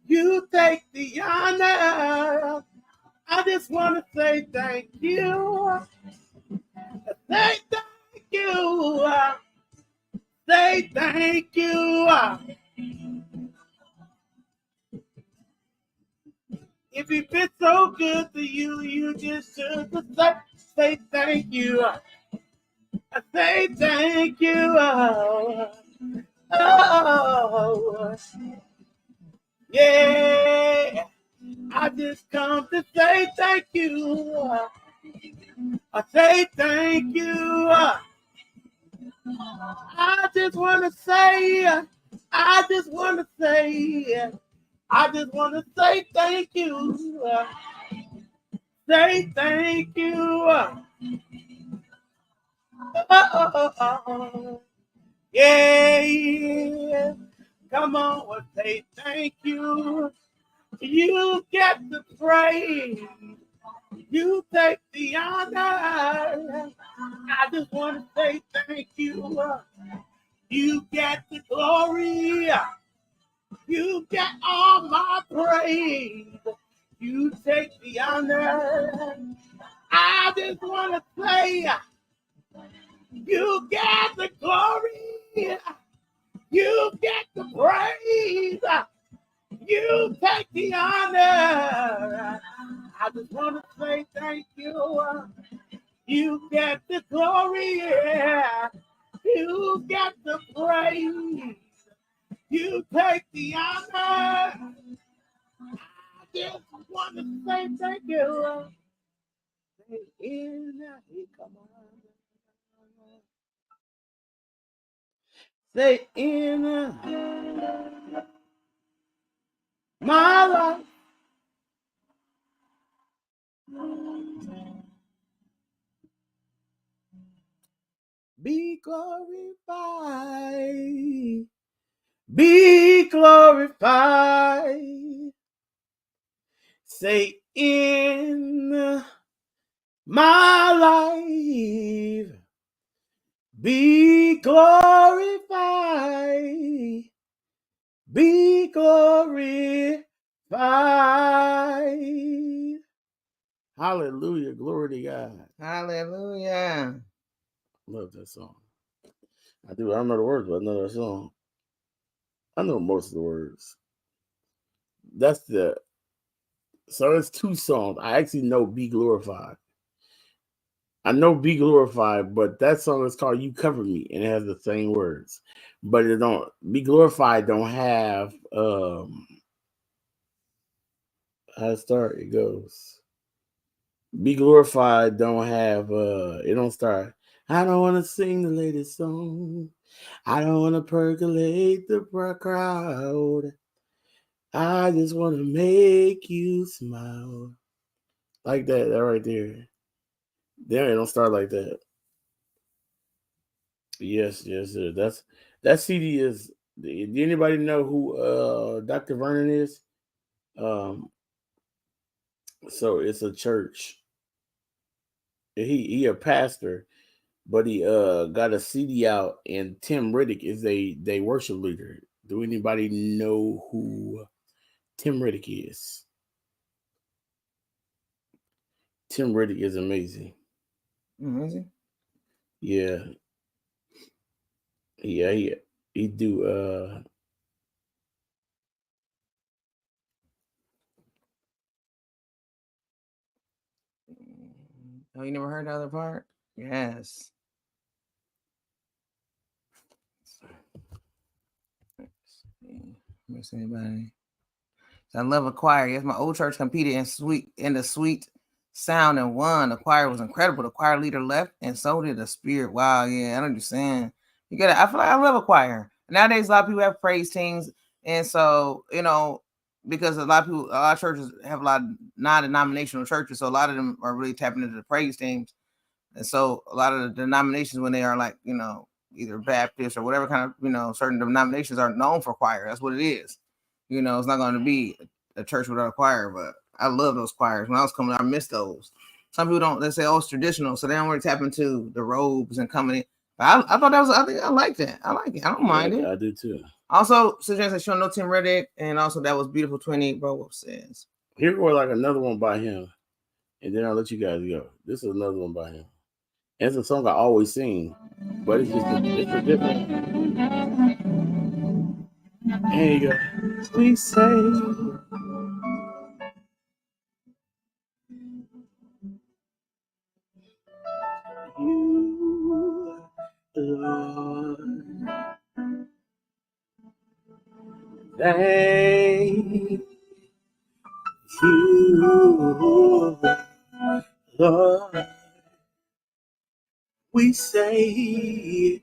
you take the honor. I just want to say thank you. Say thank you. Say thank you. If he been so good to you, you just should say thank you. I say thank you. Oh, yeah. I just come to say thank you. I say thank you. I just want to say, I just want to say, I just want to say thank you. Say thank you. Yeah, yeah. Come on and say thank you. You get the praise. You take the honor. I just want to say thank you. You get the glory. You get all my praise. You take the honor. I just want to say, you get the glory. You get the praise. You take the honor. I just want to say thank you. You get the glory. You get the praise. You take the honor. I just want to say thank you. Say in, come on. Say in. my life. Be glorified. Be glorified. Say in my life. Be glorified. Be glorified. Hallelujah. Glory to God. Hallelujah. Love that song. I do. I don't know the words, but I know that song. I know most of the words. So it's two songs. I actually know Be Glorified. I know Be Glorified, but that song is called You Cover Me, and it has the same words. But it don't Be Glorified don't have how to start. It goes. Be Glorified don't have it don't start. I don't want to sing the latest song. I don't want to percolate the crowd. I just want to make you smile. Like that right there. There it don't start like that. Yes. That CD is. Do anybody know who Dr. Vernon is? So it's a church. He a pastor, but he got a CD out, and Tim Riddick is they worship leader. Do anybody know who Tim Riddick is? Tim Riddick is amazing. Amazing. Yeah. He do Oh, you never heard the other part? Yes. Miss anybody? I love a choir. Yes, my old church competed in the sweet sound and won. The choir was incredible. The choir leader left, and so did the spirit. Wow, yeah, I understand. You get it. I feel like I love a choir. Nowadays, a lot of people have praise teams, and so because a lot of churches have a lot of non-denominational churches, so a lot of them are really tapping into the praise teams. And so a lot of the denominations, when they are like, either Baptist or whatever kind of, certain denominations are known for choir. That's what it is. It's not going to be a church without a choir, but I love those choirs. When I was coming, I missed those. Some people don't, they say, oh, it's traditional. So they don't really tap into the robes and coming in. But I thought that was, I like that. I like it. I don't mind it. I do too. Also, suggestion she don't know Tim Riddick, and also that was Beautiful 20, bro says. Here go like another one by him, and then I'll let you guys go. This is another one by him. And it's a song I always sing, but it's a different. There you go. We say you, Lord, thank you, Lord. We say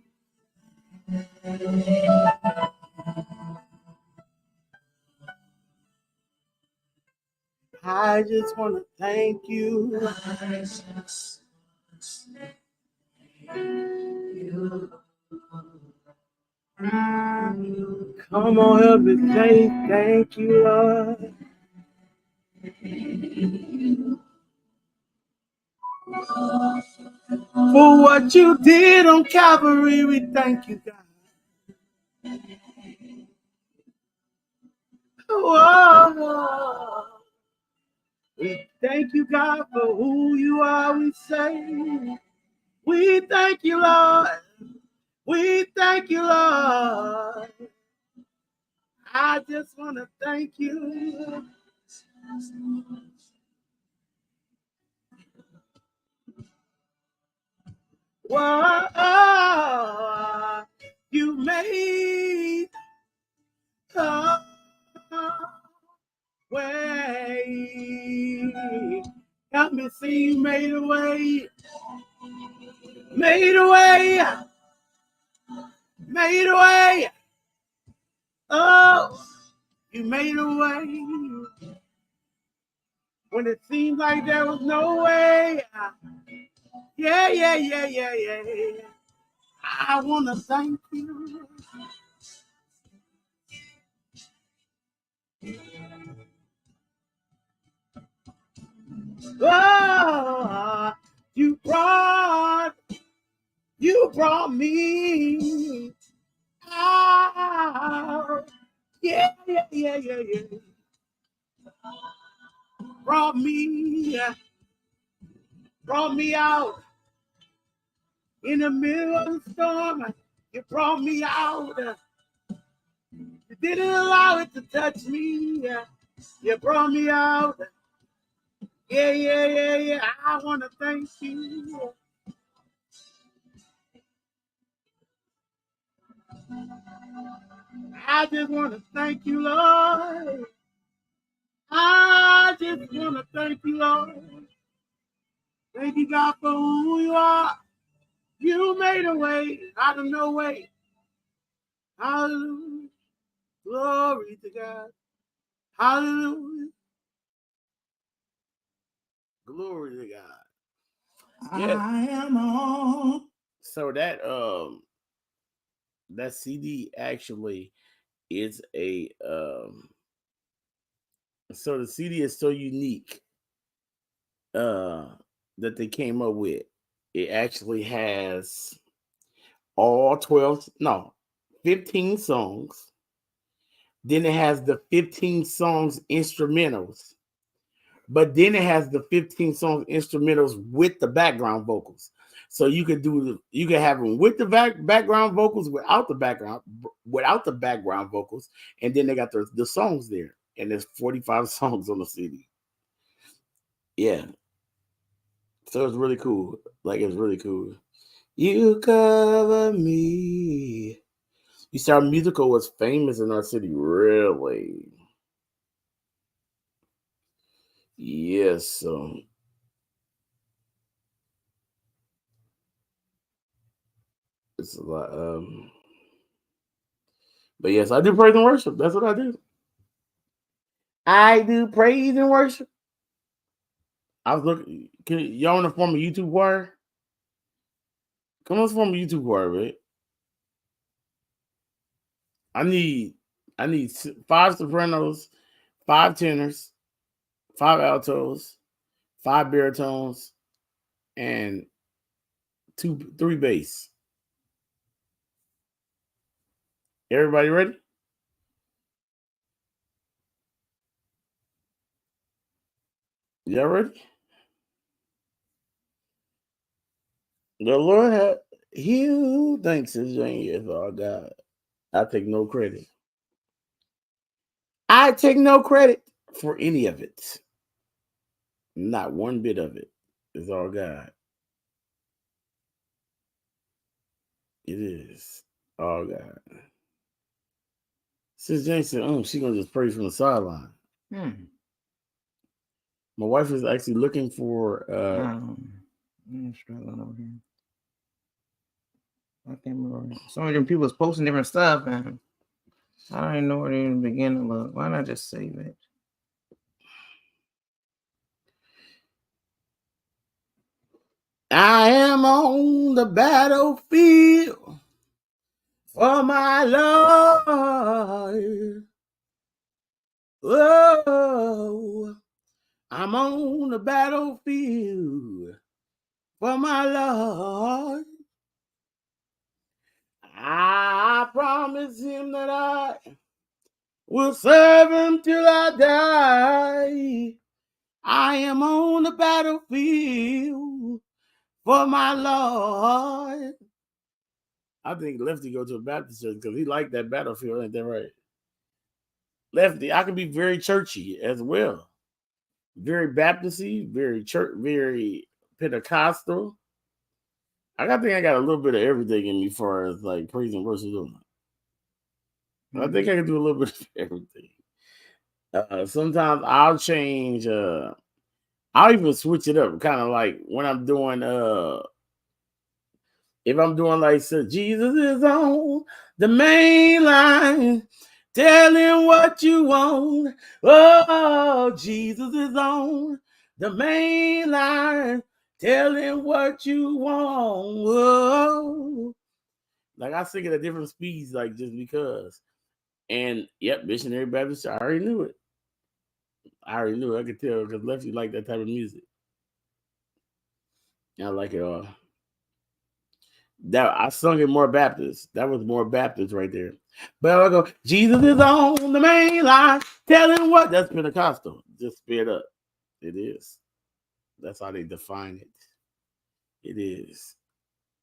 I just want to thank you. Come on, help me say thank you, Lord. For what you did on Calvary, we thank you, God. Whoa. We thank you, God, for who you are. We say, we thank you, Lord. We thank you, Lord. I just want to thank you. Whoa, you made a way. Help me see you made a way. Made a way. Made a way. Oh, You made a way when it seemed like there was no way. Yeah, yeah, yeah, yeah, yeah. I want to thank you. Oh, you brought me out. Yeah, yeah, yeah, yeah, yeah. Brought me out in the middle of the storm. You brought me out. You didn't allow it to touch me. You brought me out. Yeah, yeah, yeah, yeah. I want to thank you. I just want to thank you, Lord. I just want to thank you, Lord. Thank you, God, for who you are. You made a way out of no way. Hallelujah. Glory to God. Hallelujah. Glory to God. Yeah. I am on. So that CD actually is a so the CD is so unique that they came up with. It actually has all 15 songs. Then it has the 15 songs instrumentals. But then it has the 15 songs instrumentals with the background vocals. So you could have them with the background vocals, without the background vocals, and then they got the songs there. And there's 45 songs on the CD. Yeah. So it's really cool. It's really cool. You cover me. You see, our musical was famous in our city, really. Yes. It's a lot. But yes, I do praise and worship. That's what I do. I do praise and worship. I was looking. Y'all want to form a YouTube choir? Come on, let's form a YouTube choir, right? I need 5 sopranos, 5 tenors, 5 altos, 5 baritones, and 3 bass. Everybody ready? Y'all ready? The Lord had he who thinks his journey is our God. I take no credit. I take no credit for any of it. Not one bit of it. It's all God. It is all God. Sis Jane said, she gonna just pray from the sideline. My wife is actually looking for I'm struggling over here. I can't remember. Some of them people was posting different stuff, and I don't even know where to even begin to look. Why not just save it? I am on the battlefield for my Lord. Oh, I'm on the battlefield for my Lord. I promise him that I will serve him till I die. I am on the battlefield for my Lord. I think Lefty go to a Baptist church because he liked that battlefield, ain't that right? Lefty, I can be very churchy as well. Very Baptisty, very church, very Pentecostal. I think I got a little bit of everything in me as far as praise and worship. I think I can do a little bit of everything. Sometimes I'll change. I'll even switch it up, kind of like when I'm doing. If I'm doing so Jesus is on the main line, Tell him what you want. Oh, Jesus is on the main line. Tell him what you want. Oh. Like I sing it at different speeds, like just because. And yep, Missionary Baptist, I already knew it. I could tell because Lefty liked that type of music. I like it all. That I sung it more Baptist. That was more Baptist right there. But I go, Jesus is on the main line. Tell him what. That's Pentecostal. Just spit up. It is. That's how they define it. It is.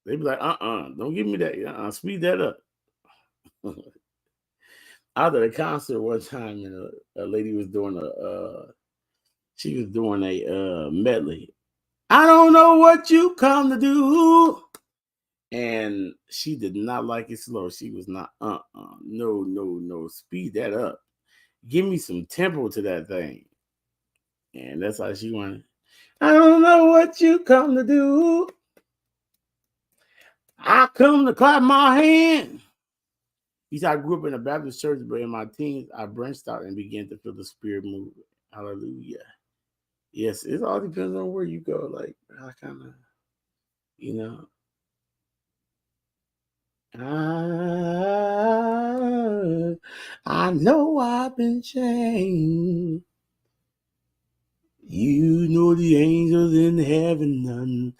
They be like, don't give me that. Speed that up. I was at a concert one time and a lady was doing a medley. I don't know what you come to do. And she did not like it slow. She was not, no, speed that up. Give me some tempo to that thing. And that's how she wanted. I don't know what you come to do. I come to clap my hand. He said, I grew up in a Baptist church, but in my teens, I branched out and began to feel the spirit move. Hallelujah. Yes, it all depends on where you go. Like, I kind of, I know I've been changed. You know the angels in heaven none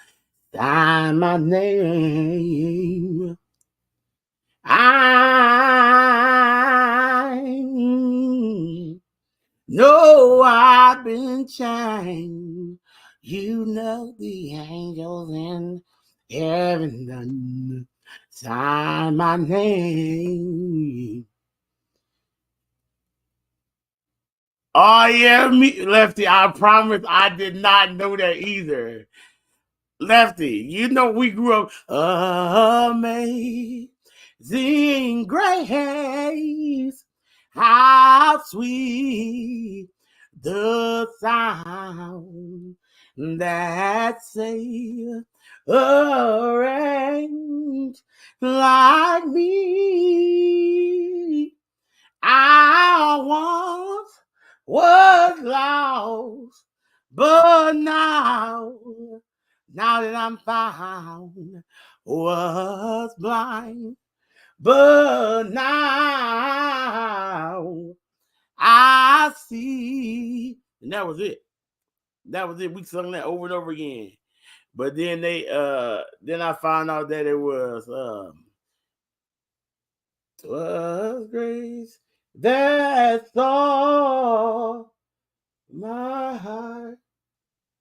sign my name. I know I've been changed. You know the angels in heaven none sign my name. Oh yeah, me Lefty. I promise I did not know that either. Lefty, you know we grew up amazing grace. How sweet the sound that saved a wretch like me. I once was lost, but now that I'm found, was blind, but now I see. And that was it. We sung that over and over again. But then then I found out that it was grace that saw my heart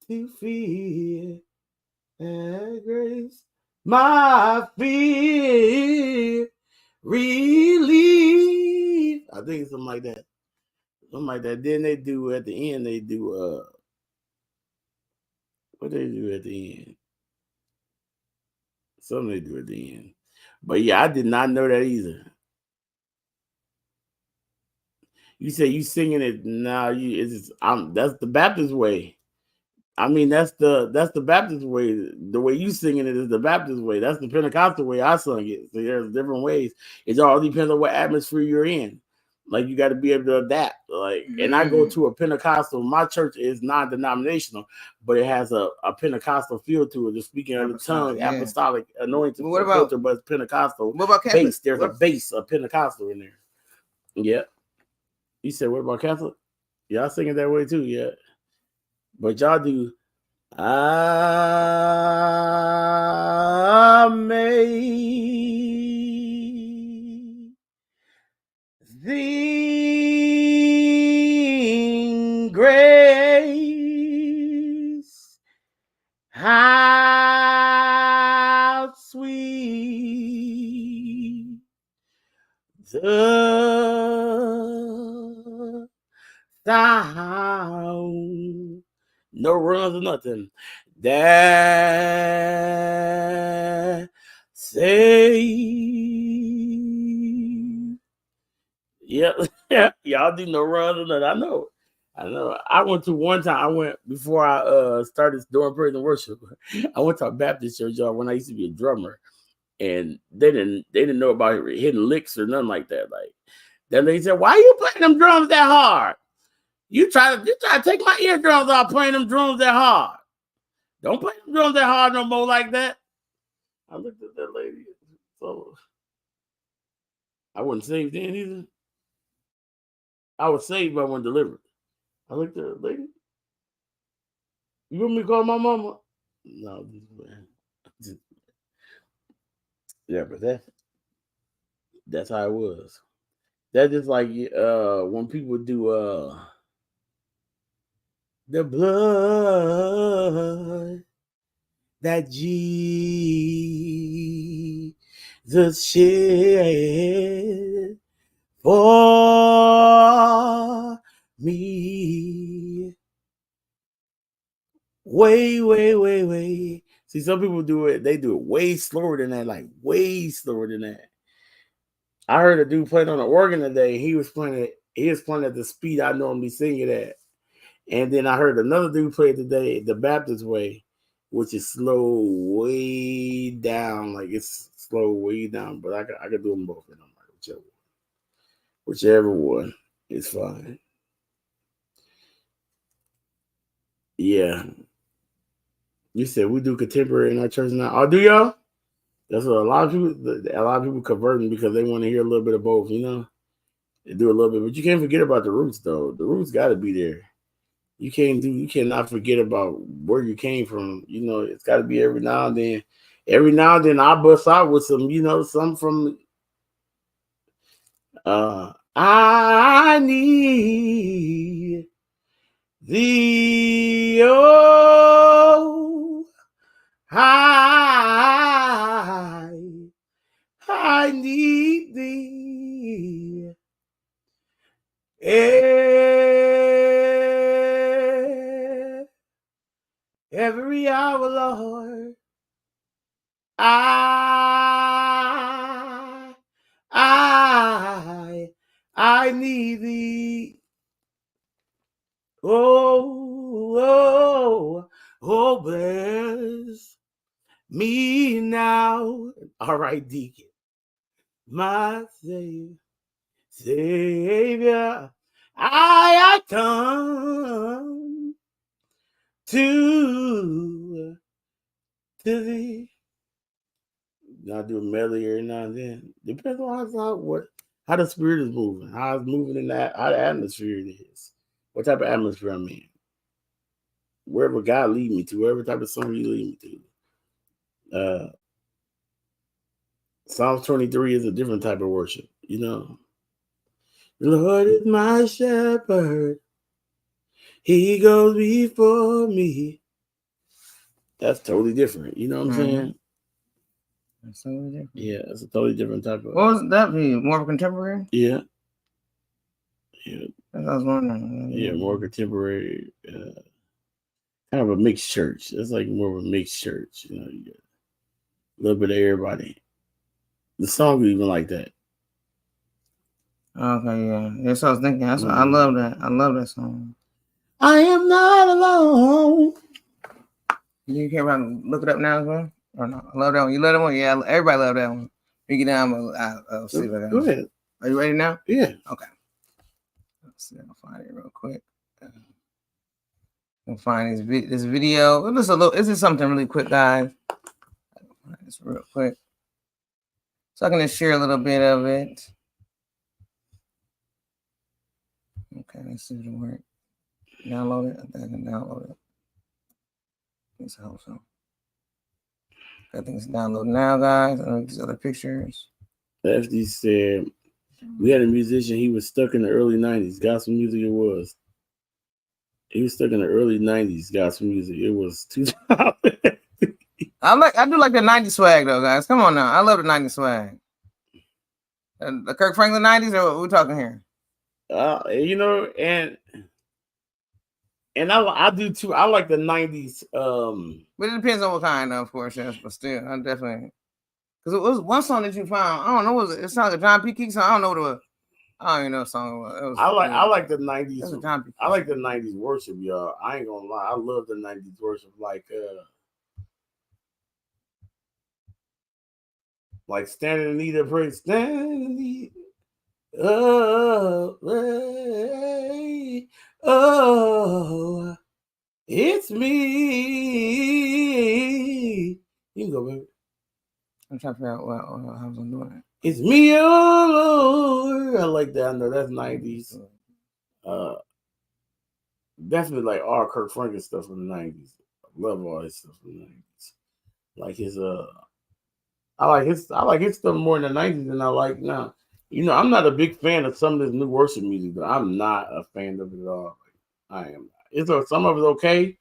to feel that grace, my fear relief. I think something like that. Then they do at the end. They do what they do at the end. Something they do at the end. But yeah, I did not know that either. You say you singing it now. That's the Baptist way. I mean, that's the Baptist way. The way you singing it is the Baptist way. That's the Pentecostal way I sung it. So there's different ways. It all depends on what atmosphere you're in. Like you got to be able to adapt. Like, and I go to a Pentecostal. My church is non-denominational, but it has a Pentecostal feel to it. The speaking of the tongue, apostolic anointing, filter, but it's Pentecostal. What about Catholic? Bass? There's a bass of Pentecostal in there. Yeah. You said what about Catholic? Y'all sing it that way too, yeah. But y'all do amazing grace. How sweet the sound. No runs or nothing. That save. Yep. Y'all do no runs or nothing. I know. I went to one time. Before I started doing praise and worship. I went to a Baptist church, y'all, when I used to be a drummer, and they didn't know about hitting licks or nothing like that. Like That lady said, "Why are you playing them drums that hard? You try to take my eardrums off playing them drums that hard. Don't play them drums that hard no more like that." I looked at that lady. So I wasn't saved then either. I was saved, but I wasn't delivered. I looked at the lady. You want me to call my mama? No, yeah, but that's how it was. That's just like when people do the blood that Jesus shed for me. Way. See, some people do it. They do it way slower than that. Like way slower than that. I heard a dude playing on the organ today. He was playing it. He was playing at the speed I normally sing it at. And then I heard another dude play it today the Baptist way, which is slow way down. Like it's slow way down. But I could do them both. And I'm like, whichever one is fine. Yeah. You said we do contemporary in our church now. Oh, do y'all? That's what a lot of people converting because they want to hear a little bit of both, you know. They do a little bit, but you can't forget about the roots though. The roots got to be there. You cannot forget about where you came from. You know, it's got to be every now and then. Every now and then I bust out with some, you know, some from I need thee, oh, I need thee every hour, Lord. I need thee. Oh, bless me now. All right, Deacon. My Savior, I come to thee. Now do a melody every now and then. Depends on how the spirit is moving, how it's moving in that, how the atmosphere it is, what type of atmosphere I'm in. Wherever God lead me to, whatever type of song He lead me to. Psalms 23 is a different type of worship, you know. The Lord is my shepherd. He goes before me. That's totally different. You know what I'm saying? That's totally different. Yeah, it's a totally different type of. What was that be? More of a contemporary? Yeah. That's what I was wondering. Yeah, more contemporary. Kind of a mixed church. It's like more of a mixed church. You know, you get a little bit of everybody. The song is even like that. Okay, yeah. That's what I was thinking. That's what I love that. I love that song. I am not alone. You care about look it up now as well? Or no? I love that one. You love that one? Yeah, everybody love that one. We get down. I'll see if I can. Go ahead. Are you ready now? Yeah. Okay. Let's see. I'll find it real quick. I'll find this video. This is something really quick, guys. I'll find this real quick. So I'm going to share a little bit of it. Okay, let's see if it'll work. Download it. I think I can download it. Let's hope so. I think it's downloading now, guys. I know these other pictures. FD said, we had a musician, he was stuck in the early 90s. Gospel music it was. He was stuck in the early 90s gospel music. It was 2000. I do like the 90s swag, though, guys. Come on now. I love the 90s swag. The Kirk Franklin 90s, or what we're talking here? You know, and I do too. I like the 90s. But it depends on what kind, of course. Yes, but still, I definitely. Because it was one song that you found. I don't know. It sounds like a John P. Keith song. I don't know what it was. I don't even know what song it was. I like the 90s. John P. I like the 90s worship, y'all. I ain't gonna lie. I love the 90s worship. Like standing in need of praise. Standing in need Oh, hey, oh, it's me. You can go, baby. I'm trying to figure out how I'm doing it. It's me, oh Lord. I like that. I know that's 90s. Definitely like all Kirk Franklin stuff from the 90s. I love all his stuff from the 90s. Like his I like his stuff more in the 90s than I like now. You know, I'm not a big fan of some of this new worship music, but I'm not a fan of it at all. I am. Some of it's okay,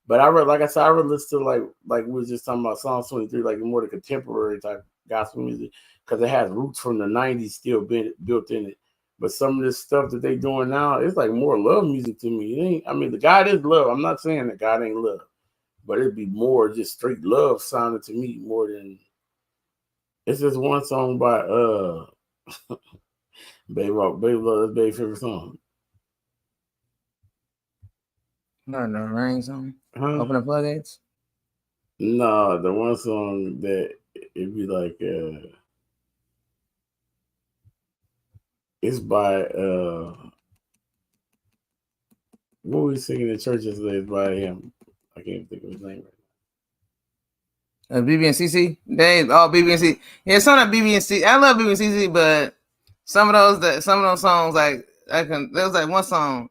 but like I said, I would listen to like we were just talking about Psalms 23, like more the contemporary type gospel music, because it has roots from the 90s still been built in it. But some of this stuff that they doing now, it's like more love music to me. It ain't, I mean, the God is love. I'm not saying that God ain't love, but it'd be more just straight love sounding to me more than. It's just one song by Baby Love, that's Baby's favorite song. No, rain song. Huh? Open the floodgates. No, the one song that it'd be like it's by what were we singing in church yesterday? It's by him. I can't think of his name right now. BB and CC. BB and CC. Yeah, some of BB and CC. I love BB and CC, but some of those songs like there was like one song.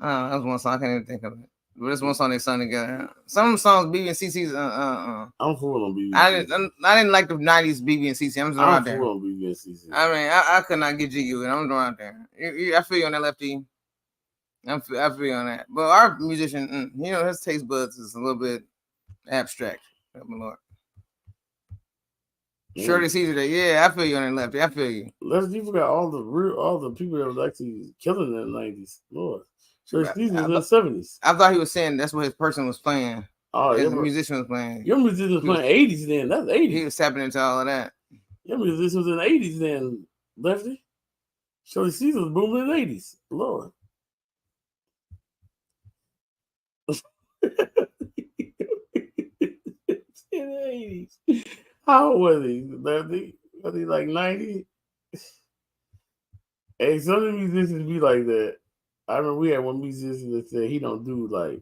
That was one song I can't even think of it. But there's one song they sung together. Some of the songs BB and CC's. I'm full on BB. I didn't like the '90s BB and CC. I'm just out there. I'm full on BB and CC. I mean, I could not get jiggy. I'm going out there. I feel you on that, Lefty. I feel you on that. But our musician, you know, his taste buds is a little bit abstract. Oh, my Lord. Shirley Caesar Day. Yeah, I feel you on that, Lefty. I feel you. Lefty, you forgot all the people that was actually killing in the 90s. Lord. Shirley Caesar was in the 70s. I thought he was saying that's what his person was playing. Oh, the musician was playing. Your musician was playing 80s then. That's 80s. He was tapping into all of that. Your musician was in the 80s then, Lefty. Shirley Caesar was booming in the 80s. Lord. In the 80s. How old was he? Lefty? Was he like 90? Hey, some of the musicians be like that. I remember we had one musician that said he don't do like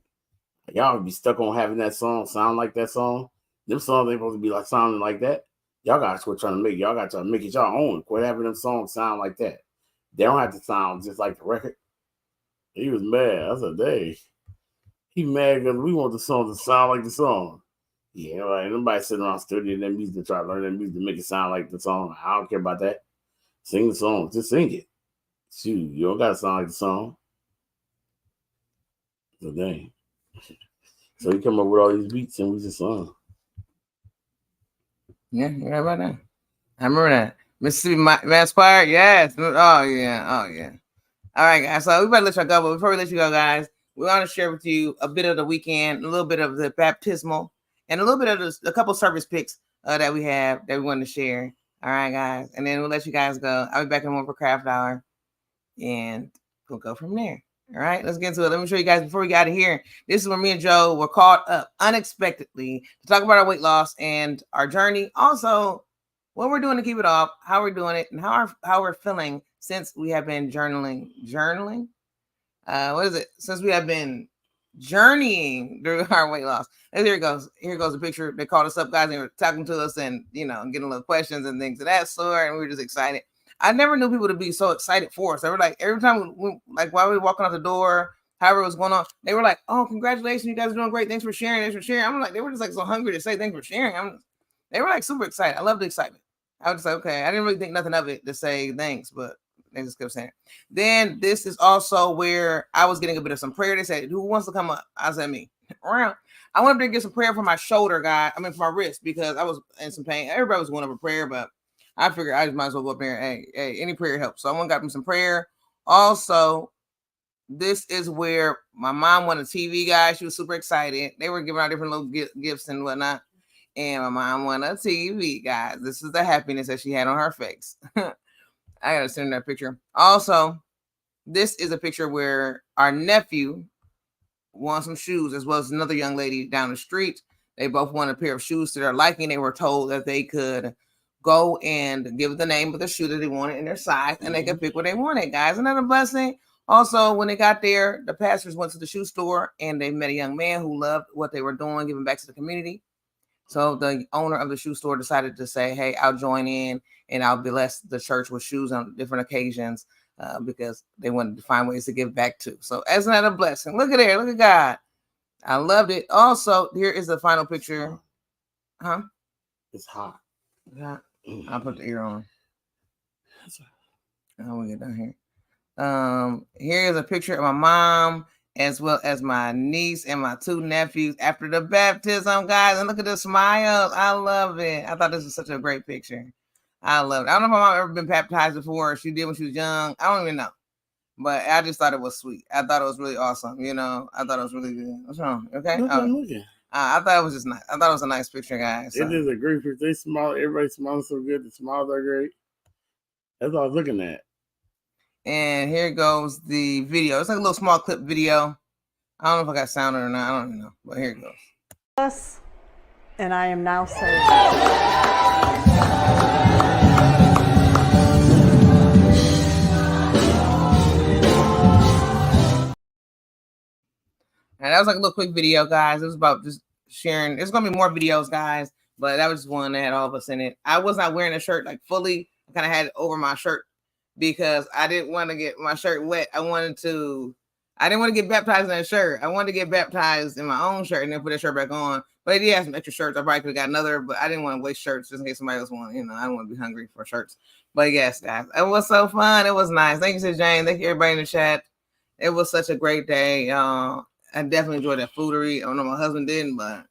y'all be stuck on having that song sound like that song. Them songs ain't supposed to be like sounding like that. Y'all gotta quit trying to make y'all got to make it y'all own. Quit having them songs sound like that. They don't have to sound just like the record. He was mad. I said, "Dang, he mad because we want the song to sound like the song." Yeah, right. Nobody sitting around studying that music to try to learn that music to make it sound like the song. I don't care about that. Sing the song. Just sing it. Shoot, you don't gotta sound like the song. So dang. So he come up with all these beats and we just sung. Yeah, you're right about that. I remember that. Mississippi Mass Choir, yes. Oh yeah. All right, guys. So we better let y'all go, but before we let you go, guys, we want to share with you a bit of the weekend, a little bit of the baptismal, and a little bit of a couple service pics that we have that we want to share. All right, guys, and then we'll let you guys go. I'll be back in one for craft hour, and we'll go from there. All right, let's get into it. Let me show you guys before we got out of here. This is where me and Joe were called up unexpectedly to talk about our weight loss and our journey. Also, what we're doing to keep it off, how we're doing it, and how we're feeling since we have been journaling. What is it? Since we have been journeying through our weight loss. And here it goes. Here goes the picture. They called us up, guys, and they were talking to us and, you know, getting little questions and things of that sort. And we were just excited. I never knew people to be so excited for us. They were like, every time like while we were walking out the door, however it was going on, they were like, "Oh, congratulations, you guys are doing great. Thanks for sharing. I'm like, they were just like so hungry to say thanks for sharing. They were like super excited. I love the excitement. I was just like, okay, I didn't really think nothing of it to say thanks, but they just kept saying it. Then this is also where I was getting a bit of some prayer. They said, "Who wants to come up?" I said, "Me." Around. I wanted to get some prayer for my shoulder, for my wrist, because I was in some pain. Everybody was going over prayer, but I figured I just might as well go up there. Hey, any prayer helps. So I went and got me some prayer. Also, this is where my mom won a TV, guys. She was super excited. They were giving out different little gifts and whatnot. And my mom won a TV, guys. This is the happiness that she had on her face. I gotta send that picture. Also, this is a picture where our nephew won some shoes, as well as another young lady down the street. They both won a pair of shoes to their liking. They were told that they could go and give the name of the shoe that they wanted in their size, and they could pick what they wanted, guys. Another blessing. Also, when they got there, the pastors went to the shoe store and they met a young man who loved what they were doing, giving back to the community. So the owner of the shoe store decided to say, hey, I'll join in and I'll bless the church with shoes on different occasions because they wanted to find ways to give back too. So as another blessing, look at there, look at God. I loved it. Also, here is the final picture. Huh? It's hot. Yeah. I'll put the ear on. Oh, we get down here. Here's a picture of my mom as well as my niece and my two nephews after the baptism, guys. And look at the smiles. I love it. I thought this was such a great picture. I love it. I don't know if my mom ever been baptized before. She did when she was young. I don't even know. But I just thought it was sweet. I thought it was really awesome. You know, I thought it was really good. What's wrong? Okay. I thought it was just nice. I thought it was a nice picture, guys. So. It is a great picture. They smile. Everybody smiles so good. The smiles are great. That's all I was looking at. And here goes the video. It's like a little small clip video. I don't know if I got sound or not. I don't even know. But here it goes. And I am now saved. And that was like a little quick video, guys. It was about just sharing. There's going to be more videos, guys. But that was just one that had all of us in it. I was not wearing a shirt like fully. I kind of had it over my shirt because I didn't want to get my shirt wet. I didn't want to get baptized in that shirt. I wanted to get baptized in my own shirt and then put that shirt back on. But I did have some extra shirts. I probably could have got another, but I didn't want to waste shirts just in case somebody else wanted. You know, I don't want to be hungry for shirts. But yes, guys, it was so fun. It was nice. Thank you, Sis Jane. Thank you, everybody in the chat. It was such a great day. I definitely enjoyed that foodery. I don't know, my husband didn't, but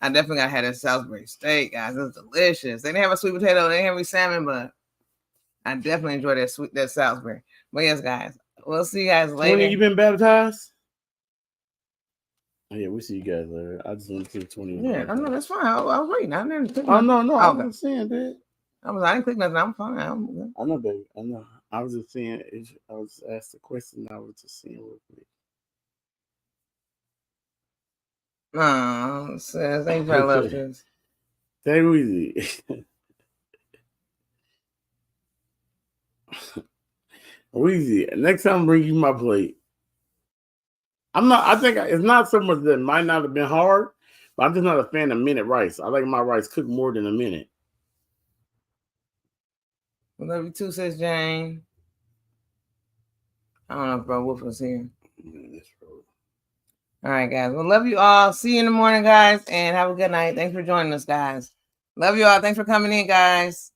I definitely got to have that Salisbury steak, guys. It was delicious. They didn't have a sweet potato. They didn't have any salmon, but I definitely enjoyed that Salisbury. But yes, guys, we'll see you guys later. Tony, you been baptized? Oh, yeah, we'll see you guys later. I just want to see 20. Yeah, I know that's fine. I was waiting. I didn't click. Oh no, I okay. was saying that. I didn't click nothing. I'm fine. I'm good. I know, baby. I know. I was just saying. I was asked a question. I was just seeing real quick. No, sis, thank you for love this. Take it easy. Easy. Next time, bring you my plate. I think it's not so much that it might not have been hard, but I'm just not a fan of minute rice. I like my rice cooked more than a minute. We love you too, Sis Jane. I don't know if Bro Wolf was here. All right, guys. Well, love you all. See you in the morning, guys, and have a good night. Thanks for joining us, guys. Love you all. Thanks for coming in, guys.